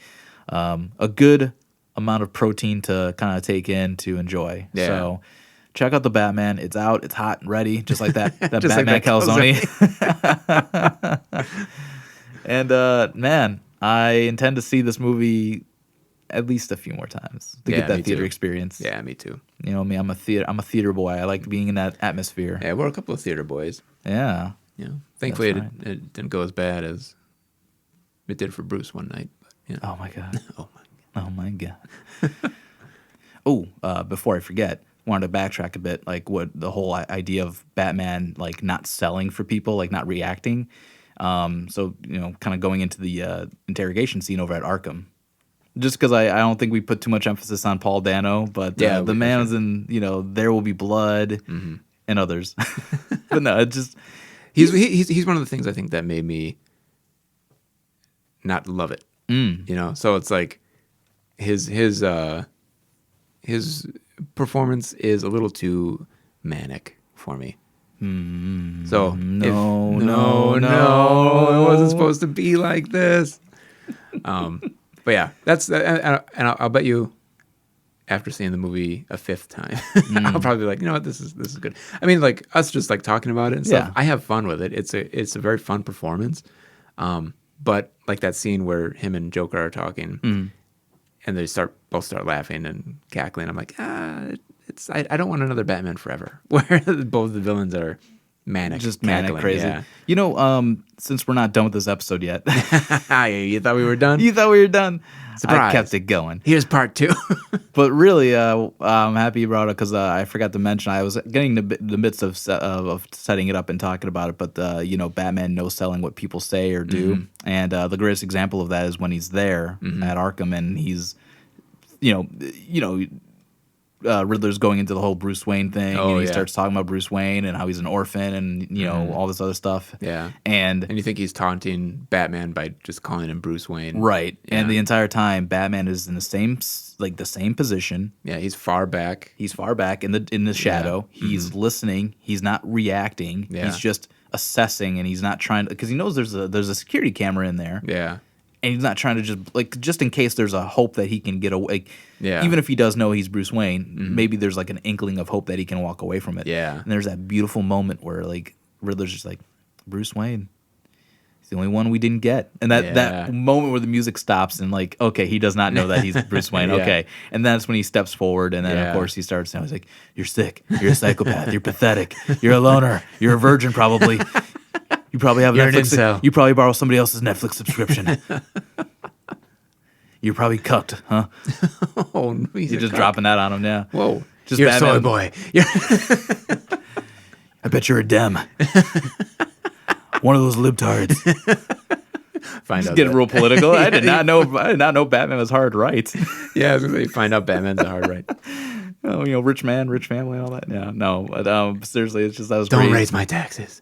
[SPEAKER 2] a good amount of protein to kind of take in to enjoy. Yeah. So check out the Batman. It's out. It's hot and ready, just like that Batman like calzone. And man, I intend to see this movie at least a few more times to get that theater experience.
[SPEAKER 1] Yeah, me too.
[SPEAKER 2] You know me, I'm a theater boy. I like being in that atmosphere.
[SPEAKER 1] Yeah, we're a couple of theater boys.
[SPEAKER 2] Yeah.
[SPEAKER 1] thankfully
[SPEAKER 2] That's
[SPEAKER 1] it didn't go as bad as it did for Bruce one night. But,
[SPEAKER 2] Oh my god.
[SPEAKER 1] oh my.
[SPEAKER 2] Oh my god. Before I forget, wanted to backtrack a bit. Like what the whole idea of Batman like not selling for people, like not reacting. So kind of going into the interrogation scene over at Arkham. Just because I don't think we put too much emphasis on Paul Dano, but the man was in There Will Be Blood and others. But no, it just
[SPEAKER 1] he's one of the things I think that made me not love it. So it's like his performance is a little too manic for me. So
[SPEAKER 2] no,
[SPEAKER 1] it wasn't supposed to be like this. But yeah, that's and I'll bet you after seeing the movie a fifth time, I'll probably be like, you know what, this is good. I mean, like us just like talking about it and stuff.
[SPEAKER 2] Yeah.
[SPEAKER 1] I have fun with it. It's a very fun performance. But like that scene where him and Joker are talking, and they both start laughing and cackling. I'm like, I don't want another Batman Forever where both the villains are manic,
[SPEAKER 2] just manic,
[SPEAKER 1] cackling.
[SPEAKER 2] crazy.
[SPEAKER 1] Yeah.
[SPEAKER 2] Since we're not done with this episode yet,
[SPEAKER 1] You thought we were done?
[SPEAKER 2] you thought we were done.
[SPEAKER 1] Surprise.
[SPEAKER 2] I kept it going.
[SPEAKER 1] Here's part 2.
[SPEAKER 2] But really, I'm happy you brought it because I forgot to mention I was getting the midst of setting it up and talking about it. But Batman no selling what people say or do, and the greatest example of that is when he's there at Arkham and he's, Riddler's going into the whole Bruce Wayne thing, and he starts talking about Bruce Wayne and how he's an orphan and all this other stuff.
[SPEAKER 1] Yeah,
[SPEAKER 2] and
[SPEAKER 1] you think he's taunting Batman by just calling him Bruce Wayne,
[SPEAKER 2] right?
[SPEAKER 1] Yeah.
[SPEAKER 2] And the entire time, Batman is in the same position.
[SPEAKER 1] Yeah, he's far back.
[SPEAKER 2] He's far back in the shadow. Yeah. He's listening. He's not reacting. Yeah. He's just assessing, and he's not trying to, because he knows there's a security camera in there.
[SPEAKER 1] Yeah.
[SPEAKER 2] And he's not trying to just in case there's a hope that he can get away. Yeah. Even if he does know he's Bruce Wayne, maybe there's like an inkling of hope that he can walk away from it.
[SPEAKER 1] Yeah.
[SPEAKER 2] And there's that beautiful moment where like Riddler's just like, Bruce Wayne, he's the only one we didn't get. And that moment where the music stops and like, okay, he does not know that he's Bruce Wayne. Yeah. Okay. And that's when he steps forward, and then of course he starts saying, he's like, you're sick, you're a psychopath, you're pathetic, you're a loner, you're a virgin probably. You probably have Netflix. You probably borrow somebody else's Netflix subscription. You're probably cucked, huh?
[SPEAKER 1] Oh,
[SPEAKER 2] you're just dropping that on him now.
[SPEAKER 1] Whoa,
[SPEAKER 2] just
[SPEAKER 1] you're a soy boy.
[SPEAKER 2] I bet you're a Dem. One of those libtards.
[SPEAKER 1] Find out.
[SPEAKER 2] Getting real political. I did not know Batman was hard right.
[SPEAKER 1] Yeah, I was gonna say, find out Batman's a hard right.
[SPEAKER 2] Oh, rich man, rich family, and all that. Yeah, no, but seriously, it's just that was.
[SPEAKER 1] Don't raise my taxes.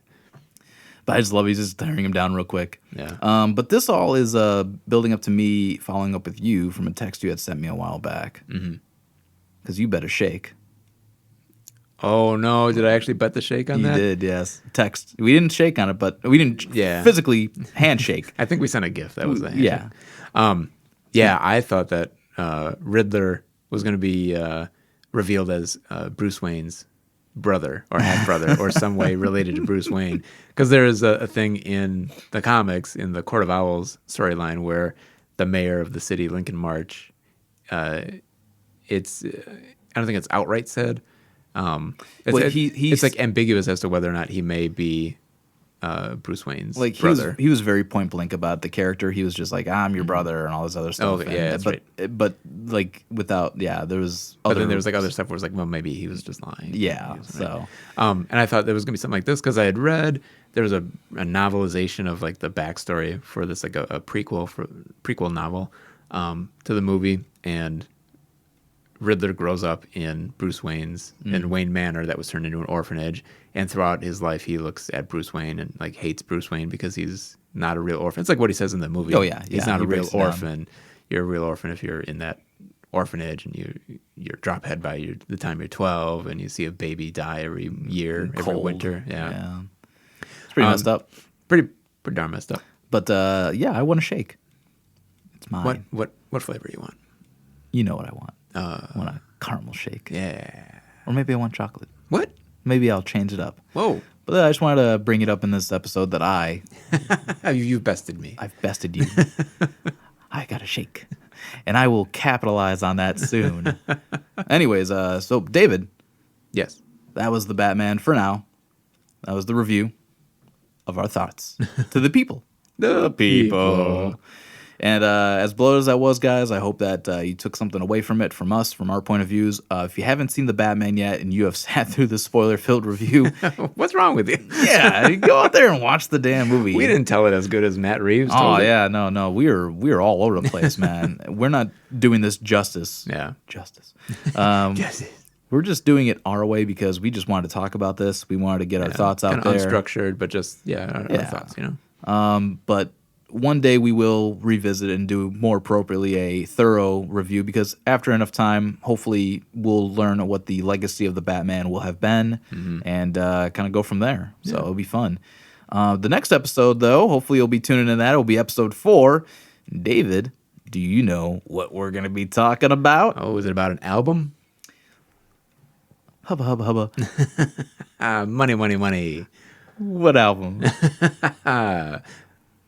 [SPEAKER 2] But I just love he's just tearing him down real quick.
[SPEAKER 1] Yeah.
[SPEAKER 2] But this all is building up to me following up with you from a text you had sent me a while back. Because you bet a shake.
[SPEAKER 1] Oh, no. Did I actually bet the shake on that?
[SPEAKER 2] You did, yes. Text. We didn't shake on it, but we didn't physically handshake.
[SPEAKER 1] I think we sent a gift. That was the handshake.
[SPEAKER 2] Yeah.
[SPEAKER 1] I thought that Riddler was going to be revealed as Bruce Wayne's brother or half brother or some way related to Bruce Wayne, because there is a thing in the comics in the Court of Owls storyline where the mayor of the city, Lincoln March, I don't think it's outright said, it's like ambiguous as to whether or not he may be Bruce Wayne's brother.
[SPEAKER 2] He was very point blank about the character. He was just like, I'm your brother and all this other stuff.
[SPEAKER 1] Oh, yeah, that's right.
[SPEAKER 2] But like without, there was
[SPEAKER 1] other... But then there was like other stuff where it was like, well, maybe he was just lying.
[SPEAKER 2] Yeah, so...
[SPEAKER 1] and I thought there was going to be something like this because I had read there was a novelization of like the backstory for this, like a prequel novel to the movie, and Riddler grows up in Bruce Wayne's in Wayne Manor that was turned into an orphanage, and throughout his life he looks at Bruce Wayne and like hates Bruce Wayne because he's not a real orphan. It's like what he says in the movie.
[SPEAKER 2] Oh yeah,
[SPEAKER 1] he's not a real orphan. You're a real orphan if you're in that orphanage and you're drop head by the time you're 12 and you see a baby die every year, every winter. Yeah.
[SPEAKER 2] It's pretty messed up.
[SPEAKER 1] Pretty darn messed up.
[SPEAKER 2] But I want a shake. It's mine.
[SPEAKER 1] What flavor you want?
[SPEAKER 2] You know what I want. I want a caramel shake.
[SPEAKER 1] Yeah.
[SPEAKER 2] Or maybe I want chocolate.
[SPEAKER 1] What?
[SPEAKER 2] Maybe I'll change it up.
[SPEAKER 1] Whoa.
[SPEAKER 2] But I just wanted to bring it up in this episode that
[SPEAKER 1] You've bested me.
[SPEAKER 2] I've bested you. I got a shake. And I will capitalize on that soon. Anyways, so David.
[SPEAKER 1] Yes.
[SPEAKER 2] That was the Batman for now. That was the review. of our thoughts to the people.
[SPEAKER 1] The people.
[SPEAKER 2] And as bloated as that was, guys, I hope that you took something away from it, from us, from our point of views. If you haven't seen The Batman yet and you have sat through the spoiler-filled review...
[SPEAKER 1] What's wrong with you?
[SPEAKER 2] Yeah, go out there and watch the damn movie.
[SPEAKER 1] We didn't tell it as good as Matt Reeves told it.
[SPEAKER 2] Yeah, no. We're all over the place, man. We're not doing this justice.
[SPEAKER 1] Yeah.
[SPEAKER 2] Justice.
[SPEAKER 1] Justice.
[SPEAKER 2] We're just doing it our way because we just wanted to talk about this. We wanted to get our thoughts out
[SPEAKER 1] Kind of
[SPEAKER 2] there.
[SPEAKER 1] unstructured, but just, our thoughts,
[SPEAKER 2] But one day we will revisit and do more appropriately a thorough review because after enough time, hopefully we'll learn what the legacy of the Batman will have been and kind of go from there. So it'll be fun. The next episode, though, hopefully you'll be tuning in that. It'll be episode 4. David, do you know what we're going to be talking about?
[SPEAKER 1] Oh, is it about an album?
[SPEAKER 2] Hubba, hubba, hubba.
[SPEAKER 1] Money, money, money.
[SPEAKER 2] What album?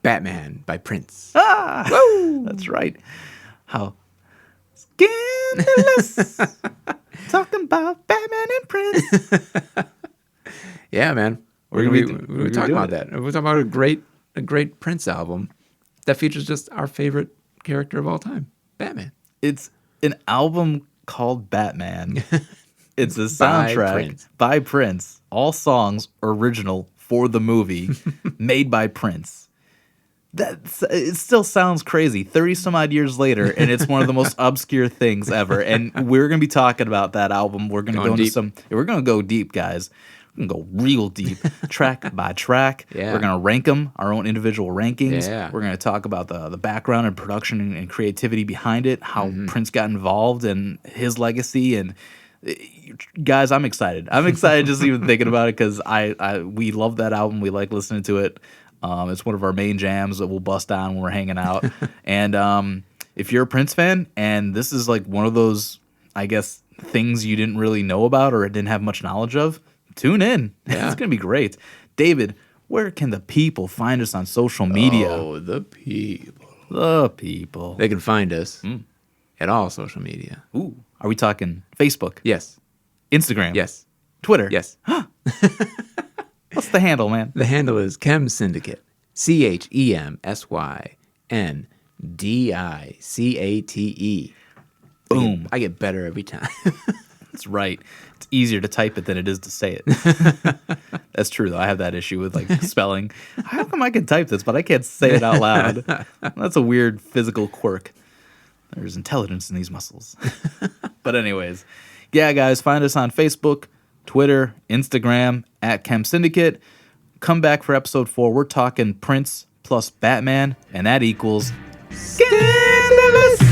[SPEAKER 1] Batman by Prince.
[SPEAKER 2] Woo! That's right. How scandalous. Talking about Batman and Prince.
[SPEAKER 1] Yeah, man. We're talking about that. We're talking about a great Prince album that features just our favorite character of all time, Batman.
[SPEAKER 2] It's an album called Batman. It's a soundtrack by Prince. All songs original for the movie, made by Prince. It still sounds crazy 30 some odd years later, and it's one of the most obscure things ever. And we're going to be talking about that album. We're going to go into we're going to go deep, guys. We're going to go real deep, track by track.
[SPEAKER 1] Yeah.
[SPEAKER 2] We're going to rank them, our own individual rankings.
[SPEAKER 1] Yeah.
[SPEAKER 2] We're going to talk about the background and production and creativity behind it, how Prince got involved and his legacy. And guys, I'm excited. I'm excited just even thinking about it because we love that album. We like listening to it. It's one of our main jams that we'll bust down when we're hanging out. And if you're a Prince fan and this is like one of those, I guess, things you didn't really know about or didn't have much knowledge of, tune in. Yeah. It's going to be great. David, where can the people find us on social media?
[SPEAKER 1] Oh, the people.
[SPEAKER 2] The people.
[SPEAKER 1] They can find us at all social media.
[SPEAKER 2] Ooh. Are we talking Facebook?
[SPEAKER 1] Yes.
[SPEAKER 2] Instagram?
[SPEAKER 1] Yes.
[SPEAKER 2] Twitter?
[SPEAKER 1] Yes.
[SPEAKER 2] What's the handle, man?
[SPEAKER 1] The handle is Chem Syndicate. ChemSyndicate.
[SPEAKER 2] Boom.
[SPEAKER 1] I get better every time.
[SPEAKER 2] That's right. It's easier to type it than it is to say it. That's true, though. I have that issue with like spelling. How come I can type this, but I can't say it out loud? That's a weird physical quirk. There's intelligence in these muscles. But anyways, yeah, guys, find us on Facebook, Twitter, Instagram, at Chem Syndicate. Come back for episode 4. We're talking Prince plus Batman, and that equals scandalous.